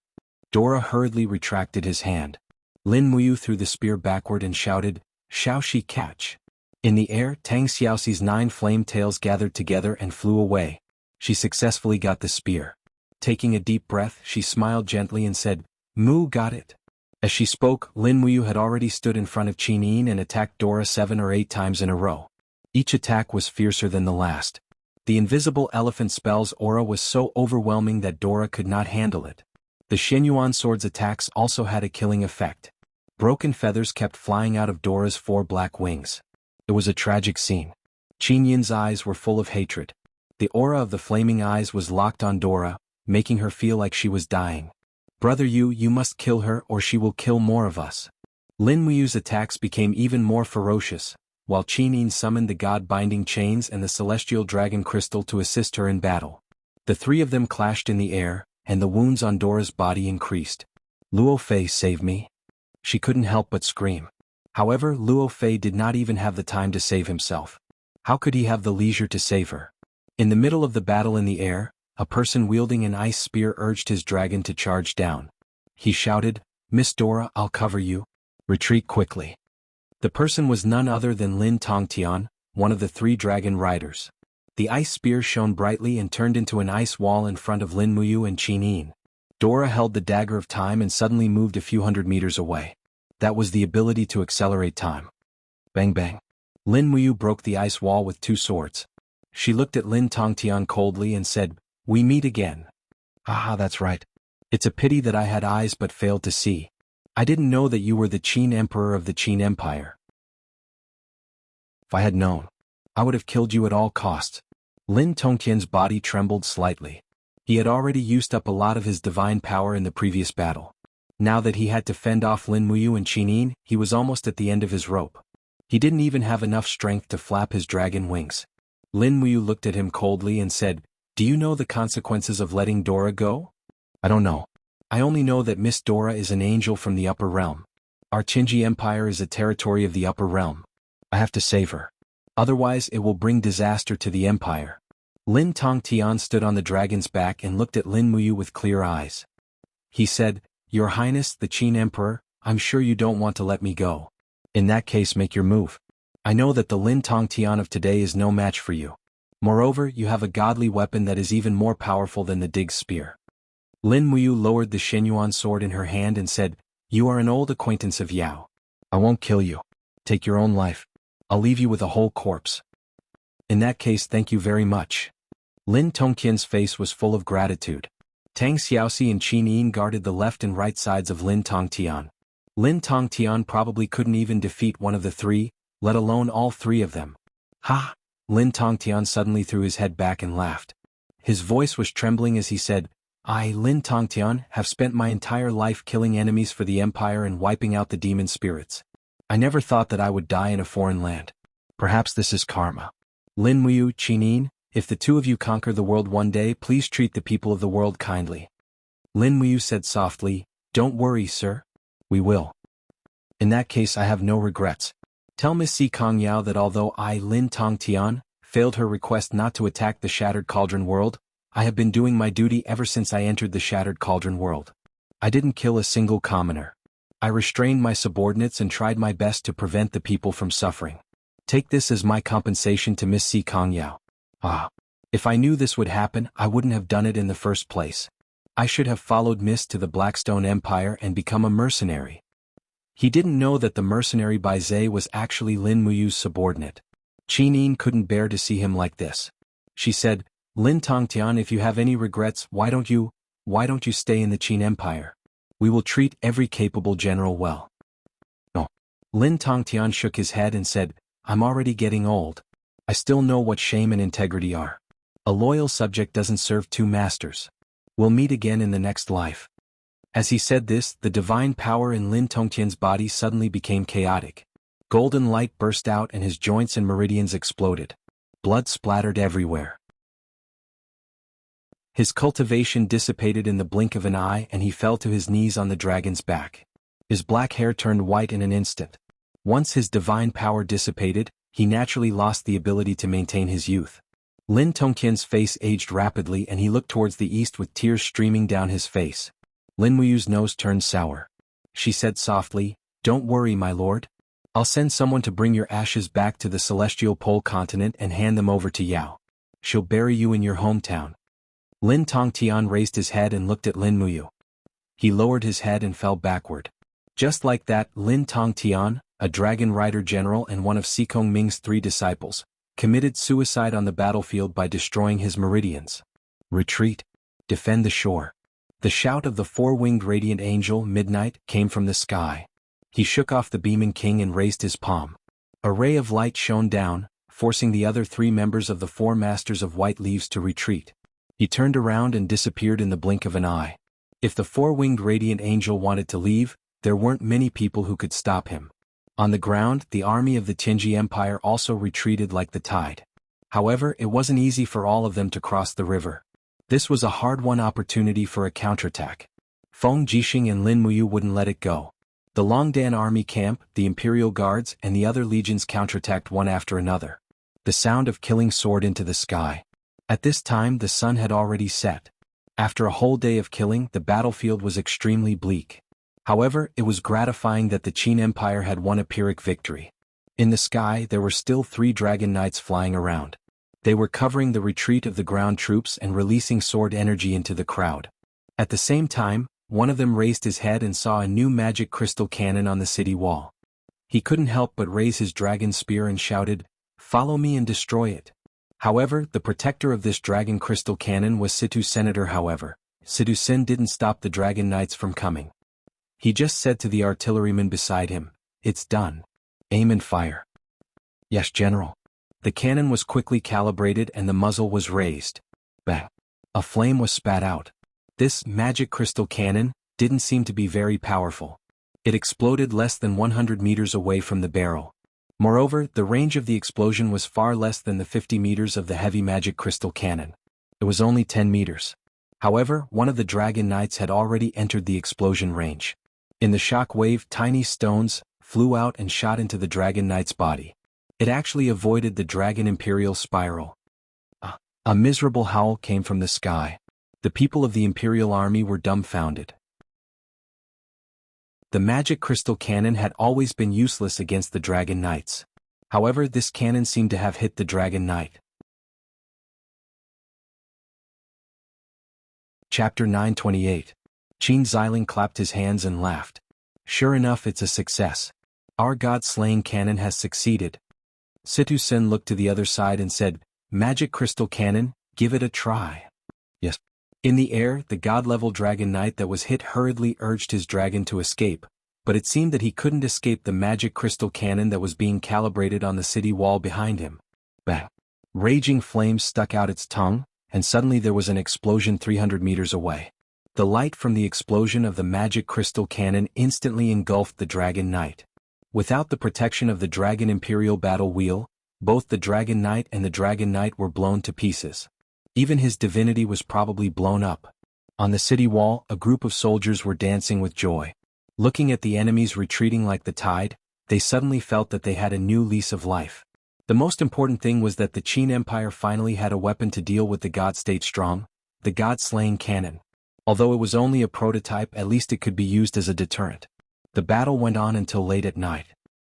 Dora hurriedly retracted his hand. Lin Muyu threw the spear backward and shouted, "Shao Shi catch!" In the air, Tang Xiaoxi's 9 flame tails gathered together and flew away. She successfully got the spear. Taking a deep breath, she smiled gently and said, "Mu got it." As she spoke, Lin Muyu had already stood in front of Qin Yin and attacked Dora 7 or 8 times in a row. Each attack was fiercer than the last. The invisible elephant spell's aura was so overwhelming that Dora could not handle it. The Shenyuan sword's attacks also had a killing effect. Broken feathers kept flying out of Dora's 4 black wings. It was a tragic scene. Qin Yin's eyes were full of hatred. The aura of the flaming eyes was locked on Dora, making her feel like she was dying. "Brother you must kill her or she will kill more of us." Lin Muyu's attacks became even more ferocious, while Qin Yin summoned the god-binding chains and the celestial dragon crystal to assist her in battle. The 3 of them clashed in the air, and the wounds on Dora's body increased. "Luo Fei, save me." She couldn't help but scream. However, Luo Fei did not even have the time to save himself. How could he have the leisure to save her? In the middle of the battle in the air, a person wielding an ice spear urged his dragon to charge down. He shouted, "Miss Dora, I'll cover you. Retreat quickly." The person was none other than Lin Tongtian, one of the 3 dragon riders. The ice spear shone brightly and turned into an ice wall in front of Lin Muyu and Qin Yin. Dora held the dagger of time and suddenly moved a few hundred meters away. That was the ability to accelerate time. Bang bang. Lin Muyu broke the ice wall with 2 swords. She looked at Lin Tongtian coldly and said, "We meet again." "Ah, that's right. It's a pity that I had eyes but failed to see. I didn't know that you were the Qin Emperor of the Qin Empire. If I had known, I would have killed you at all costs." Lin Tongtian's body trembled slightly. He had already used up a lot of his divine power in the previous battle. Now that he had to fend off Lin Muyu and Qin Yin, he was almost at the end of his rope. He didn't even have enough strength to flap his dragon wings. Lin Muyu looked at him coldly and said, "Do you know the consequences of letting Dora go?" "I don't know. I only know that Miss Dora is an angel from the upper realm. Our Qinji Empire is a territory of the upper realm. I have to save her. Otherwise it will bring disaster to the empire." Lin Tongtian stood on the dragon's back and looked at Lin Muyu with clear eyes. He said, "Your Highness, the Qin Emperor, I'm sure you don't want to let me go. In that case, make your move." I know that the Lin Tongtian of today is no match for you. Moreover, you have a godly weapon that is even more powerful than the Dig's spear. Lin Muyu lowered the Shenyuan sword in her hand and said, You are an old acquaintance of Yao. I won't kill you. Take your own life. I'll leave you with a whole corpse. In that case, thank you very much. Lin Tongqian's face was full of gratitude. Tang Xiaoxi and Qin Yin guarded the left and right sides of Lin Tongtian. Lin Tongtian probably couldn't even defeat one of the three, let alone all three of them. Ha! Lin Tongtian suddenly threw his head back and laughed. His voice was trembling as he said, I, Lin Tongtian, have spent my entire life killing enemies for the Empire and wiping out the demon spirits. I never thought that I would die in a foreign land. Perhaps this is karma. Lin Muyu, Qinin, if the two of you conquer the world one day, please treat the people of the world kindly. Lin Muyu said softly, Don't worry, sir. We will. In that case, I have no regrets. Tell Miss Si Kong Yao that although I, Lin Tongtian, failed her request not to attack the Shattered Cauldron world, I have been doing my duty ever since I entered the Shattered Cauldron world. I didn't kill a single commoner. I restrained my subordinates and tried my best to prevent the people from suffering. Take this as my compensation to Miss Si Kong Yao. Ah. If I knew this would happen, I wouldn't have done it in the first place. I should have followed Miss to the Blackstone Empire and become a mercenary. He didn't know that the mercenary Bai Zhe was actually Lin Muyu's subordinate. Qin Yin couldn't bear to see him like this. She said, Lin Tongtian, if you have any regrets, why don't you stay in the Qin Empire? We will treat every capable general well. No. Lin Tongtian shook his head and said, I'm already getting old. I still know what shame and integrity are. A loyal subject doesn't serve two masters. We'll meet again in the next life. As he said this, the divine power in Lin Tongtian's body suddenly became chaotic. Golden light burst out and his joints and meridians exploded. Blood splattered everywhere. His cultivation dissipated in the blink of an eye and he fell to his knees on the dragon's back. His black hair turned white in an instant. Once his divine power dissipated, he naturally lost the ability to maintain his youth. Lin Tongqian's face aged rapidly and he looked towards the east with tears streaming down his face. Lin Muyu's nose turned sour. She said softly, Don't worry, my lord. I'll send someone to bring your ashes back to the celestial pole continent and hand them over to Yao. She'll bury you in your hometown. Lin Tongtian raised his head and looked at Lin Muyu. He lowered his head and fell backward. Just like that, Lin Tongtian, a dragon rider general and one of Sikong Ming's 3 disciples, committed suicide on the battlefield by destroying his meridians. Retreat. Defend the shore. The shout of the 4-winged radiant angel, Midnight, came from the sky. He shook off the beaming king and raised his palm. A ray of light shone down, forcing the other 3 members of the 4 masters of white leaves to retreat. He turned around and disappeared in the blink of an eye. If the 4-winged radiant angel wanted to leave, there weren't many people who could stop him. On the ground, the army of the Tianji Empire also retreated like the tide. However, it wasn't easy for all of them to cross the river. This was a hard-won opportunity for a counterattack. Feng Jixing and Lin Muyu wouldn't let it go. The Longdan army camp, the Imperial Guards, and the other legions counterattacked one after another. The sound of killing soared into the sky. At this time, the sun had already set. After a whole day of killing, the battlefield was extremely bleak. However, it was gratifying that the Qin Empire had won a Pyrrhic victory. In the sky, there were still 3 dragon knights flying around. They were covering the retreat of the ground troops and releasing sword energy into the crowd. At the same time, one of them raised his head and saw a new magic crystal cannon on the city wall. He couldn't help but raise his dragon spear and shouted, Follow me and destroy it. However, the protector of this dragon crystal cannon was Situ's senator. However, Situ Sin didn't stop the dragon knights from coming. He just said to the artilleryman beside him, It's done. Aim and fire. Yes, General. The cannon was quickly calibrated and the muzzle was raised. Bang. A flame was spat out. This magic crystal cannon didn't seem to be very powerful. It exploded less than 100 meters away from the barrel. Moreover, the range of the explosion was far less than the 50 meters of the heavy magic crystal cannon. It was only 10 meters. However, one of the dragon knights had already entered the explosion range. In the shock wave, tiny stones flew out and shot into the dragon knight's body. It actually avoided the dragon imperial spiral. A miserable howl came from the sky. The people of the imperial army were dumbfounded. The magic crystal cannon had always been useless against the dragon knights. However, this cannon seemed to have hit the Dragon Knight. Chapter 928. Qin Xiling clapped his hands and laughed. Sure enough, it's a success. Our god-slaying cannon has succeeded. Situ Sen looked to the other side and said, Magic crystal cannon, give it a try. Yes. In the air, the god-level Dragon Knight that was hit hurriedly urged his dragon to escape, but it seemed that he couldn't escape the magic crystal cannon that was being calibrated on the city wall behind him. Bang! Raging flames stuck out its tongue, and suddenly there was an explosion 300 meters away. The light from the explosion of the magic crystal cannon instantly engulfed the Dragon Knight. Without the protection of the Dragon Imperial Battle Wheel, both the Dragon Knight and the Dragon Knight were blown to pieces. Even his divinity was probably blown up. On the city wall, a group of soldiers were dancing with joy. Looking at the enemies retreating like the tide, they suddenly felt that they had a new lease of life. The most important thing was that the Qin Empire finally had a weapon to deal with the God-State Strong, the God-slaying cannon. Although it was only a prototype, at least it could be used as a deterrent. The battle went on until late at night.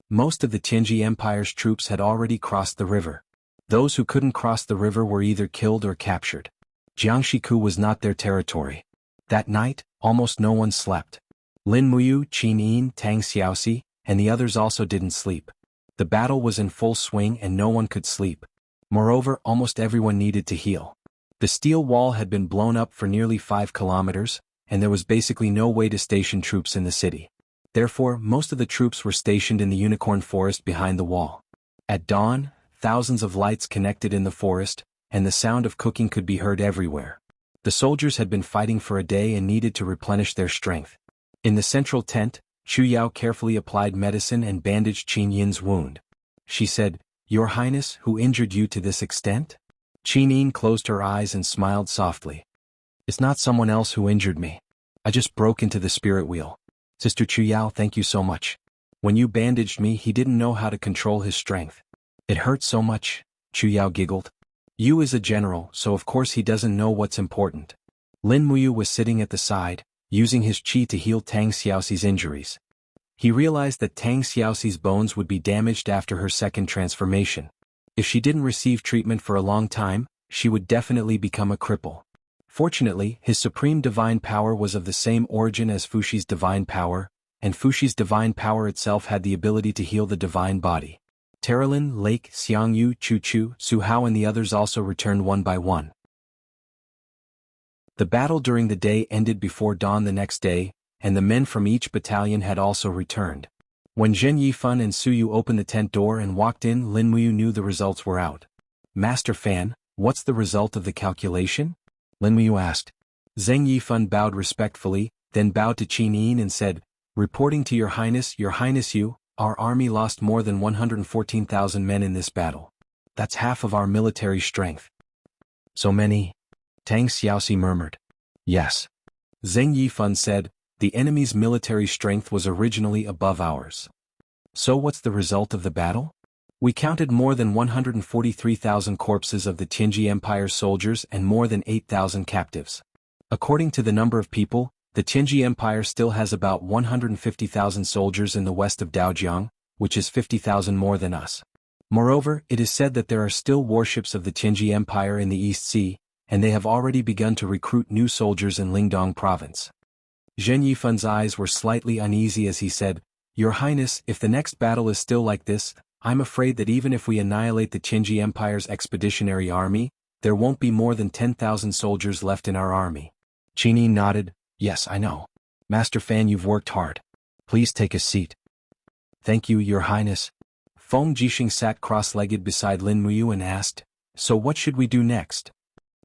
Most of the Tianji Empire's troops had already crossed the river. Those who couldn't cross the river were either killed or captured. Jiangshiku was not their territory. That night, almost no one slept. Lin Muyu, Qin Yin, Tang Xiaoxi, and the others also didn't sleep. The battle was in full swing and no one could sleep. Moreover, almost everyone needed to heal. The steel wall had been blown up for nearly 5 kilometers, and there was basically no way to station troops in the city. Therefore, most of the troops were stationed in the unicorn forest behind the wall. At dawn, thousands of lights connected in the forest, and the sound of cooking could be heard everywhere. The soldiers had been fighting for a day and needed to replenish their strength. In the central tent, Chu Yao carefully applied medicine and bandaged Qin Yin's wound. She said, Your Highness, who injured you to this extent? Qin Yin closed her eyes and smiled softly. It's not someone else who injured me. I just broke into the spirit wheel. Sister Chu Yao, thank you so much. When you bandaged me, he didn't know how to control his strength. It hurt so much, Chu Yao giggled. Yu is a general, so of course he doesn't know what's important. Lin Muyu was sitting at the side, using his qi to heal Tang Xiaoxi's injuries. He realized that Tang Xiaoxi's bones would be damaged after her second transformation. If she didn't receive treatment for a long time, she would definitely become a cripple. Fortunately, his supreme divine power was of the same origin as Fushi's divine power, and Fushi's divine power itself had the ability to heal the divine body. Terralin, Lake, Xiangyu, Chu, Su Hao and the others also returned one by one. The battle during the day ended before dawn the next day, and the men from each battalion had also returned. When Zheng Yifan and Su Yu opened the tent door and walked in, Lin Muyu knew the results were out. Master Fan, what's the result of the calculation? Lin Muyu asked. Zheng Yifan bowed respectfully, then bowed to Qin Yin and said, Reporting to Your Highness Yu, our army lost more than 114,000 men in this battle. That's half of our military strength. So many? Tang Xiaoxi murmured. Yes. Zheng Yifan said, the enemy's military strength was originally above ours. So what's the result of the battle? We counted more than 143,000 corpses of the Tianji Empire soldiers and more than 8,000 captives. According to the number of people, the Tianji Empire still has about 150,000 soldiers in the west of Daojiang, which is 50,000 more than us. Moreover, it is said that there are still warships of the Tianji Empire in the East Sea, and they have already begun to recruit new soldiers in Lingdong province. Zheng Yifan's eyes were slightly uneasy as he said, Your Highness, if the next battle is still like this, I'm afraid that even if we annihilate the Tianji Empire's expeditionary army, there won't be more than 10,000 soldiers left in our army. Qin Yin nodded, Yes, I know. Master Fan, you've worked hard. Please take a seat. Thank you, Your Highness. Feng Jixing sat cross-legged beside Lin Muyu and asked, So what should we do next?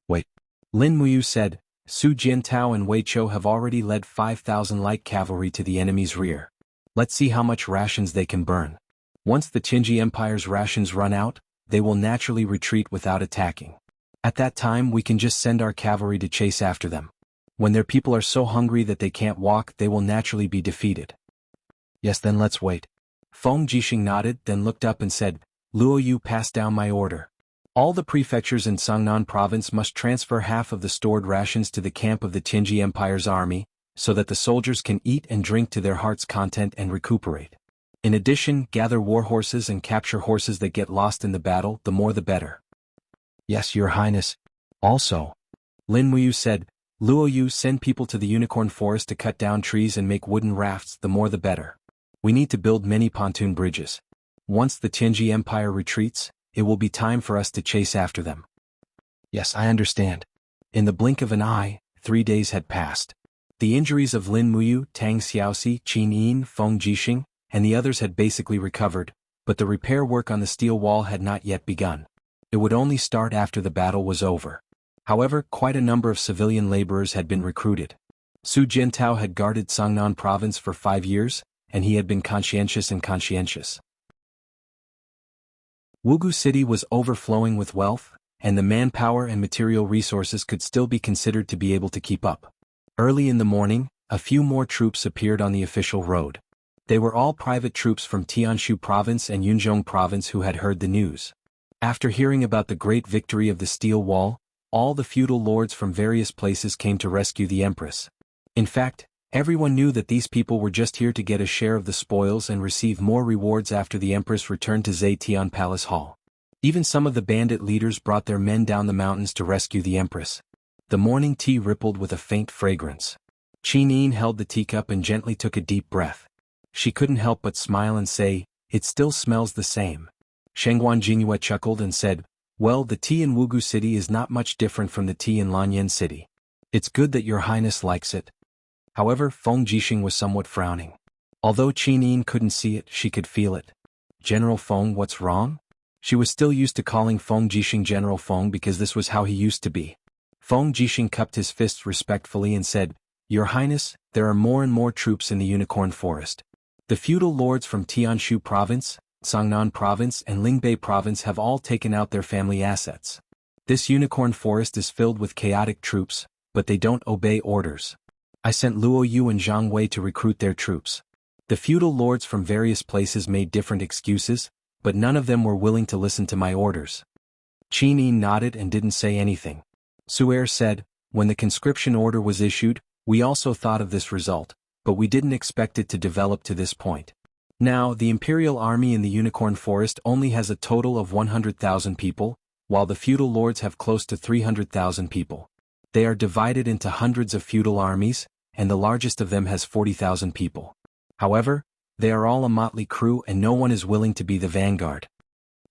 Wait. Lin Muyu said, Su Jiantao and Wei Chou have already led 5,000 light cavalry to the enemy's rear. Let's see how much rations they can burn. Once the Tianji Empire's rations run out, they will naturally retreat without attacking. At that time we can just send our cavalry to chase after them. When their people are so hungry that they can't walk, they will naturally be defeated. Yes, then let's wait. Feng Jixing nodded, then looked up and said, Luo Yu passed down my order. All the prefectures in Sangnan province must transfer half of the stored rations to the camp of the Tianji Empire's army, so that the soldiers can eat and drink to their heart's content and recuperate. In addition, gather war horses and capture horses that get lost in the battle, the more the better. Yes, Your Highness. Also, Lin Muyu said, Luo Yu, send people to the unicorn forest to cut down trees and make wooden rafts, the more the better. We need to build many pontoon bridges. Once the Tianji Empire retreats, it will be time for us to chase after them. Yes, I understand. In the blink of an eye, 3 days had passed. The injuries of Lin Muyu, Tang Xiaoxi, Qin Yin, Feng Jixing, and the others had basically recovered, but the repair work on the steel wall had not yet begun. It would only start after the battle was over. However, quite a number of civilian laborers had been recruited. Su Jiantao had guarded Songnan province for 5 years, and he had been conscientious. Wugu City was overflowing with wealth, and the manpower and material resources could still be considered to be able to keep up. Early in the morning, a few more troops appeared on the official road. They were all private troops from Tianshu province and Yunzhong province who had heard the news. After hearing about the great victory of the steel wall, all the feudal lords from various places came to rescue the empress. In fact, everyone knew that these people were just here to get a share of the spoils and receive more rewards after the empress returned to Zetian Palace Hall. Even some of the bandit leaders brought their men down the mountains to rescue the empress. The morning tea rippled with a faint fragrance. Qin Yin held the teacup and gently took a deep breath. She couldn't help but smile and say, "It still smells the same." Shengguan Jingyue chuckled and said, "Well, the tea in Wugu City is not much different from the tea in Lanyan City. It's good that Your Highness likes it." However, Feng Jixing was somewhat frowning. Although Qin Yin couldn't see it, she could feel it. "General Feng, what's wrong?" She was still used to calling Feng Jixing General Feng because this was how he used to be. Feng Jixing cupped his fists respectfully and said, "Your Highness, there are more and more troops in the Unicorn Forest. The feudal lords from Tianshu Province, Songnan Province and Lingbei Province have all taken out their family assets. This Unicorn Forest is filled with chaotic troops, but they don't obey orders. I sent Luo Yu and Zhang Wei to recruit their troops. The feudal lords from various places made different excuses, but none of them were willing to listen to my orders." Qin Yin nodded and didn't say anything. Su'er said, "When the conscription order was issued, we also thought of this result, but we didn't expect it to develop to this point. Now, the Imperial Army in the Unicorn Forest only has a total of 100,000 people, while the feudal lords have close to 300,000 people. They are divided into hundreds of feudal armies, and the largest of them has 40,000 people. However, they are all a motley crew and no one is willing to be the vanguard."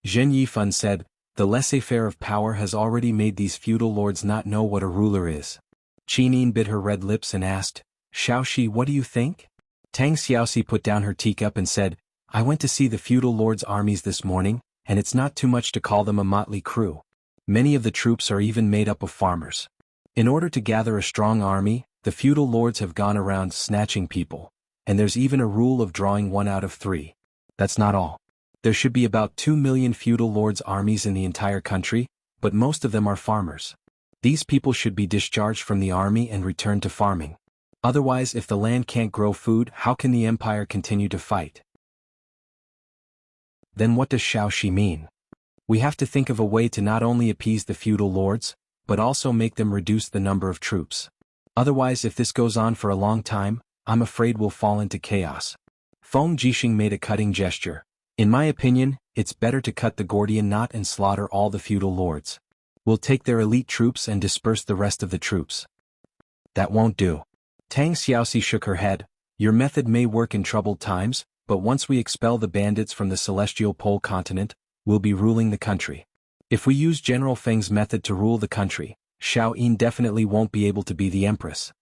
Zhen Yifan said, "The laissez-faire of power has already made these feudal lords not know what a ruler is." Qin Yin bit her red lips and asked, "Xiaoxi, what do you think?" Tang Xiaoxi put down her teacup and said, "I went to see the feudal lords' armies this morning, and it's not too much to call them a motley crew. Many of the troops are even made up of farmers. In order to gather a strong army, the feudal lords have gone around snatching people, and there's even a rule of drawing 1 out of 3. That's not all. There should be about 2 million feudal lords' armies in the entire country, but most of them are farmers. These people should be discharged from the army and returned to farming. Otherwise, if the land can't grow food, how can the empire continue to fight?" Then what does Xiaoxi mean? We have to think of a way to not only appease the feudal lords, but also make them reduce the number of troops. Otherwise, if this goes on for a long time, I'm afraid we'll fall into chaos. Feng Jixing made a cutting gesture. "In my opinion, it's better to cut the Gordian knot and slaughter all the feudal lords. We'll take their elite troops and disperse the rest of the troops." "That won't do." Tang Xiaoxi shook her head. "Your method may work in troubled times, but once we expel the bandits from the celestial pole continent, we'll be ruling the country. If we use General Feng's method to rule the country, Xiao Yin definitely won't be able to be the empress."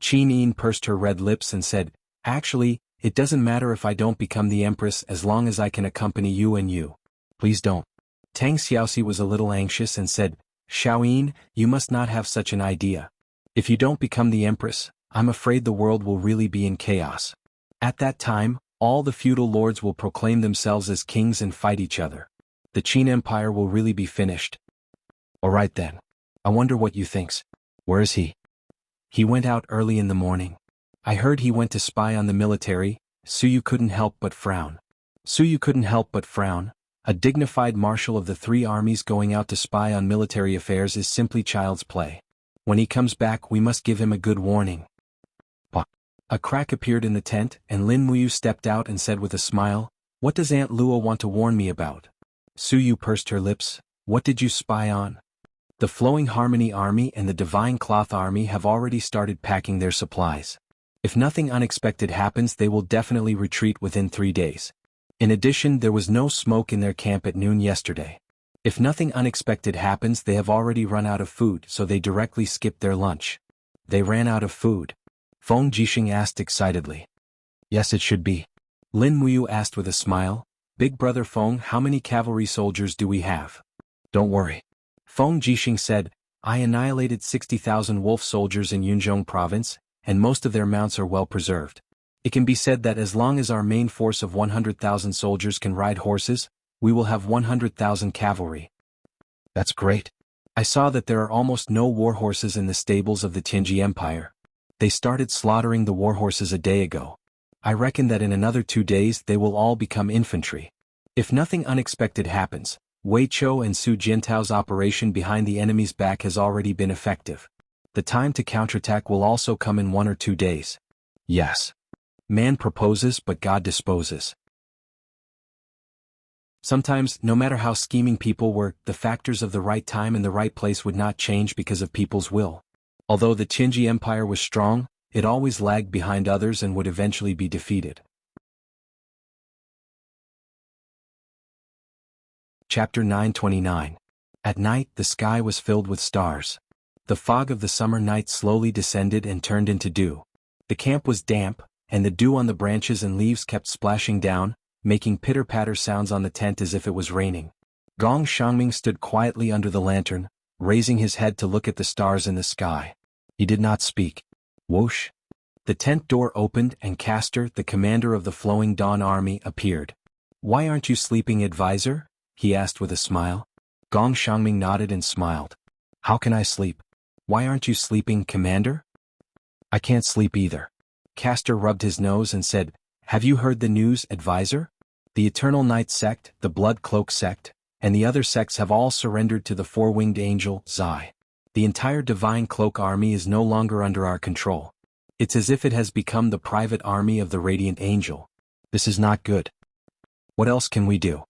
Qin Yin pursed her red lips and said, "Actually, it doesn't matter if I don't become the empress as long as I can accompany you and you." "Please don't." Tang Xiaoxi was a little anxious and said, "Xiao Yin, you must not have such an idea. If you don't become the empress, I'm afraid the world will really be in chaos. At that time, all the feudal lords will proclaim themselves as kings and fight each other. The Qin Empire will really be finished." "Alright then. I wonder what you thinks. Where is he?" "He went out early in the morning. I heard he went to spy on the military." Suyu couldn't help but frown. A dignified marshal of the 3 armies going out to spy on military affairs is simply child's play. When he comes back, we must give him a good warning. A crack appeared in the tent, and Lin Muyu stepped out and said with a smile, "What does Aunt Luo want to warn me about?" Su Yu pursed her lips. "What did you spy on?" "The Flowing Harmony Army and the Divine Cloth Army have already started packing their supplies. If nothing unexpected happens, they will definitely retreat within 3 days. In addition, there was no smoke in their camp at noon yesterday. If nothing unexpected happens, they have already run out of food, so they directly skipped their lunch." "They ran out of food?" Feng Jixing asked excitedly. "Yes, it should be." Lin Muyu asked with a smile, "Big brother Feng, how many cavalry soldiers do we have?" "Don't worry." Feng Jixing said, "I annihilated 60,000 wolf soldiers in Yunzhong province, and most of their mounts are well preserved. It can be said that as long as our main force of 100,000 soldiers can ride horses, we will have 100,000 cavalry." "That's great. I saw that there are almost no war horses in the stables of the Tianji Empire. They started slaughtering the war horses a day ago. I reckon that in another 2 days they will all become infantry. If nothing unexpected happens, Wei Chou and Su Jiantao's operation behind the enemy's back has already been effective. The time to counterattack will also come in 1 or 2 days." "Yes. Man proposes but God disposes." Sometimes, no matter how scheming people were, the factors of the right time and the right place would not change because of people's will. Although the Qinji Empire was strong, it always lagged behind others and would eventually be defeated. Chapter 929. At night, the sky was filled with stars. The fog of the summer night slowly descended and turned into dew. The camp was damp, and the dew on the branches and leaves kept splashing down, making pitter-patter sounds on the tent as if it was raining. Gong Xiangming stood quietly under the lantern, raising his head to look at the stars in the sky. He did not speak. Whoosh! The tent door opened and Castor, the commander of the Flowing Dawn Army, appeared. "Why aren't you sleeping, advisor?" he asked with a smile. Gong Xiangming nodded and smiled. "How can I sleep? Why aren't you sleeping, commander?" "I can't sleep either." Castor rubbed his nose and said, "Have you heard the news, advisor? The Eternal Night sect, the Blood Cloak sect, and the other sects have all surrendered to the Four-Winged Angel, Zai. The entire Divine Cloak Army is no longer under our control. It's as if it has become the private army of the Radiant Angel. This is not good. What else can we do?"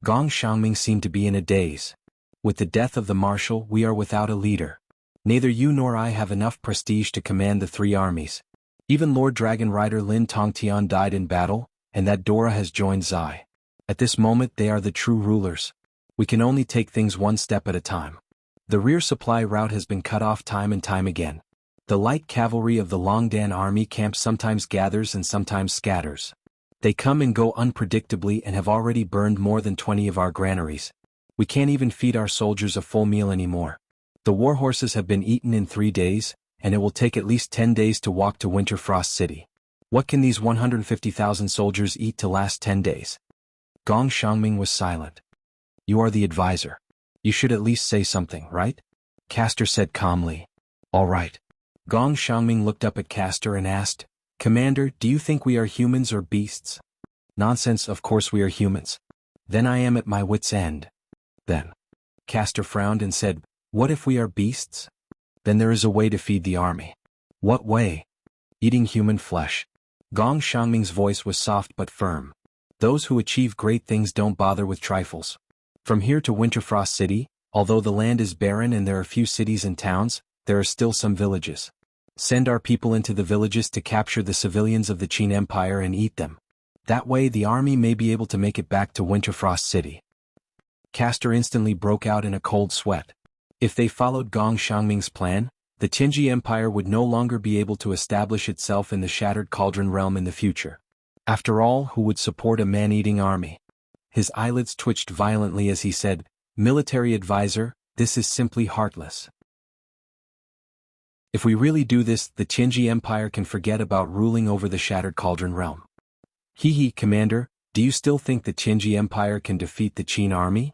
Gong Xiangming seemed to be in a daze. "With the death of the marshal, we are without a leader. Neither you nor I have enough prestige to command the 3 armies. Even Lord Dragon Rider Lin Tongtian died in battle, and that Dora has joined Zai. At this moment they are the true rulers. We can only take things one step at a time. The rear supply route has been cut off time and time again. The light cavalry of the Longdan army camp sometimes gathers and sometimes scatters. They come and go unpredictably and have already burned more than 20 of our granaries. We can't even feed our soldiers a full meal anymore. The war horses have been eaten in 3 days, and it will take at least 10 days to walk to Winterfrost City. What can these 150,000 soldiers eat to last 10 days? Gong Xiangming was silent. "You are the advisor. You should at least say something, right?" Castor said calmly. "All right." Gong Xiangming looked up at Castor and asked, "Commander, do you think we are humans or beasts?" "Nonsense, of course we are humans." "Then I am at my wit's end." "Then?" Castor frowned and said, "What if we are beasts?" "Then there is a way to feed the army." "What way?" "Eating human flesh." Gong Xiangming's voice was soft but firm. "Those who achieve great things don't bother with trifles. From here to Winterfrost City, although the land is barren and there are few cities and towns, there are still some villages. Send our people into the villages to capture the civilians of the Qin Empire and eat them. That way the army may be able to make it back to Winterfrost City." Castor instantly broke out in a cold sweat. If they followed Gong Xiangming's plan, the Tianji Empire would no longer be able to establish itself in the Shattered Cauldron realm in the future. After all, who would support a man-eating army? His eyelids twitched violently as he said, "Military advisor, this is simply heartless. If we really do this, the Tianji Empire can forget about ruling over the Shattered Cauldron realm." "Hee, Commander, do you still think the Tianji Empire can defeat the Qin army?"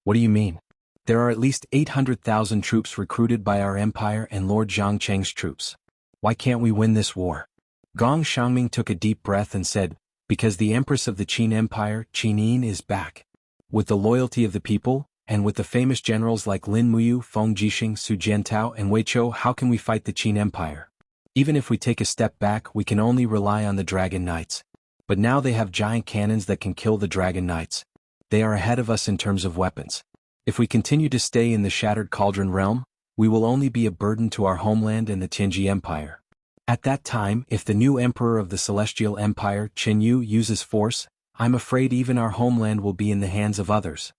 "What do you mean? There are at least 800,000 troops recruited by our empire and Lord Zhang Cheng's troops. Why can't we win this war?" Gong Xiangming took a deep breath and said, "Because the Empress of the Qin Empire, Qinin, is back. With the loyalty of the people, and with the famous generals like Lin Muyu, Feng Jixing, Su Jiantao, and Wei Chou, how can we fight the Qin Empire? Even if we take a step back, we can only rely on the Dragon Knights. But now they have giant cannons that can kill the Dragon Knights. They are ahead of us in terms of weapons. If we continue to stay in the Shattered Cauldron realm, we will only be a burden to our homeland and the Tianji Empire. At that time, if the new emperor of the Celestial Empire, Qin Yu, uses force, I'm afraid even our homeland will be in the hands of others.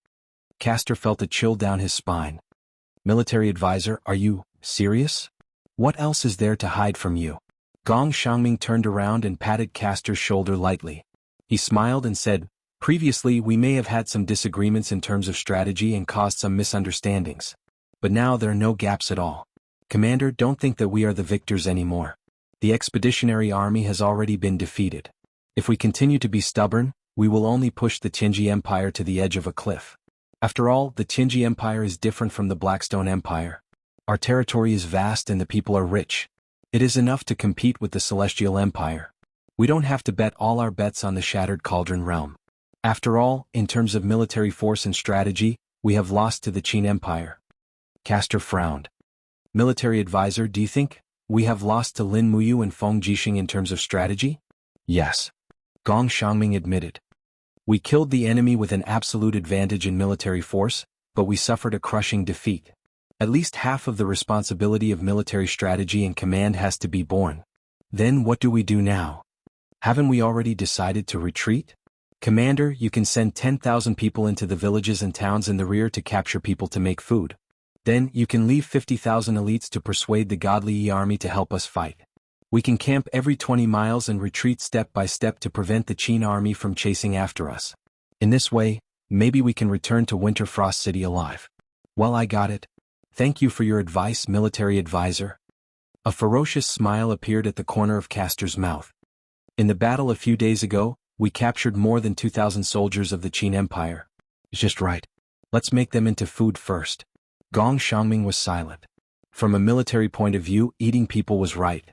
Castor felt a chill down his spine. Military advisor, are you serious? What else is there to hide from you? Gong Xiangming turned around and patted Castor's shoulder lightly. He smiled and said, previously we may have had some disagreements in terms of strategy and caused some misunderstandings. But now there are no gaps at all. Commander, don't think that we are the victors anymore. The expeditionary army has already been defeated. If we continue to be stubborn, we will only push the Tianji Empire to the edge of a cliff. After all, the Tianji Empire is different from the Blackstone Empire. Our territory is vast and the people are rich. It is enough to compete with the Celestial Empire. We don't have to bet all our bets on the Shattered Cauldron realm. After all, in terms of military force and strategy, we have lost to the Qin Empire. Castor frowned. Military advisor, do you think we have lost to Lin Muyu and Feng Jixing in terms of strategy? Yes. Gong Xiangming admitted. We killed the enemy with an absolute advantage in military force, but we suffered a crushing defeat. At least half of the responsibility of military strategy and command has to be borne. Then what do we do now? Haven't we already decided to retreat? Commander, you can send 10,000 people into the villages and towns in the rear to capture people to make food. Then you can leave 50,000 elites to persuade the Godly Yi army to help us fight. We can camp every 20 miles and retreat step by step to prevent the Qin army from chasing after us. In this way, maybe we can return to Winterfrost City alive. Well, I got it. Thank you for your advice, military advisor. A ferocious smile appeared at the corner of Castor's mouth. In the battle a few days ago, we captured more than 2,000 soldiers of the Qin Empire. It's just right. Let's make them into food first. Gong Xiangming was silent. From a military point of view, eating people was right.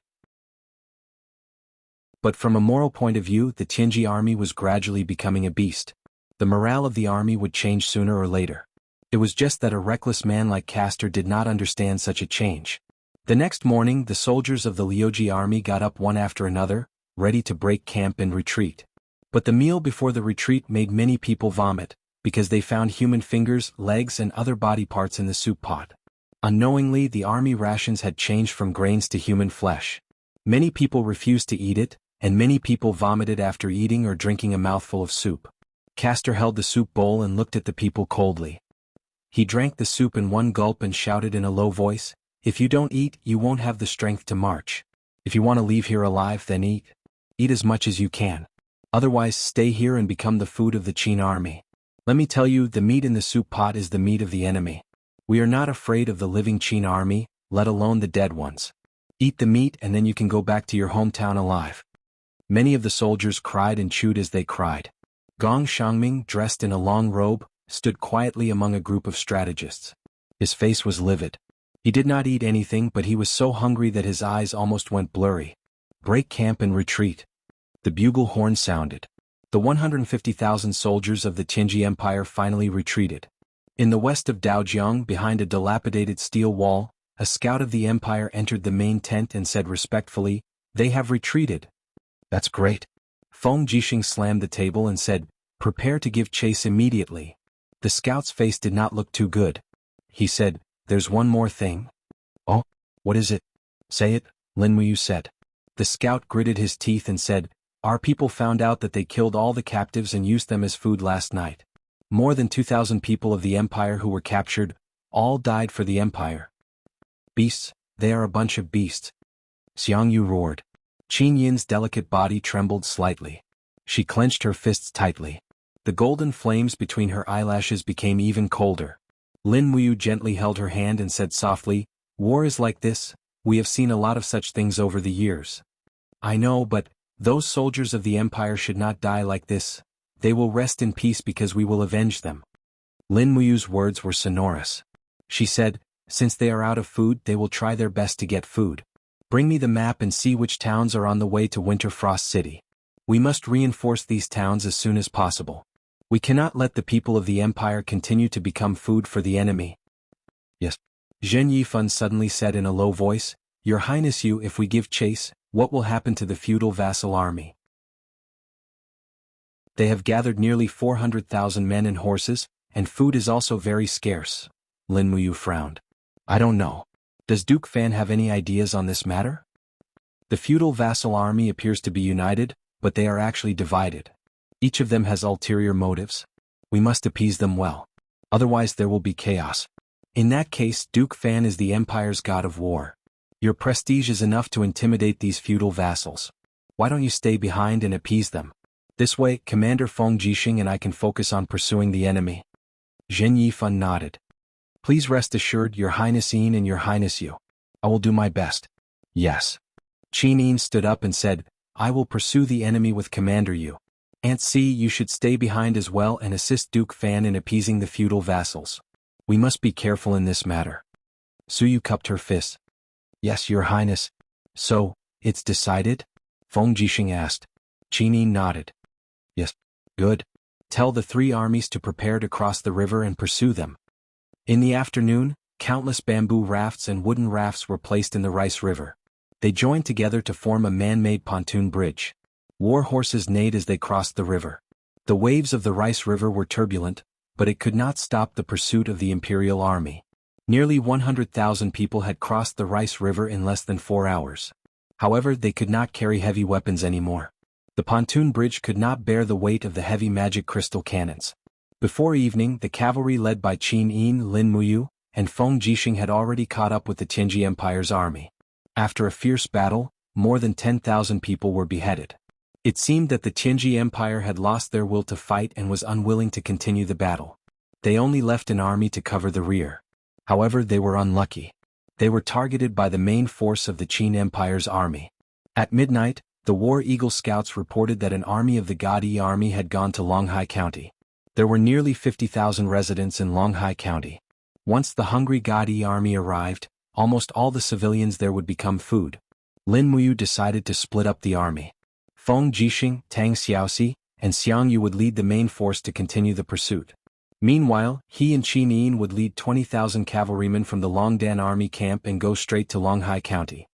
But from a moral point of view, the Tianji army was gradually becoming a beast. The morale of the army would change sooner or later. It was just that a reckless man like Castor did not understand such a change. The next morning, the soldiers of the Liuji army got up one after another, ready to break camp and retreat. But the meal before the retreat made many people vomit, because they found human fingers, legs and other body parts in the soup pot. Unknowingly, the army rations had changed from grains to human flesh. Many people refused to eat it, and many people vomited after eating or drinking a mouthful of soup. Castor held the soup bowl and looked at the people coldly. He drank the soup in one gulp and shouted in a low voice, "If you don't eat, you won't have the strength to march. If you want to leave here alive, then eat. Eat as much as you can. Otherwise, stay here and become the food of the Qin army. Let me tell you, the meat in the soup pot is the meat of the enemy. We are not afraid of the living Qin army, let alone the dead ones. Eat the meat and then you can go back to your hometown alive." Many of the soldiers cried and chewed as they cried. Gong Xiangming, dressed in a long robe, stood quietly among a group of strategists. His face was livid. He did not eat anything, but he was so hungry that his eyes almost went blurry. Break camp and retreat. The bugle horn sounded. The 150,000 soldiers of the Tianji Empire finally retreated. In the west of Daojiang, behind a dilapidated steel wall, a scout of the Empire entered the main tent and said respectfully, "They have retreated." "That's great." Feng Jixing slammed the table and said, "Prepare to give chase immediately." The scout's face did not look too good. He said, "There's one more thing." "Oh, what is it?" "Say it," Lin Muyu said. The scout gritted his teeth and said, "Our people found out that they killed all the captives and used them as food last night. More than 2,000 people of the Empire who were captured, all died for the Empire." "Beasts, they are a bunch of beasts." Xiang Yu roared. Qin Yin's delicate body trembled slightly. She clenched her fists tightly. The golden flames between her eyelashes became even colder. Lin Muyu gently held her hand and said softly, "War is like this, we have seen a lot of such things over the years." "I know, but those soldiers of the Empire should not die like this. They will rest in peace because we will avenge them." Lin Muyu's words were sonorous. She said, "Since they are out of food, they will try their best to get food. Bring me the map and see which towns are on the way to Winterfrost City. We must reinforce these towns as soon as possible. We cannot let the people of the Empire continue to become food for the enemy." "Yes." Zhen Yifan suddenly said in a low voice, Your Highness, if we give chase, what will happen to the feudal vassal army? They have gathered nearly 400,000 men and horses, and food is also very scarce. Lin Muyu frowned. I don't know. Does Duke Fan have any ideas on this matter? The feudal vassal army appears to be united, but they are actually divided. Each of them has ulterior motives. We must appease them well. Otherwise there will be chaos. In that case, Duke Fan is the empire's god of war. Your prestige is enough to intimidate these feudal vassals. Why don't you stay behind and appease them? This way, Commander Feng Jixing and I can focus on pursuing the enemy. Zhen Yifan nodded. Please rest assured, Your Highness Yin and Your Highness Yu. I will do my best. Yes. Qin Yin stood up and said, I will pursue the enemy with Commander Yu. Aunt C, you should stay behind as well and assist Duke Fan in appeasing the feudal vassals. We must be careful in this matter. Suyu cupped her fists. Yes, Your Highness. So, it's decided? Feng Jixing asked. Qin Yin nodded. Yes. Good. Tell the three armies to prepare to cross the river and pursue them. In the afternoon, countless bamboo rafts and wooden rafts were placed in the Rice River. They joined together to form a man-made pontoon bridge. War horses neighed as they crossed the river. The waves of the Rice River were turbulent, but it could not stop the pursuit of the imperial army. Nearly 100,000 people had crossed the Rice River in less than 4 hours. However, they could not carry heavy weapons anymore. The pontoon bridge could not bear the weight of the heavy magic crystal cannons. Before evening, the cavalry led by Qin Yin, Lin Muyu, and Feng Jixing had already caught up with the Tianji Empire's army. After a fierce battle, more than 10,000 people were beheaded. It seemed that the Tianji Empire had lost their will to fight and was unwilling to continue the battle. They only left an army to cover the rear. However, they were unlucky. They were targeted by the main force of the Qin Empire's army. At midnight, the War Eagle Scouts reported that an army of the God Yi army had gone to Longhai County. There were nearly 50,000 residents in Longhai County. Once the hungry God Yi army arrived, almost all the civilians there would become food. Lin Muyu decided to split up the army. Feng Jixing, Tang Xiaoxi, and Xiang Yu would lead the main force to continue the pursuit. Meanwhile, he and Qin Yin would lead 20,000 cavalrymen from the Longdan army camp and go straight to Longhai County.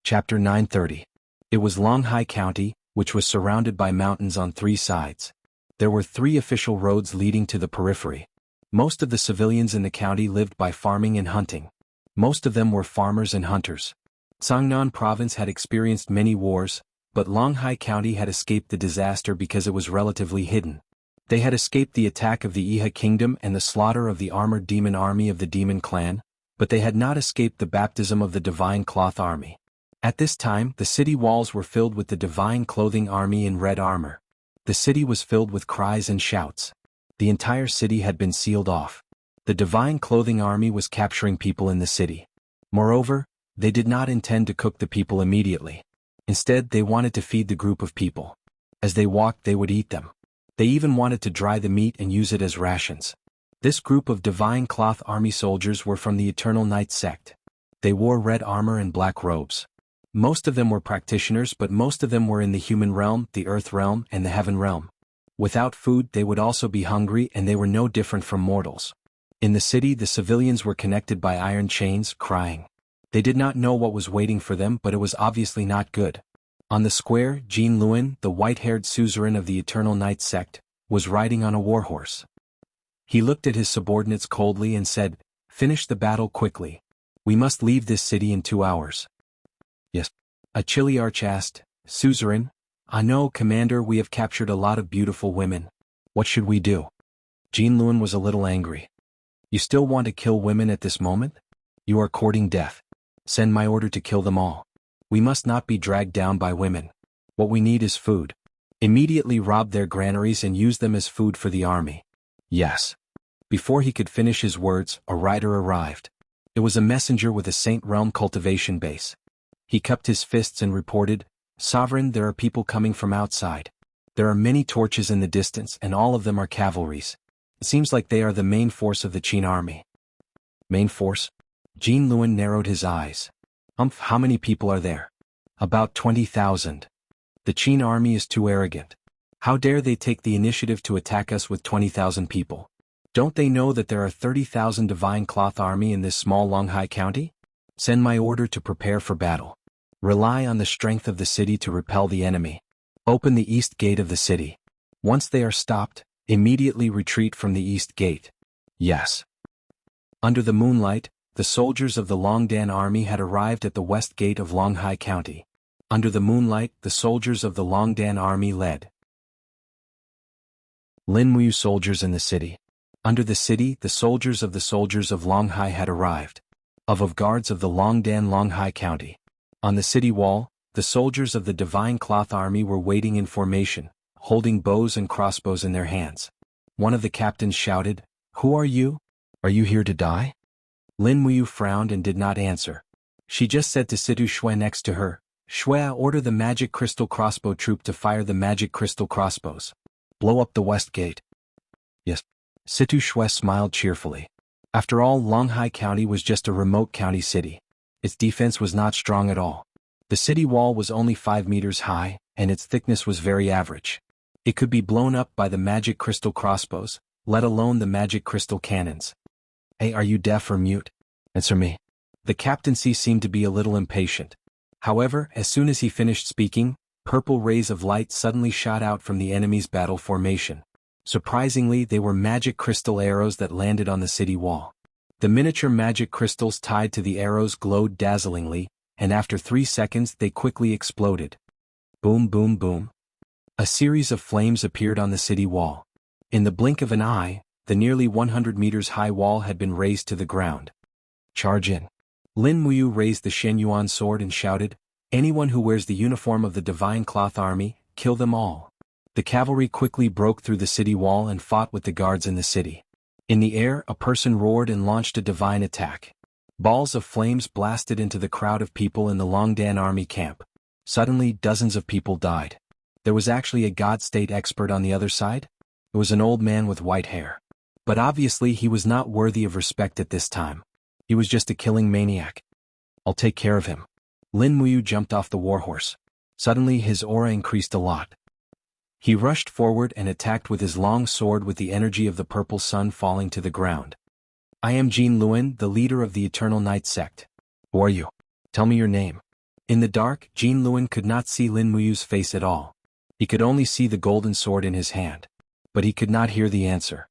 Chapter 930. It was Longhai County, which was surrounded by mountains on 3 sides. There were 3 official roads leading to the periphery. Most of the civilians in the county lived by farming and hunting. Most of them were farmers and hunters. Sangnan Province had experienced many wars, but Longhai County had escaped the disaster because it was relatively hidden. They had escaped the attack of the Iha Kingdom and the slaughter of the armored demon army of the Demon Clan, but they had not escaped the baptism of the Divine Cloth Army. At this time, the city walls were filled with the Divine Clothing Army in red armor. The city was filled with cries and shouts. The entire city had been sealed off. The Divine Clothing Army was capturing people in the city. Moreover, they did not intend to cook the people immediately. Instead, they wanted to feed the group of people. As they walked, they would eat them. They even wanted to dry the meat and use it as rations. This group of Divine Cloth Army soldiers were from the Eternal Night sect. They wore red armor and black robes. Most of them were practitioners, but most of them were in the human realm, the earth realm, and the heaven realm. Without food, they would also be hungry, and they were no different from mortals. In the city, the civilians were connected by iron chains, crying. They did not know what was waiting for them, but it was obviously not good. On the square, Jin Luan, the white-haired suzerain of the Eternal Night sect, was riding on a warhorse. He looked at his subordinates coldly and said, "Finish the battle quickly. We must leave this city in 2 hours." "Yes." A Chiliarch asked, "Suzerain, I know, Commander, we have captured a lot of beautiful women. What should we do?" Jin Luan was a little angry. "You still want to kill women at this moment? You are courting death. Send my order to kill them all. We must not be dragged down by women. What we need is food. Immediately rob their granaries and use them as food for the army." "Yes." Before he could finish his words, a rider arrived. It was a messenger with a Saint Realm cultivation base. He cupped his fists and reported, "Sovereign, there are people coming from outside. There are many torches in the distance and all of them are cavalries. It seems like they are the main force of the Qin army." "Main force?" Jin Luan narrowed his eyes. How many people are there?" "About 20,000. The Qin army is too arrogant. How dare they take the initiative to attack us with 20,000 people? Don't they know that there are 30,000 divine cloth army in this small Longhai county? Send my order to prepare for battle. Rely on the strength of the city to repel the enemy. Open the east gate of the city. Once they are stopped, immediately retreat from the east gate. Yes. Under the moonlight, the soldiers of the Longdan army had arrived at the west gate of Longhai County. Under the moonlight, the soldiers of the Longdan army led Lin Muyu soldiers in the city. Under the city, the soldiers of Longhai had arrived. Of guards of the Longdan Longhai County. On the city wall, the soldiers of the Divine Cloth Army were waiting in formation, holding bows and crossbows in their hands. One of the captains shouted, "Who are you? Are you here to die?" Lin Muyu frowned and did not answer. She just said to Situ Shui next to her, "Shui, order the magic crystal crossbow troop to fire the magic crystal crossbows. Blow up the west gate." Yes. Situ Shui smiled cheerfully. After all, Longhai County was just a remote county city. Its defense was not strong at all. The city wall was only 5 meters high, and its thickness was very average. It could be blown up by the magic crystal crossbows, let alone the magic crystal cannons. "Hey, are you deaf or mute? Answer me." The captaincy seemed to be a little impatient. However, as soon as he finished speaking, purple rays of light suddenly shot out from the enemy's battle formation. Surprisingly, they were magic crystal arrows that landed on the city wall. The miniature magic crystals tied to the arrows glowed dazzlingly, and after 3 seconds they quickly exploded. Boom, boom, boom. A series of flames appeared on the city wall. In the blink of an eye, the nearly 100 meters high wall had been razed to the ground. Charge in. Lin Muyu raised the Shenyuan sword and shouted, "Anyone who wears the uniform of the Divine Cloth Army, kill them all." The cavalry quickly broke through the city wall and fought with the guards in the city. In the air, a person roared and launched a divine attack. Balls of flames blasted into the crowd of people in the Longdan army camp. Suddenly, dozens of people died. There was actually a God State expert on the other side. It was an old man with white hair. But obviously he was not worthy of respect at this time. He was just a killing maniac. "I'll take care of him." Lin Muyu jumped off the warhorse. Suddenly his aura increased a lot. He rushed forward and attacked with his long sword with the energy of the purple sun falling to the ground. "I am Jin Luan, the leader of the Eternal Night sect." "Who are you? Tell me your name." In the dark, Jin Luan could not see Lin Muyu's face at all. He could only see the golden sword in his hand. But he could not hear the answer.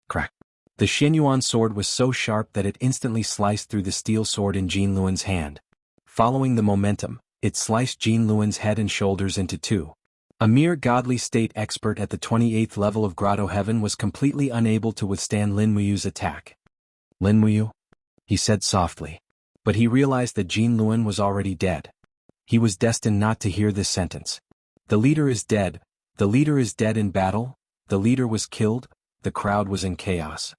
Crack. The Shenyuan sword was so sharp that it instantly sliced through the steel sword in Jin Luan's hand. Following the momentum, it sliced Jin Luan's head and shoulders into two. A mere godly state expert at the 28th level of Grotto Heaven was completely unable to withstand Lin Muyu's attack. "Lin Muyu?" he said softly. But he realized that Jin Luan was already dead. He was destined not to hear this sentence. The leader is dead. The leader is dead in battle. The leader was killed. The crowd was in chaos.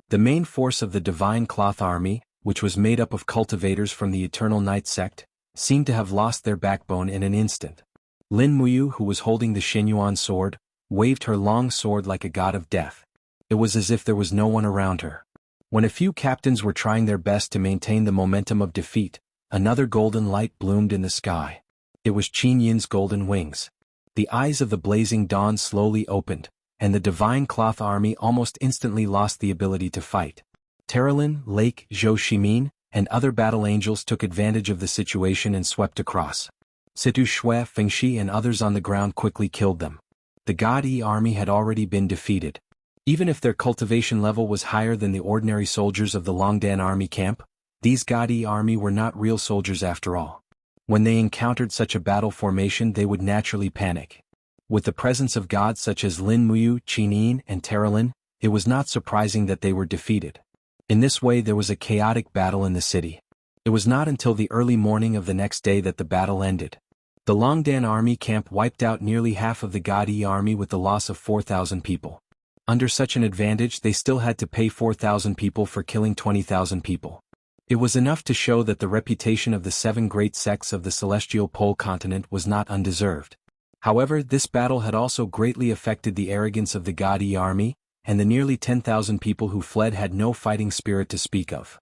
The main force of the Divine Cloth Army, which was made up of cultivators from the Eternal Night sect, seemed to have lost their backbone in an instant. Lin Muyu, who was holding the Shenyuan sword, waved her long sword like a god of death. It was as if there was no one around her. When a few captains were trying their best to maintain the momentum of defeat, another golden light bloomed in the sky. It was Qin Yin's golden wings. The eyes of the blazing dawn slowly opened, and the Divine Cloth Army almost instantly lost the ability to fight. Terralin, Lake, Zhou Shimin, and other battle angels took advantage of the situation and swept across. Situ Shui, Fengshi and others on the ground quickly killed them. The God Yi army had already been defeated. Even if their cultivation level was higher than the ordinary soldiers of the Longdan army camp, these God Yi army were not real soldiers after all. When they encountered such a battle formation they would naturally panic. With the presence of gods such as Lin Muyu, Qin Yin, and Terralin, it was not surprising that they were defeated. In this way there was a chaotic battle in the city. It was not until the early morning of the next day that the battle ended. The Longdan army camp wiped out nearly half of the God Yi army with the loss of 4,000 people. Under such an advantage they still had to pay 4,000 people for killing 20,000 people. It was enough to show that the reputation of the 7 great sects of the celestial pole continent was not undeserved. However, this battle had also greatly affected the arrogance of the God Yi army, and the nearly 10,000 people who fled had no fighting spirit to speak of.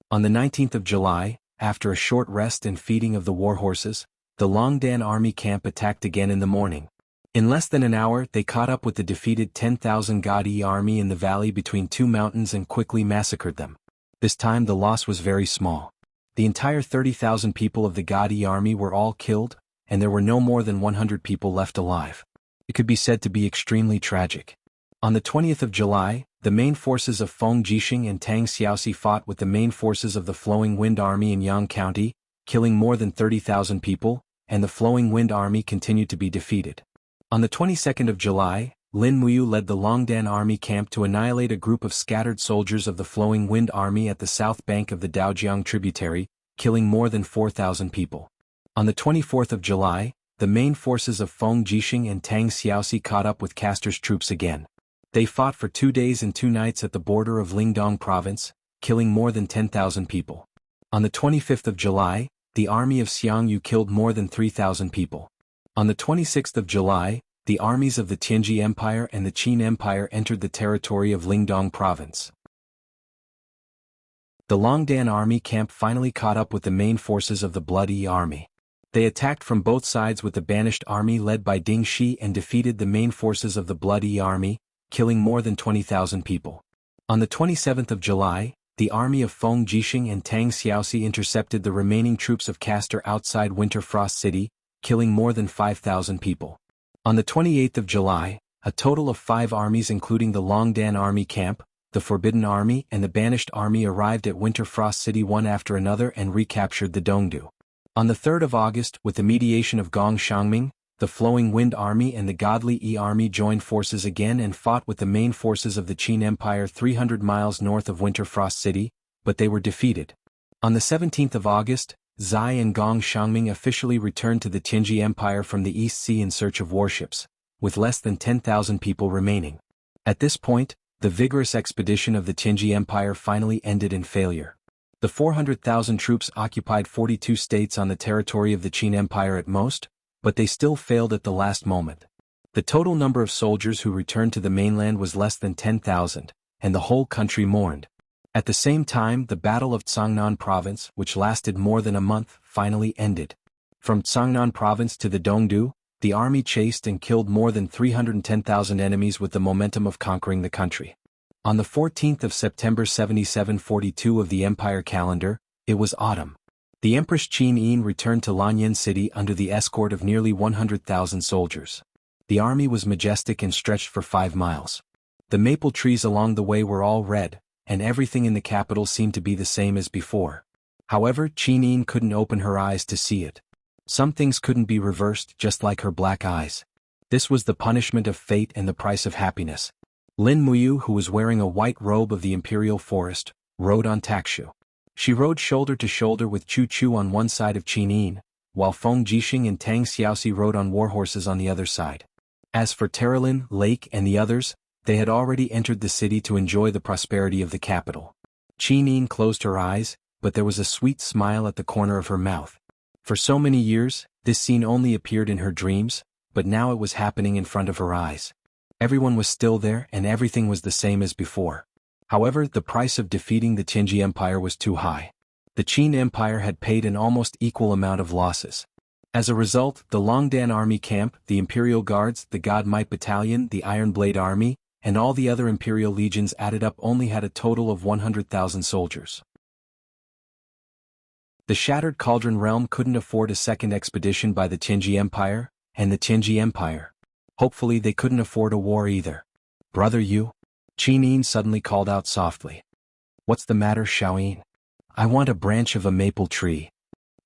On the 19th of July, after a short rest and feeding of the war horses, the Longdan army camp attacked again in the morning. In less than an hour, they caught up with the defeated 10,000 Gadi army in the valley between two mountains and quickly massacred them. This time the loss was very small. The entire 30,000 people of the Gadi army were all killed, and there were no more than 100 people left alive. It could be said to be extremely tragic. On the 20th of July, the main forces of Feng Jixing and Tang Xiaoxi fought with the main forces of the Flowing Wind Army in Yang County, killing more than 30,000 people, and the Flowing Wind Army continued to be defeated. On the 22nd of July, Lin Muyu led the Longdan Army camp to annihilate a group of scattered soldiers of the Flowing Wind Army at the south bank of the Daojiang tributary, killing more than 4,000 people. On the 24th of July, the main forces of Feng Jixing and Tang Xiaoxi caught up with Castor's troops again. They fought for 2 days and 2 nights at the border of Lingdong province, killing more than 10,000 people. On the 25th of July, the army of Xiang Yu killed more than 3,000 people. On the 26th of July, the armies of the Tianji Empire and the Qin Empire entered the territory of Lingdong province. The Longdan army camp finally caught up with the main forces of the Bloody Army. They attacked from both sides with the banished army led by Ding Shi and defeated the main forces of the Bloody Army, killing more than 20,000 people. On the 27th of July, the army of Feng Jixing and Tang Xiaoxi intercepted the remaining troops of Castor outside Winterfrost City, killing more than 5,000 people. On the 28th of July, a total of 5 armies including the Longdan Army Camp, the Forbidden Army and the Banished Army arrived at Winterfrost City one after another and recaptured the Dongdu. On the 3rd of August, with the mediation of Gong Xiangming, the Flowing Wind Army and the Godly Yi Army joined forces again and fought with the main forces of the Qin Empire 300 miles north of Winterfrost City, but they were defeated. On the 17th of August, Zai and Gong Xiangming officially returned to the Tianji Empire from the East Sea in search of warships, with less than 10,000 people remaining. At this point, the vigorous expedition of the Tianji Empire finally ended in failure. The 400,000 troops occupied 42 states on the territory of the Qin Empire at most, but they still failed at the last moment. The total number of soldiers who returned to the mainland was less than 10,000, and the whole country mourned. At the same time, the Battle of Cangnan Province, which lasted more than a month, finally ended. From Cangnan Province to the Dongdu, the army chased and killed more than 310,000 enemies with the momentum of conquering the country. On the 14th of September 7742 of the Empire calendar, it was autumn. The Empress Qin Yin returned to Lanyan City under the escort of nearly 100,000 soldiers. The army was majestic and stretched for 5 miles. The maple trees along the way were all red, and everything in the capital seemed to be the same as before. However, Qin Yin couldn't open her eyes to see it. Some things couldn't be reversed, just like her black eyes. This was the punishment of fate and the price of happiness. Lin Muyu, who was wearing a white robe of the imperial forest, rode on Takshu. She rode shoulder to shoulder with Chu Chu on one side of Qin Yin, while Feng Jixing and Tang Xiaoxi rode on warhorses on the other side. As for Terralin, Lake and the others, they had already entered the city to enjoy the prosperity of the capital. Qin Yin closed her eyes, but there was a sweet smile at the corner of her mouth. For so many years, this scene only appeared in her dreams, but now it was happening in front of her eyes. Everyone was still there and everything was the same as before. However, the price of defeating the Tianji Empire was too high. The Qin Empire had paid an almost equal amount of losses. As a result, the Longdan Army Camp, the Imperial Guards, the God Might Battalion, the Iron Blade Army, and all the other Imperial legions added up only had a total of 100,000 soldiers. The Shattered Cauldron Realm couldn't afford a second expedition by the Tianji Empire, and the Tianji Empire. Hopefully they couldn't afford a war either. Brother Yu? Qin Yin suddenly called out softly. What's the matter, Xiaoyin? I want a branch of a maple tree.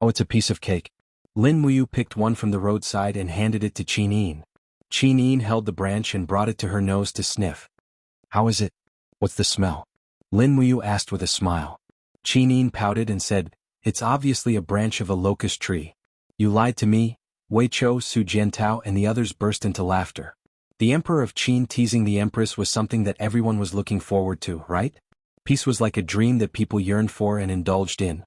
Oh, it's a piece of cake. Lin Muyu picked one from the roadside and handed it to Qin Yin. Qin Yin held the branch and brought it to her nose to sniff. How is it? What's the smell? Lin Muyu asked with a smile. Qin Yin pouted and said, It's obviously a branch of a locust tree. You lied to me. Wei Chou, Su Jiantao and the others burst into laughter. The Emperor of Qin teasing the Empress was something that everyone was looking forward to, right? Peace was like a dream that people yearned for and indulged in.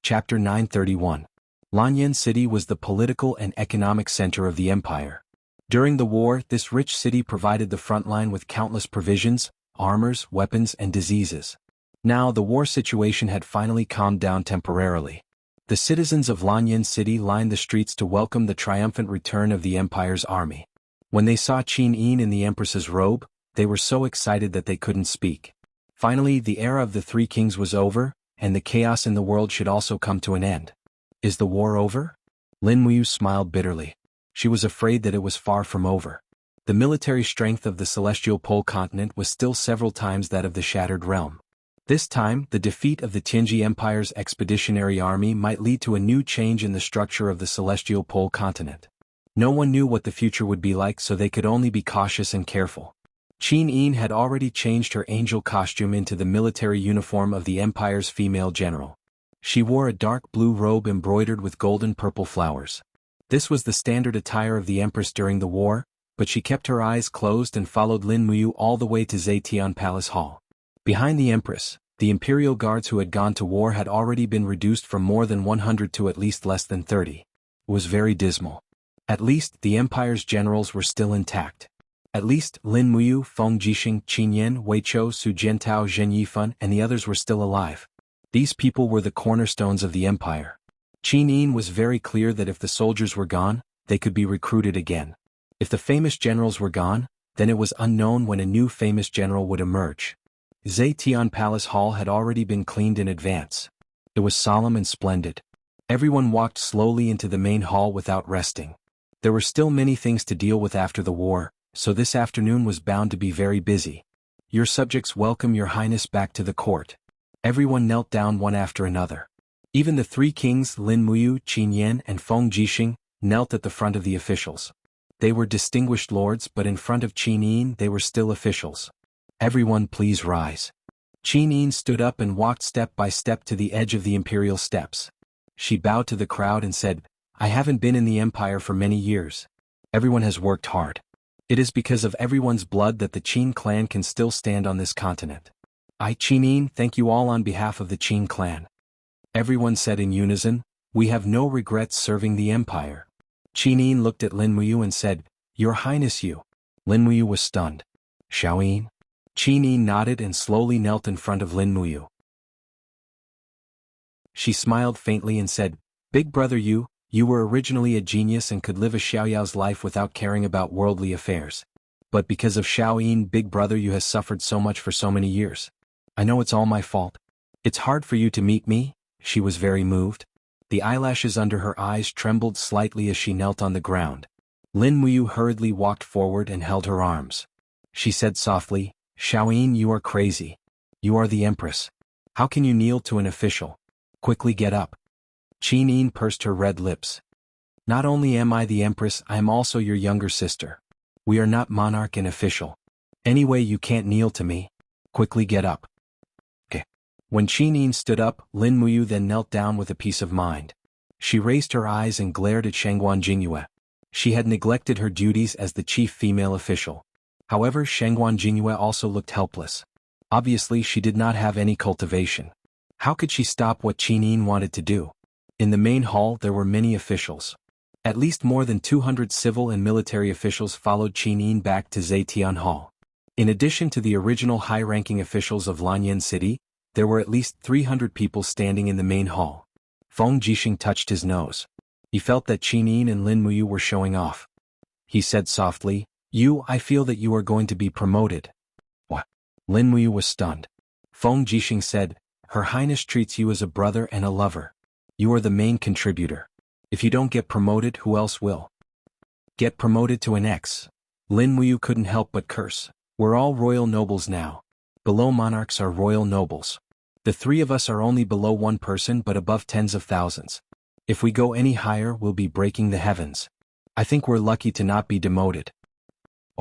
Chapter 931. Lanyan City was the political and economic center of the empire. During the war, this rich city provided the front line with countless provisions, armors, weapons, and diseases. Now the war situation had finally calmed down temporarily. The citizens of Lanyan City lined the streets to welcome the triumphant return of the Empire's army. When they saw Qin Yin in the Empress's robe, they were so excited that they couldn't speak. Finally, the era of the three kings was over, and the chaos in the world should also come to an end. Is the war over? Lin Muyu smiled bitterly. She was afraid that it was far from over. The military strength of the celestial pole continent was still several times that of the Shattered Realm. This time, the defeat of the Tianji Empire's expeditionary army might lead to a new change in the structure of the celestial pole continent. No one knew what the future would be like, so they could only be cautious and careful. Qin Yin had already changed her angel costume into the military uniform of the Empire's female general. She wore a dark blue robe embroidered with golden-purple flowers. This was the standard attire of the Empress during the war, but she kept her eyes closed and followed Lin Muyu all the way to Zetian Palace Hall. Behind the Empress, the Imperial Guards who had gone to war had already been reduced from more than 100 to at least less than 30. It was very dismal. At least, the Empire's generals were still intact. At least, Lin Muyu, Feng Jixing, Qin Yan, Wei Chou, Su Jiantao, Zhen Yifan, and the others were still alive. These people were the cornerstones of the Empire. Qin Yin was very clear that if the soldiers were gone, they could be recruited again. If the famous generals were gone, then it was unknown when a new famous general would emerge. Zetian Palace Hall had already been cleaned in advance. It was solemn and splendid. Everyone walked slowly into the main hall without resting. There were still many things to deal with after the war, so this afternoon was bound to be very busy. Your subjects welcome your highness back to the court. Everyone knelt down one after another. Even the three kings Lin Muyu, Qin Yan, and Feng Jixing knelt at the front of the officials. They were distinguished lords, but in front of Qin Yin they were still officials. Everyone please rise. Qin Yin stood up and walked step by step to the edge of the imperial steps. She bowed to the crowd and said, I haven't been in the Empire for many years. Everyone has worked hard. It is because of everyone's blood that the Qin clan can still stand on this continent. I, Qin Yin, thank you all on behalf of the Qin clan. Everyone said in unison, we have no regrets serving the Empire. Qin Yin looked at Lin Muyu and said, Your Highness you. Lin Muyu was stunned. Xiao Yin? Qin Yin nodded and slowly knelt in front of Lin Muyu. She smiled faintly and said, Big brother you were originally a genius and could live a Xiaoyao's life without caring about worldly affairs. But because of Xiao Yin, big brother you has suffered so much for so many years. I know it's all my fault. It's hard for you to meet me. She was very moved. The eyelashes under her eyes trembled slightly as she knelt on the ground. Lin Muyu hurriedly walked forward and held her arms. She said softly, Xiao Yin, you are crazy. You are the Empress. How can you kneel to an official? Quickly get up. Qin Yin pursed her red lips. Not only am I the Empress, I am also your younger sister. We are not monarch and official. Anyway, you can't kneel to me. Quickly get up. Okay. When Qin Yin stood up, Lin Muyu then knelt down with a peace of mind. She raised her eyes and glared at Shangguan Jingyue. She had neglected her duties as the chief female official. However, Shangguan Jingyue also looked helpless. Obviously, she did not have any cultivation. How could she stop what Qin Yin wanted to do? In the main hall there were many officials. At least more than 200 civil and military officials followed Qin Yin back to Zetian Hall. In addition to the original high-ranking officials of Lanyan City, there were at least 300 people standing in the main hall. Feng Jixing touched his nose. He felt that Qin Yin and Lin Muyu were showing off. He said softly, I feel that you are going to be promoted. What? Lin Muyu was stunned. Feng Jixing said, Her Highness treats you as a brother and a lover. You are the main contributor. If you don't get promoted, who else will? Get promoted to an X. Lin Muyu couldn't help but curse. We're all royal nobles now. Below monarchs are royal nobles. The three of us are only below one person but above tens of thousands. If we go any higher, we'll be breaking the heavens. I think we're lucky to not be demoted.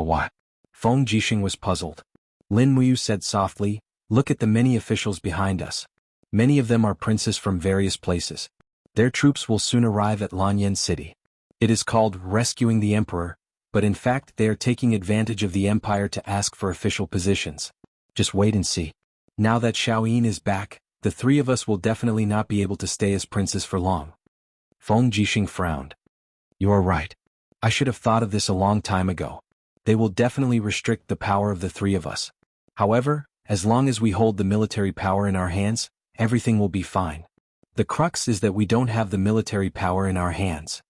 What? Feng Jixing was puzzled. Lin Muyu said softly, Look at the many officials behind us. Many of them are princes from various places. Their troops will soon arrive at Lanyan City. It is called rescuing the emperor, but in fact they are taking advantage of the empire to ask for official positions. Just wait and see. Now that Xiao Yin is back, the three of us will definitely not be able to stay as princes for long. Feng Jixing frowned. You are right. I should have thought of this a long time ago. They will definitely restrict the power of the three of us. However, as long as we hold the military power in our hands, everything will be fine. The crux is that we don't have the military power in our hands.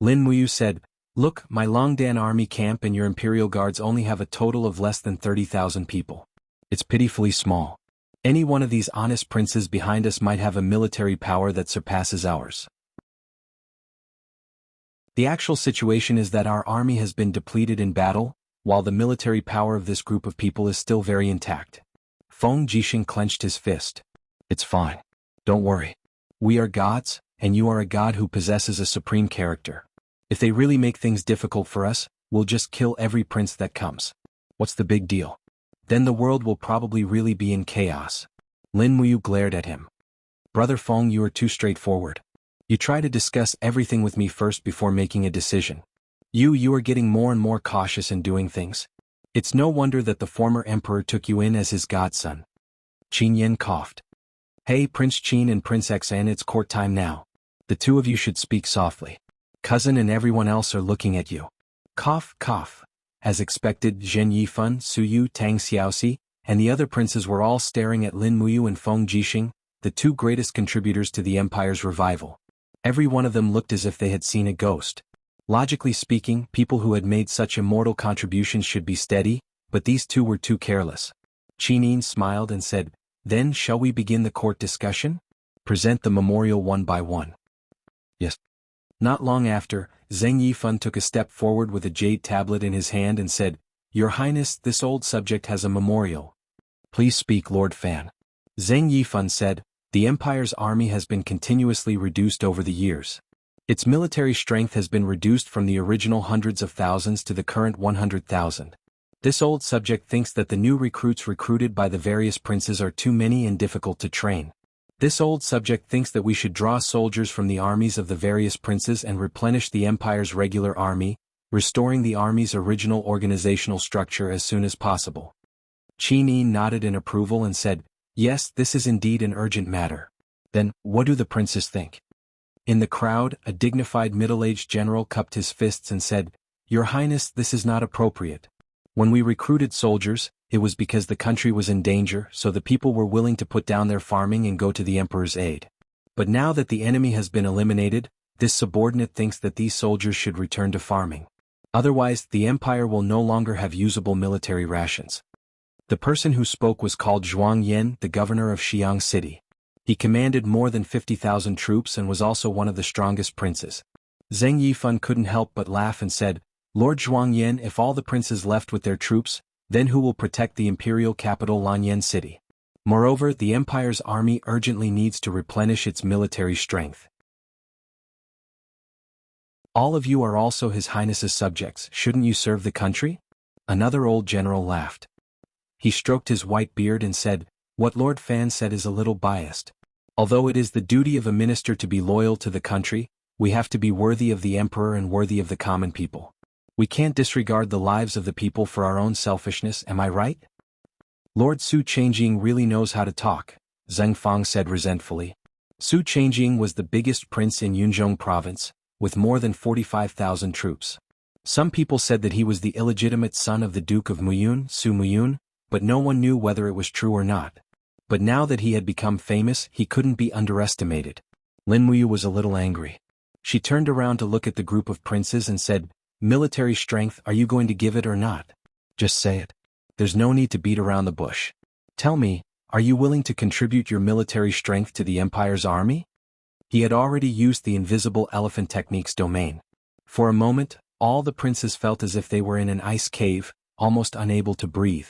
Lin Muyu said, "Look, my Longdan army camp and your imperial guards only have a total of less than 30,000 people. It's pitifully small. Any one of these honest princes behind us might have a military power that surpasses ours. The actual situation is that our army has been depleted in battle, while the military power of this group of people is still very intact." Feng Jixing clenched his fist. "It's fine. Don't worry. We are gods, and you are a god who possesses a supreme character. If they really make things difficult for us, we'll just kill every prince that comes. What's the big deal? Then the world will probably really be in chaos." Lin Muyu glared at him. "Brother Feng, you are too straightforward. You try to discuss everything with me first before making a decision. You are getting more and more cautious in doing things. It's no wonder that the former emperor took you in as his godson." Qin Yen coughed. "Hey, Prince Qin and Prince Xan, it's court time now. The two of you should speak softly. Cousin and everyone else are looking at you." Cough, cough. As expected, Zhen Yifan, Su Yu, Tang Xiaoxi, and the other princes were all staring at Lin Muyu and Feng Jixing, the two greatest contributors to the empire's revival. Every one of them looked as if they had seen a ghost. Logically speaking, people who had made such immortal contributions should be steady, but these two were too careless. Qin Yin smiled and said, "Then shall we begin the court discussion? Present the memorial one by one." "Yes." Not long after, Zheng Yifan took a step forward with a jade tablet in his hand and said, "Your Highness, this old subject has a memorial." "Please speak, Lord Fan." Zheng Yifan said, "The Empire's army has been continuously reduced over the years. Its military strength has been reduced from the original hundreds of thousands to the current 100,000. This old subject thinks that the new recruits recruited by the various princes are too many and difficult to train. This old subject thinks that we should draw soldiers from the armies of the various princes and replenish the Empire's regular army, restoring the army's original organizational structure as soon as possible." Qin Yin nodded in approval and said, "Yes, this is indeed an urgent matter. Then, what do the princes think?" In the crowd, a dignified middle-aged general cupped his fists and said, "Your Highness, this is not appropriate. When we recruited soldiers, it was because the country was in danger, so the people were willing to put down their farming and go to the emperor's aid. But now that the enemy has been eliminated, this subordinate thinks that these soldiers should return to farming. Otherwise, the empire will no longer have usable military rations." The person who spoke was called Zhuang Yan, the governor of Xi'an City. He commanded more than 50,000 troops and was also one of the strongest princes. Zheng Yifan couldn't help but laugh and said, "Lord Zhuang Yan, if all the princes left with their troops, then who will protect the imperial capital Lanyan City? Moreover, the empire's army urgently needs to replenish its military strength. All of you are also His Highness's subjects, shouldn't you serve the country?" Another old general laughed. He stroked his white beard and said, "What Lord Fan said is a little biased. Although it is the duty of a minister to be loyal to the country, we have to be worthy of the emperor and worthy of the common people. We can't disregard the lives of the people for our own selfishness, am I right?" "Lord Su Changjing really knows how to talk," Zheng Fang said resentfully. Su Changjing was the biggest prince in Yunzhong province, with more than 45,000 troops. Some people said that he was the illegitimate son of the Duke of Muyun, Su Muyun, but no one knew whether it was true or not. But now that he had become famous, he couldn't be underestimated. Lin Muyu was a little angry. She turned around to look at the group of princes and said, "Military strength, are you going to give it or not? Just say it. There's no need to beat around the bush. Tell me, are you willing to contribute your military strength to the Empire's army?" He had already used the invisible elephant technique's domain. For a moment, all the princes felt as if they were in an ice cave, almost unable to breathe.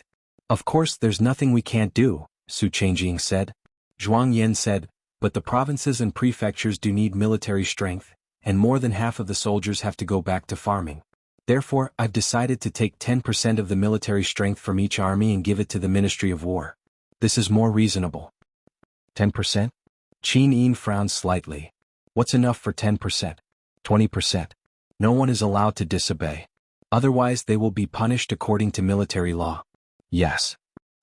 "Of course there's nothing we can't do," Su Changjing said. Zhuang Yan said, "But the provinces and prefectures do need military strength, and more than half of the soldiers have to go back to farming. Therefore, I've decided to take 10% of the military strength from each army and give it to the Ministry of War. This is more reasonable." 10%? Qin Yin frowned slightly. "What's enough for 10%? 20%? No one is allowed to disobey. Otherwise they will be punished according to military law." "Yes."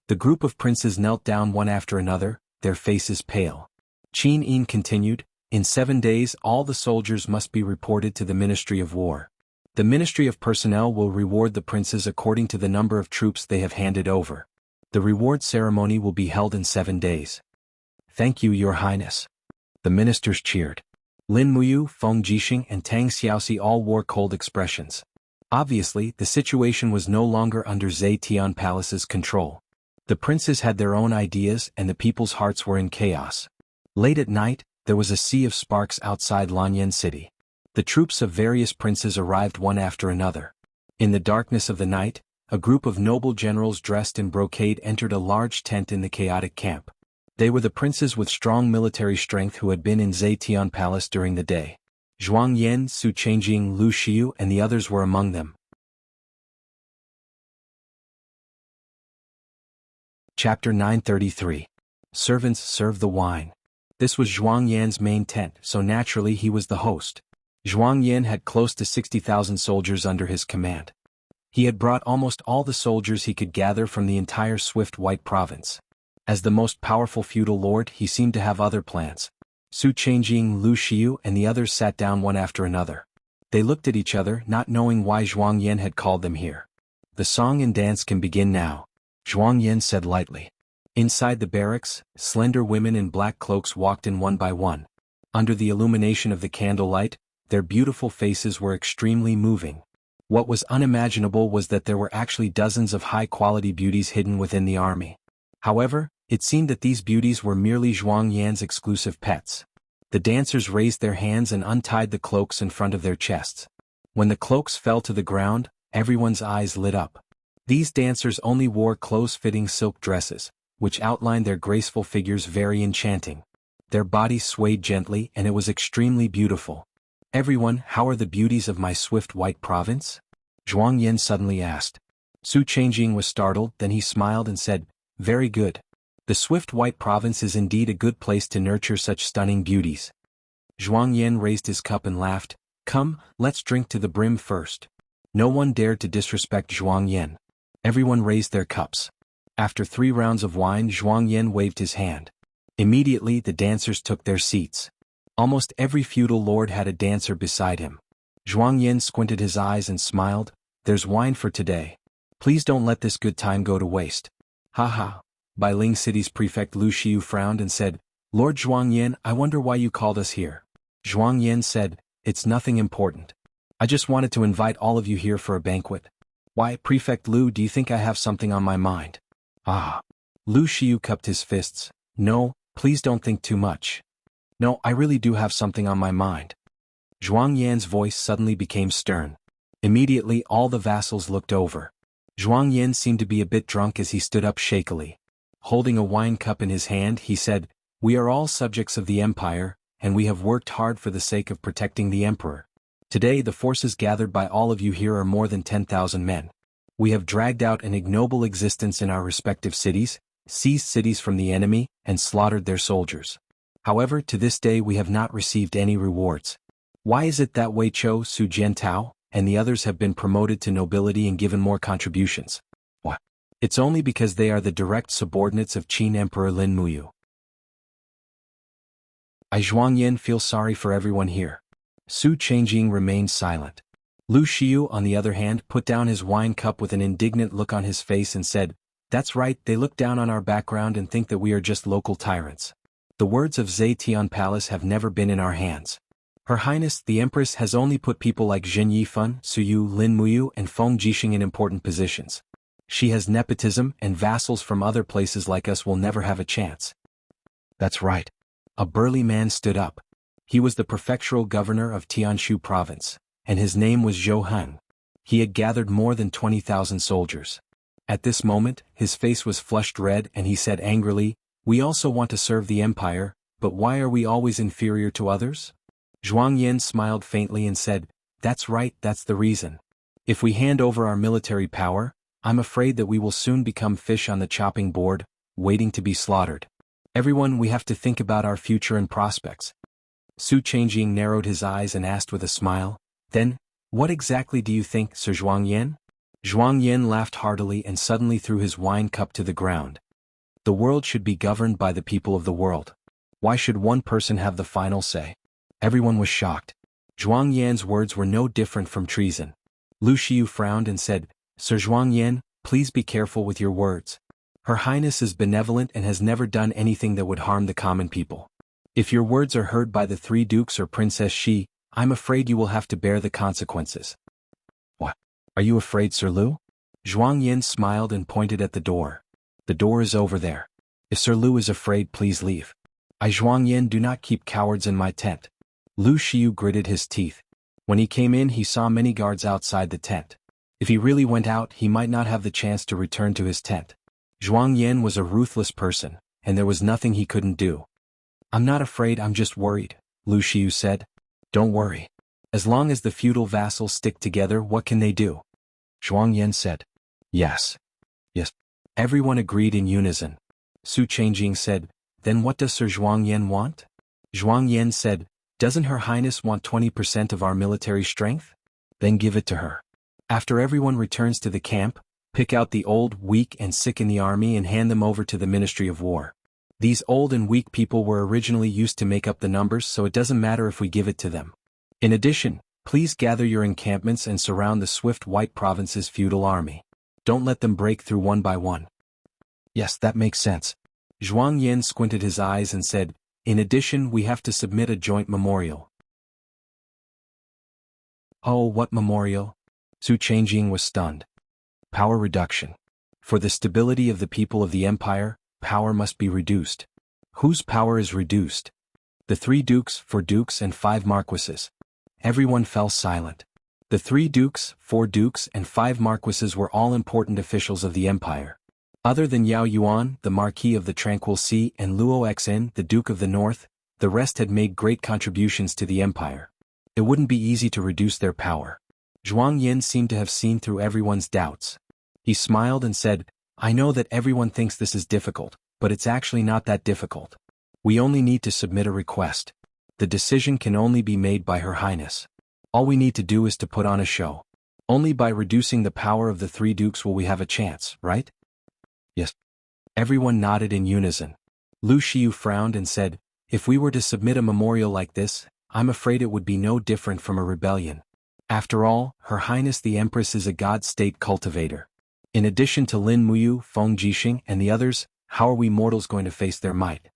The group of princes knelt down one after another, their faces pale. Qin Yin continued, "In 7 days all the soldiers must be reported to the Ministry of War. The Ministry of Personnel will reward the princes according to the number of troops they have handed over. The reward ceremony will be held in 7 days." "Thank you, Your Highness." The ministers cheered. Lin Muyu, Feng Jixing and Tang Xiaoxi all wore cold expressions. Obviously, the situation was no longer under Zetian Palace's control. The princes had their own ideas and the people's hearts were in chaos. Late at night, there was a sea of sparks outside Lanyan City. The troops of various princes arrived one after another. In the darkness of the night, a group of noble generals dressed in brocade entered a large tent in the chaotic camp. They were the princes with strong military strength who had been in Zetian Palace during the day. Zhuang Yan, Su Chengjing, Lu Xiu and the others were among them. Chapter 933. Servants serve the wine. This was Zhuang Yan's main tent, so naturally he was the host. Zhuang Yan had close to 60,000 soldiers under his command. He had brought almost all the soldiers he could gather from the entire Swift White province. As the most powerful feudal lord, he seemed to have other plans. Su Chengjing, Lu Xiu and the others sat down one after another. They looked at each other, not knowing why Zhuang Yan had called them here. The song and dance can begin now, Zhuang Yan said lightly. Inside the barracks, slender women in black cloaks walked in one by one. Under the illumination of the candlelight, their beautiful faces were extremely moving. What was unimaginable was that there were actually dozens of high-quality beauties hidden within the army. However, it seemed that these beauties were merely Zhuang Yan's exclusive pets. The dancers raised their hands and untied the cloaks in front of their chests. When the cloaks fell to the ground, everyone's eyes lit up. These dancers only wore close-fitting silk dresses, which outlined their graceful figures very enchanting. Their bodies swayed gently and it was extremely beautiful. Everyone, how are the beauties of my Swift White province? Zhuang Yan suddenly asked. Su Chengjing was startled, then he smiled and said, very good. The Swift White province is indeed a good place to nurture such stunning beauties. Zhuang Yan raised his cup and laughed. Come, let's drink to the brim first. No one dared to disrespect Zhuang Yan. Everyone raised their cups. After 3 rounds of wine, Zhuang Yan waved his hand. Immediately the dancers took their seats. Almost every feudal lord had a dancer beside him. Zhuang Yan squinted his eyes and smiled. There's wine for today. Please don't let this good time go to waste. Haha. Bailing City's prefect Lu Xiu frowned and said, Lord Zhuang Yan, I wonder why you called us here. Zhuang Yan said, it's nothing important. I just wanted to invite all of you here for a banquet. Why, Prefect Lu, do you think I have something on my mind? Ah. Lu Xiu cupped his fists. No, please don't think too much. No, I really do have something on my mind. Zhuang Yan's voice suddenly became stern. Immediately all the vassals looked over. Zhuang Yan seemed to be a bit drunk as he stood up shakily. Holding a wine cup in his hand, he said, we are all subjects of the Empire, and we have worked hard for the sake of protecting the Emperor. Today the forces gathered by all of you here are more than 10,000 men. We have dragged out an ignoble existence in our respective cities, seized cities from the enemy, and slaughtered their soldiers. However, to this day we have not received any rewards. Why is it that Wei Chou, Su Jiantao, and the others have been promoted to nobility and given more contributions? What? It's only because they are the direct subordinates of Qin Emperor Lin Muyu. I Zhuang Yan feel sorry for everyone here. Su Chengjing remained silent. Lu Xiu, on the other hand, put down his wine cup with an indignant look on his face and said, that's right, they look down on our background and think that we are just local tyrants. The words of Zetian Palace have never been in our hands. Her Highness the Empress has only put people like Zhen Yifan, Su Yu, Lin Muyu and Feng Jixing in important positions. She has nepotism and vassals from other places like us will never have a chance. That's right. A burly man stood up. He was the prefectural governor of Tianshu province, and his name was Zhou Heng. He had gathered more than 20,000 soldiers. At this moment, his face was flushed red and he said angrily, we also want to serve the Empire, but why are we always inferior to others? Zhuang Yan smiled faintly and said, that's right, that's the reason. If we hand over our military power, I'm afraid that we will soon become fish on the chopping board, waiting to be slaughtered. Everyone, we have to think about our future and prospects. Su Chengjing narrowed his eyes and asked with a smile, then, what exactly do you think, Sir Zhuang Yan? Zhuang Yan laughed heartily and suddenly threw his wine cup to the ground. The world should be governed by the people of the world. Why should one person have the final say? Everyone was shocked. Zhuang Yan's words were no different from treason. Lu Xiu frowned and said, Sir Zhuang Yan, please be careful with your words. Her Highness is benevolent and has never done anything that would harm the common people. If your words are heard by the three dukes or Princess Shi, I'm afraid you will have to bear the consequences. What? Are you afraid, Sir Lu? Zhuang Yin smiled and pointed at the door. The door is over there. If Sir Lu is afraid, please leave. I Zhuang Yin do not keep cowards in my tent. Lu Xiu gritted his teeth. When he came in, he saw many guards outside the tent. If he really went out, he might not have the chance to return to his tent. Zhuang Yin was a ruthless person, and there was nothing he couldn't do. I'm not afraid, I'm just worried, Lu Xiu said. Don't worry. As long as the feudal vassals stick together, what can they do? Zhuang Yin said. Yes. Yes. Everyone agreed in unison. Su Changjing said, then what does Sir Zhuang Yin want? Zhuang Yin said, doesn't Her Highness want 20% of our military strength? Then give it to her. After everyone returns to the camp, pick out the old, weak and sick in the army and hand them over to the Ministry of War. These old and weak people were originally used to make up the numbers, so it doesn't matter if we give it to them. In addition, please gather your encampments and surround the Swift White Province's feudal army. Don't let them break through one by one. Yes, that makes sense. Zhuang Yin squinted his eyes and said, in addition, we have to submit a joint memorial. Oh, what memorial? Su Changjing was stunned. Power reduction. For the stability of the people of the empire, power must be reduced. Whose power is reduced? The 3 dukes, 4 dukes and 5 marquises. Everyone fell silent. The 3 dukes, 4 dukes and 5 marquises were all important officials of the empire. Other than Yao Yuan, the Marquis of the Tranquil Sea, and Luo Xin, the Duke of the North, the rest had made great contributions to the empire. It wouldn't be easy to reduce their power. Zhuang Yin seemed to have seen through everyone's doubts. He smiled and said, I know that everyone thinks this is difficult, but it's actually not that difficult. We only need to submit a request. The decision can only be made by Her Highness. All we need to do is to put on a show. Only by reducing the power of the 3 dukes will we have a chance, right? Yes. Everyone nodded in unison. Lu Xiu frowned and said, if we were to submit a memorial like this, I'm afraid it would be no different from a rebellion. After all, Her Highness the Empress is a God-state cultivator. In addition to Lin Muyu, Feng Jixing, and the others, how are we mortals going to face their might?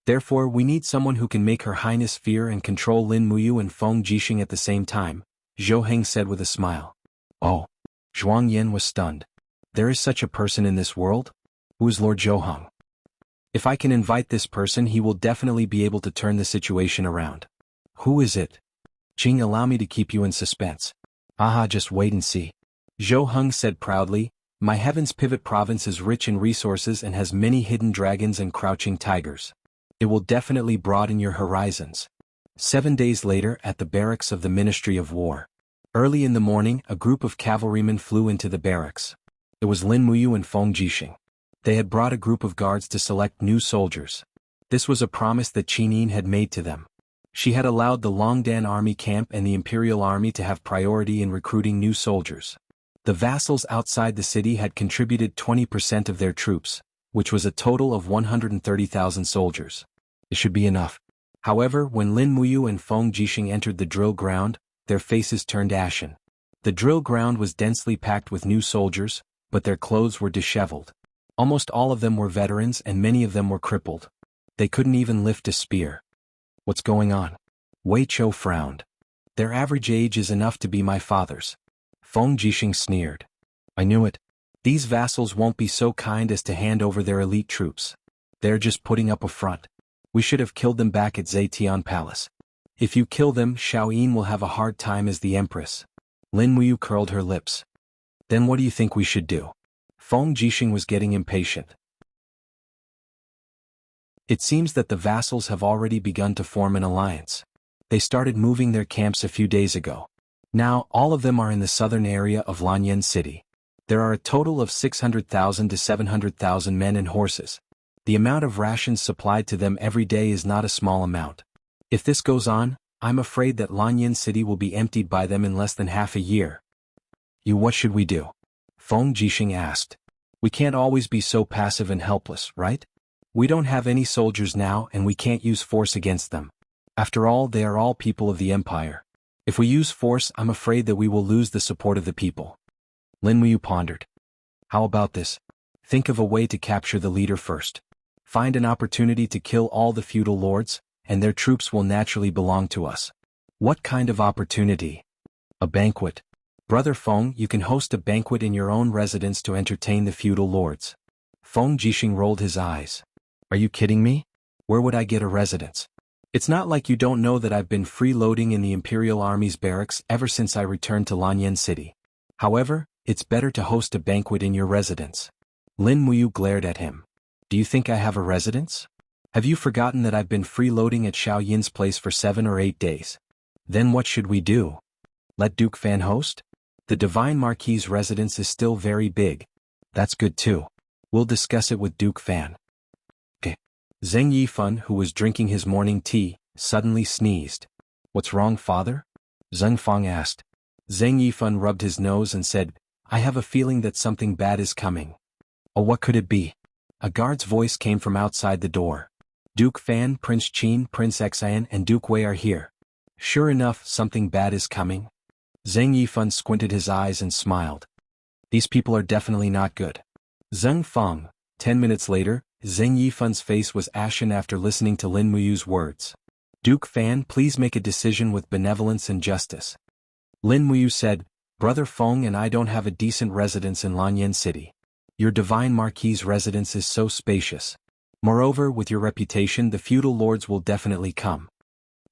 Therefore, we need someone who can make Her Highness fear and control Lin Muyu and Feng Jixing at the same time, Zhou Heng said with a smile. Oh. Zhuang Yin was stunned. There is such a person in this world? Who is Lord Zhou Heng? If I can invite this person, he will definitely be able to turn the situation around. Who is it? Qing, allow me to keep you in suspense. Aha, just wait and see. Zhou Heng said proudly, my Heaven's Pivot province is rich in resources and has many hidden dragons and crouching tigers. It will definitely broaden your horizons. 7 days later, at the barracks of the Ministry of War. Early in the morning, a group of cavalrymen flew into the barracks. It was Lin Muyu and Feng Jixing. They had brought a group of guards to select new soldiers. This was a promise that Qin Yin had made to them. She had allowed the Longdan army camp and the Imperial army to have priority in recruiting new soldiers. The vassals outside the city had contributed 20% of their troops, which was a total of 130,000 soldiers. It should be enough. However, when Lin Muyu and Feng Jixing entered the drill ground, their faces turned ashen. The drill ground was densely packed with new soldiers, but their clothes were disheveled. Almost all of them were veterans and many of them were crippled. They couldn't even lift a spear. What's going on? Wei Chou frowned. Their average age is enough to be my father's. Feng Jixing sneered. I knew it. These vassals won't be so kind as to hand over their elite troops. They're just putting up a front. We should have killed them back at Zetian Palace. If you kill them, Xiao Yin will have a hard time as the empress. Lin Muyu curled her lips. Then what do you think we should do? Feng Jixing was getting impatient. It seems that the vassals have already begun to form an alliance. They started moving their camps a few days ago. Now, all of them are in the southern area of Lanyan City. There are a total of 600,000 to 700,000 men and horses. The amount of rations supplied to them every day is not a small amount. If this goes on, I'm afraid that Lanyan City will be emptied by them in less than half a year. What should we do? Feng Jixing asked. We can't always be so passive and helpless, right? We don't have any soldiers now and we can't use force against them. After all, they are all people of the empire. If we use force, I'm afraid that we will lose the support of the people. Lin Muyu pondered. How about this? Think of a way to capture the leader first. Find an opportunity to kill all the feudal lords, and their troops will naturally belong to us. What kind of opportunity? A banquet. Brother Feng, you can host a banquet in your own residence to entertain the feudal lords. Feng Jixing rolled his eyes. Are you kidding me? Where would I get a residence? It's not like you don't know that I've been freeloading in the Imperial Army's barracks ever since I returned to Lanyan City. However, it's better to host a banquet in your residence. Lin Muyu glared at him. Do you think I have a residence? Have you forgotten that I've been freeloading at Xiao Yin's place for 7 or 8 days? Then what should we do? Let Duke Fan host? The Divine Marquis's residence is still very big. That's good too. We'll discuss it with Duke Fan. Okay. Zheng Yifan, who was drinking his morning tea, suddenly sneezed. What's wrong, father? Zheng Fang asked. Zheng Yifan rubbed his nose and said, I have a feeling that something bad is coming. Oh, what could it be? A guard's voice came from outside the door. Duke Fan, Prince Qin, Prince Xian, and Duke Wei are here. Sure enough, something bad is coming. Zheng Yifan squinted his eyes and smiled. These people are definitely not good. Zheng Fang. 10 minutes later, Zheng Yifan's face was ashen after listening to Lin Muyu's words. Duke Fan, please make a decision with benevolence and justice. Lin Muyu said, Brother Feng and I don't have a decent residence in Lanyan City. Your Divine Marquis's residence is so spacious. Moreover, with your reputation, the feudal lords will definitely come.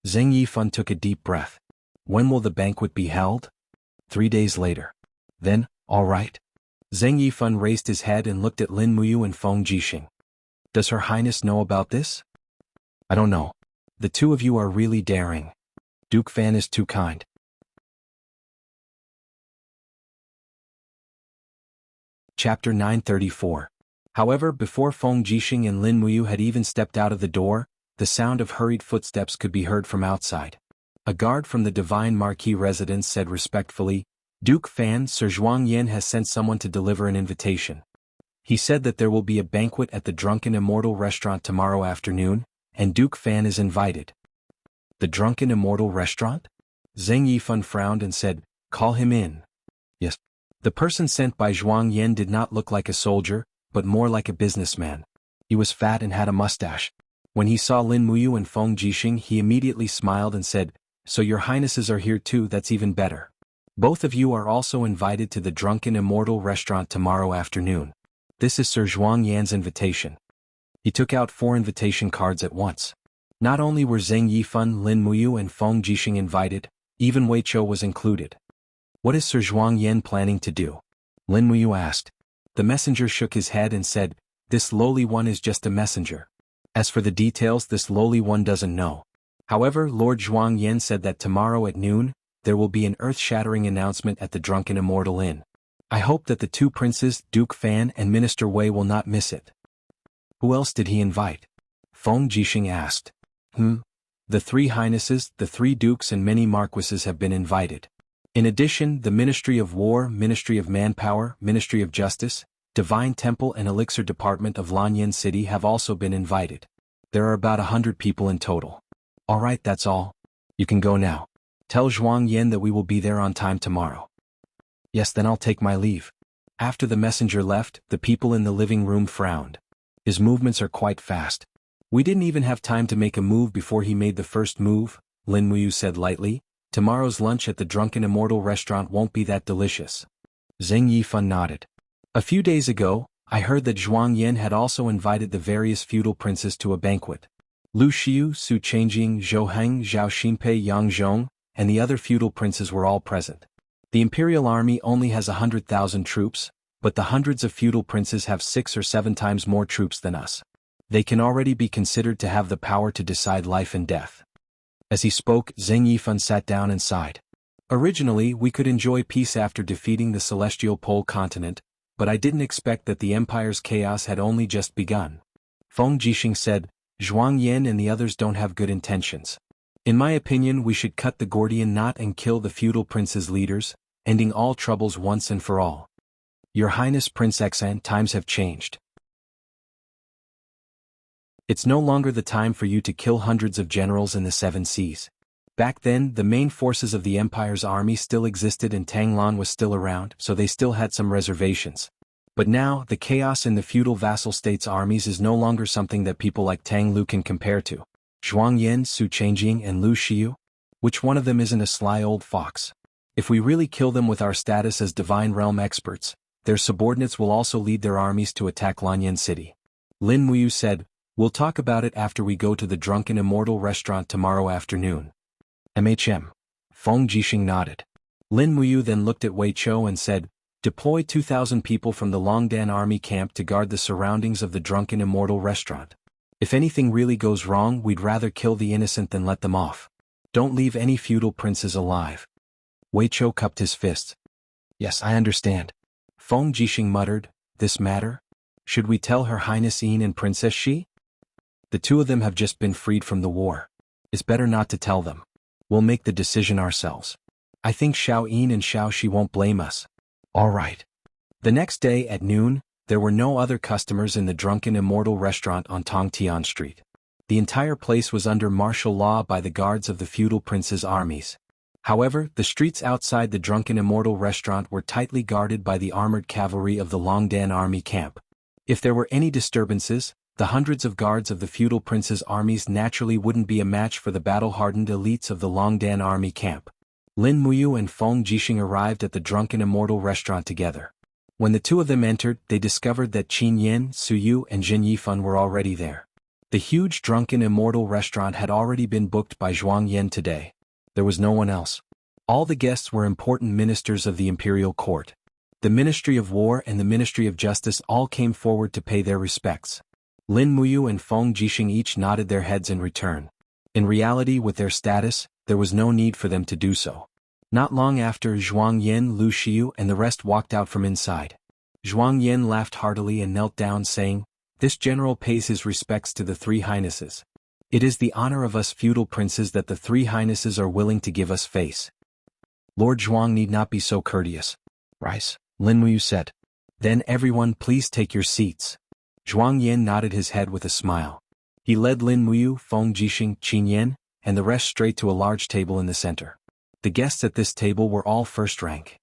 Zheng Yifan took a deep breath. When will the banquet be held? 3 days later. Then, all right. Zheng Yifan raised his head and looked at Lin Muyu and Feng Jixing. Does Her Highness know about this? I don't know. The two of you are really daring. Duke Fan is too kind. Chapter 934. However, before Feng Jixing and Lin Muyu had even stepped out of the door, the sound of hurried footsteps could be heard from outside. A guard from the Divine Marquis residence said respectfully, Duke Fan, Sir Zhuang Yan has sent someone to deliver an invitation. He said that there will be a banquet at the Drunken Immortal restaurant tomorrow afternoon, and Duke Fan is invited. The Drunken Immortal restaurant? Zheng Yifan frowned and said, Call him in. Yes. The person sent by Zhuang Yan did not look like a soldier, but more like a businessman. He was fat and had a mustache. When he saw Lin Muyu and Feng Jixing, he immediately smiled and said, So your highnesses are here too, that's even better. Both of you are also invited to the Drunken Immortal restaurant tomorrow afternoon. This is Sir Zhuang Yan's invitation. He took out 4 invitation cards at once. Not only were Zheng Yifan, Lin Muyu and Feng Jixing invited, even Wei Chou was included. What is Sir Zhuang Yan planning to do? Lin Muyu asked. The messenger shook his head and said, This lowly one is just a messenger. As for the details, this lowly one doesn't know. However, Lord Zhuang Yan said that tomorrow at noon, there will be an earth-shattering announcement at the Drunken Immortal Inn. I hope that the 2 princes, Duke Fan and Minister Wei, will not miss it. Who else did he invite? Feng Jixing asked. The 3 highnesses, the 3 dukes and many marquises have been invited. In addition, the Ministry of War, Ministry of Manpower, Ministry of Justice, Divine Temple and Elixir Department of Lanyan City have also been invited. There are about 100 people in total. All right, that's all. You can go now. Tell Zhuang Yan that we will be there on time tomorrow. Yes, then I'll take my leave. After the messenger left, the people in the living room frowned. His movements are quite fast. We didn't even have time to make a move before he made the first move, Lin Muyu said lightly. Tomorrow's lunch at the Drunken Immortal restaurant won't be that delicious. Zheng Yifan nodded. A few days ago, I heard that Zhuang Yan had also invited the various feudal princes to a banquet. Lu Xiu, Su Changjing, Zhou Heng, Zhao Xinpei, Yang Zhong, and the other feudal princes were all present. The imperial army only has 100,000 troops, but the hundreds of feudal princes have 6 or 7 times more troops than us. They can already be considered to have the power to decide life and death. As he spoke, Zheng Yifan sat down and sighed. Originally, we could enjoy peace after defeating the celestial pole continent, but I didn't expect that the empire's chaos had only just begun. Feng Jixing said, Zhuang Yan and the others don't have good intentions. In my opinion, we should cut the Gordian knot and kill the feudal princes' leaders, ending all troubles once and for all. Your Highness Prince Xian, times have changed. It's no longer the time for you to kill hundreds of generals in the 7 seas. Back then, the main forces of the Empire's army still existed and Tanglan was still around, so they still had some reservations. But now, the chaos in the feudal vassal states' armies is no longer something that people like Tang Lu can compare to. Zhuang Yan, Su Changjing, and Lu Xiu? Which one of them isn't a sly old fox? If we really kill them with our status as Divine Realm experts, their subordinates will also lead their armies to attack Lanyan City. Lin Muyu said, "We'll talk about it after we go to the Drunken Immortal restaurant tomorrow afternoon." MHM. Feng Jixing nodded. Lin Muyu then looked at Wei Chou and said, "Deploy 2,000 people from the Longdan army camp to guard the surroundings of the Drunken Immortal restaurant. If anything really goes wrong, we'd rather kill the innocent than let them off. Don't leave any feudal princes alive." Wei Chou cupped his fist. "Yes, I understand." Feng Jixing muttered, "This matter? Should we tell Her Highness Yin and Princess Shi? The two of them have just been freed from the war. It's better not to tell them. We'll make the decision ourselves. I think Xiao Yin and Xiao Shi won't blame us." "All right." The next day at noon, there were no other customers in the Drunken Immortal restaurant on Tongtian Street. The entire place was under martial law by the guards of the feudal princes' armies. However, the streets outside the Drunken Immortal restaurant were tightly guarded by the armored cavalry of the Longdan army camp. If there were any disturbances, the hundreds of guards of the feudal princes' armies naturally wouldn't be a match for the battle-hardened elites of the Longdan army camp. Lin Muyu and Feng Jixing arrived at the Drunken Immortal restaurant together. When the two of them entered, they discovered that Qin Yan, Su Yu, and Jin Yifan were already there. The huge Drunken Immortal restaurant had already been booked by Zhuang Yan today. There was no one else. All the guests were important ministers of the imperial court. The Ministry of War and the Ministry of Justice all came forward to pay their respects. Lin Muyu and Feng Jixing each nodded their heads in return. In reality, with their status, there was no need for them to do so. Not long after, Zhuang Yan, Lu Xiu, and the rest walked out from inside. Zhuang Yan laughed heartily and knelt down, saying, "This general pays his respects to the Three Highnesses. It is the honor of us feudal princes that the Three Highnesses are willing to give us face. Lord Zhuang need not be so courteous." "Rise," Lin Muyu said. "Then everyone please take your seats." Zhuang Yan nodded his head with a smile. He led Lin Muyu, Feng Jixing, Qin Yan, and the rest straight to a large table in the center. The guests at this table were all first rank.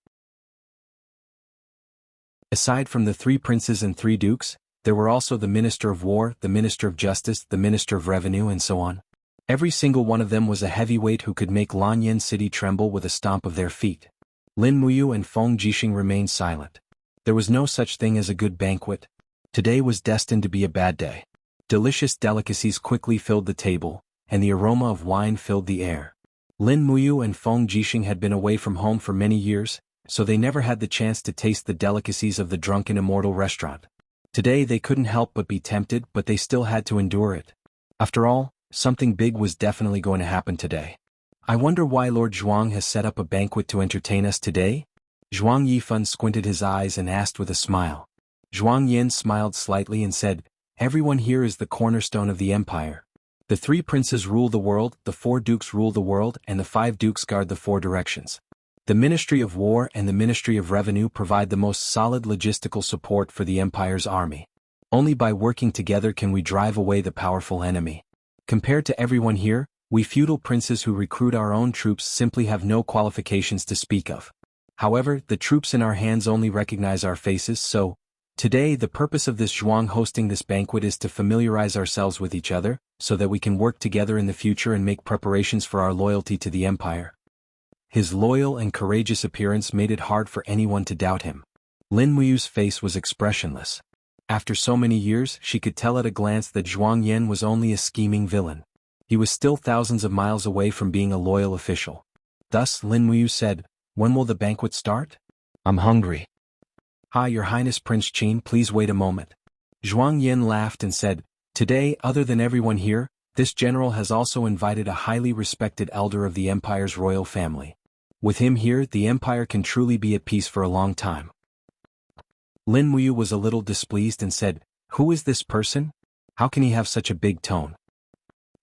Aside from the three princes and three dukes, there were also the Minister of War, the Minister of Justice, the Minister of Revenue, and so on. Every single one of them was a heavyweight who could make Lanyan City tremble with a stomp of their feet. Lin Muyu and Feng Jixing remained silent. There was no such thing as a good banquet. Today was destined to be a bad day. Delicious delicacies quickly filled the table, and the aroma of wine filled the air. Lin Muyu and Feng Jixing had been away from home for many years, so they never had the chance to taste the delicacies of the Drunken Immortal restaurant. Today they couldn't help but be tempted, but they still had to endure it. After all, something big was definitely going to happen today. "I wonder why Lord Zhuang has set up a banquet to entertain us today?" Zhuang Yifan squinted his eyes and asked with a smile. Zhuang Yan smiled slightly and said, "Everyone here is the cornerstone of the empire. The three princes rule the world, the four dukes rule the world, and the five dukes guard the four directions. The Ministry of War and the Ministry of Revenue provide the most solid logistical support for the empire's army. Only by working together can we drive away the powerful enemy. Compared to everyone here, we feudal princes who recruit our own troops simply have no qualifications to speak of. However, the troops in our hands only recognize our faces, so, today the purpose of this Zhuang hosting this banquet is to familiarize ourselves with each other, so that we can work together in the future and make preparations for our loyalty to the empire." His loyal and courageous appearance made it hard for anyone to doubt him. Lin Muyu's face was expressionless. After so many years, she could tell at a glance that Zhuang Yan was only a scheming villain. He was still thousands of miles away from being a loyal official. Thus, Lin Muyu said, "When will the banquet start?" "I'm hungry." "Hi, Your Highness Prince Qin, please wait a moment." Zhuang Yan laughed and said, "Today, other than everyone here, this general has also invited a highly respected elder of the empire's royal family. With him here, the empire can truly be at peace for a long time." Lin Muyu was a little displeased and said, "Who is this person? How can he have such a big tone?"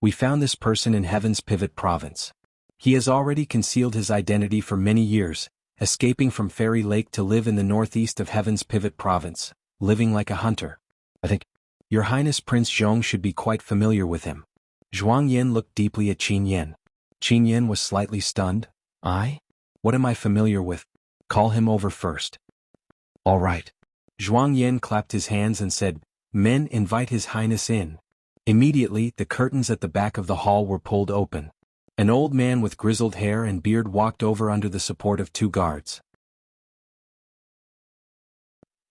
"We found this person in Heaven's Pivot Province. He has already concealed his identity for many years, escaping from Fairy Lake to live in the northeast of Heaven's Pivot Province, living like a hunter. I think Your Highness Prince Zhong should be quite familiar with him." Zhuang Yan looked deeply at Qin Yan. Qin Yan was slightly stunned. "I? What am I familiar with? Call him over first." "All right." Zhuang Yan clapped his hands and said, "Men, invite His Highness in." Immediately, the curtains at the back of the hall were pulled open. An old man with grizzled hair and beard walked over under the support of 2 guards.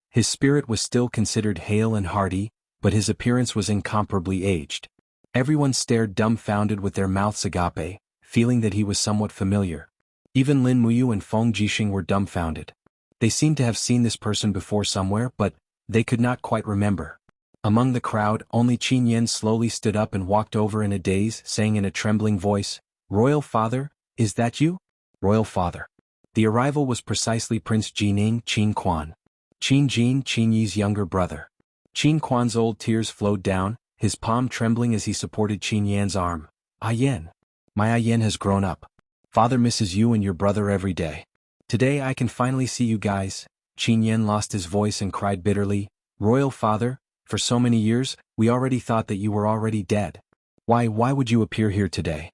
His spirit was still considered hale and hearty, but his appearance was incomparably aged. Everyone stared dumbfounded with their mouths agape, feeling that he was somewhat familiar. Even Lin Muyu and Feng Jixing were dumbfounded. They seemed to have seen this person before somewhere, but they could not quite remember. Among the crowd, only Qin Yan slowly stood up and walked over in a daze, saying in a trembling voice, "Royal Father, is that you?" Royal Father. The arrival was precisely Prince Jining Qin Quan. Qin Jin, Qin Yi's younger brother. Qin Quan's old tears flowed down, his palm trembling as he supported Qin Yan's arm. "Ah Yan. My Ah Yan has grown up. Father misses you and your brother every day. Today I can finally see you guys." Qin Yan lost his voice and cried bitterly, "Royal Father, for so many years, we already thought that you were already dead. Why would you appear here today?"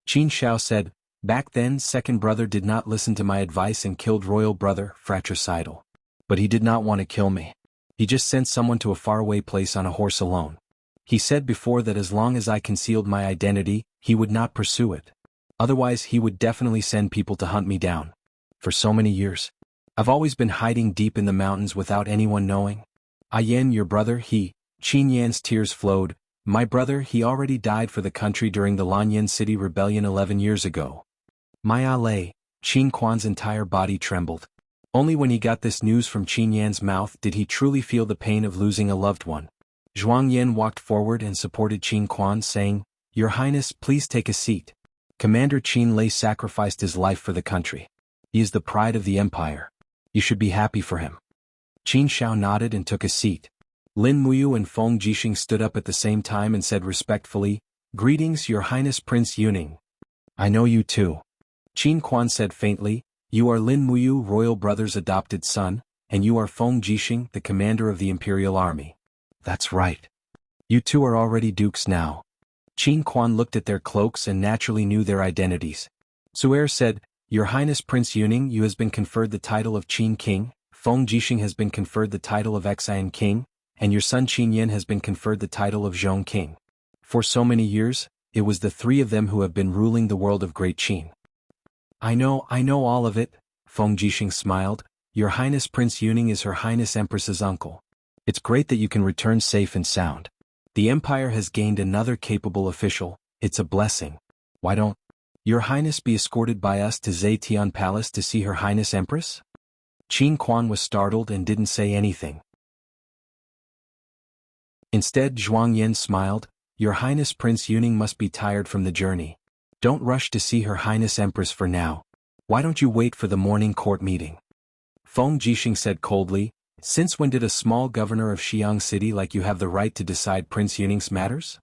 Qin Shao said, "Back then, second brother did not listen to my advice and killed royal brother, fratricidal. But he did not want to kill me. He just sent someone to a faraway place on a horse alone. He said before that as long as I concealed my identity, he would not pursue it. Otherwise he would definitely send people to hunt me down. For so many years, I've always been hiding deep in the mountains without anyone knowing. Ah Yan, your brother, Qin Yan's tears flowed. My brother, he already died for the country during the Lanyan City Rebellion 11 years ago." My Ale, Qin Quan's entire body trembled. Only when he got this news from Qin Yan's mouth did he truly feel the pain of losing a loved one. Zhuang Yan walked forward and supported Qin Quan, saying, "Your Highness, please take a seat. Commander Qin Lei sacrificed his life for the country. He is the pride of the empire. You should be happy for him." Qin Shao nodded and took a seat. Lin Muyu and Feng Jixing stood up at the same time and said respectfully, "Greetings, Your Highness Prince Yuning." "I know you too." Qin Quan said faintly, "You are Lin Muyu, royal brother's adopted son, and you are Feng Jixing, the commander of the imperial army." "That's right. You two are already dukes now." Qin Quan looked at their cloaks and naturally knew their identities. Su'er said, "Your Highness Prince Yuning, you has been conferred the title of Qin King, Feng Jixing has been conferred the title of Xian King, and your son Qin Yan has been conferred the title of Zhong King. For so many years, it was the 3 of them who have been ruling the world of Great Qin." I know all of it," Feng Jixing smiled. "Your Highness Prince Yuning is Her Highness Empress's uncle. It's great that you can return safe and sound. The Empire has gained another capable official, it's a blessing. Why don't Your Highness be escorted by us to Zetian Palace to see Her Highness Empress?" Qin Quan was startled and didn't say anything. Instead, Zhuang Yan smiled, "Your Highness Prince Yuning must be tired from the journey. Don't rush to see Her Highness Empress for now. Why don't you wait for the morning court meeting?" Feng Jixing said coldly, "Since when did a small governor of Xiang City like you have the right to decide Prince Yuning's matters?"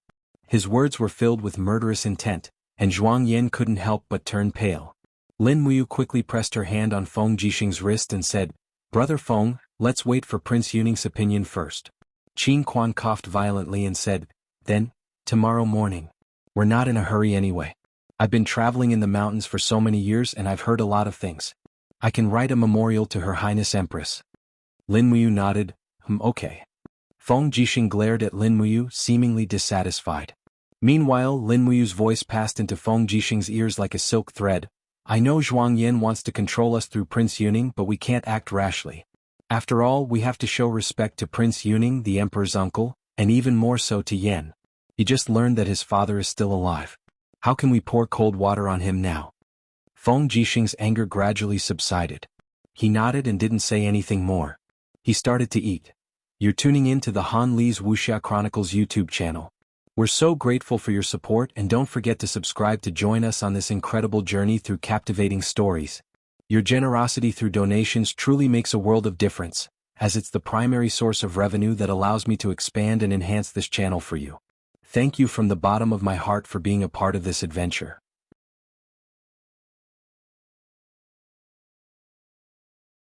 His words were filled with murderous intent, and Zhuang Yan couldn't help but turn pale. Lin Muyu quickly pressed her hand on Feng Jixing's wrist and said, "Brother Feng, let's wait for Prince Yuning's opinion first." Qin Quan coughed violently and said, "Then, tomorrow morning. We're not in a hurry anyway. I've been traveling in the mountains for so many years and I've heard a lot of things. I can write a memorial to Her Highness Empress." Lin Muyu nodded, Okay." Feng Jixing glared at Lin Muyu, seemingly dissatisfied. Meanwhile, Lin Muyu's voice passed into Feng Jixing's ears like a silk thread. "I know Zhuang Yan wants to control us through Prince Yuning, but we can't act rashly. After all, we have to show respect to Prince Yuning, the Emperor's uncle, and even more so to Yan. He just learned that his father is still alive. How can we pour cold water on him now?" Feng Jixing's anger gradually subsided. He nodded and didn't say anything more. He started to eat. You're tuning in to the Han Li's Wuxia Chronicles YouTube channel. We're so grateful for your support, and don't forget to subscribe to join us on this incredible journey through captivating stories. Your generosity through donations truly makes a world of difference, as it's the primary source of revenue that allows me to expand and enhance this channel for you. Thank you from the bottom of my heart for being a part of this adventure.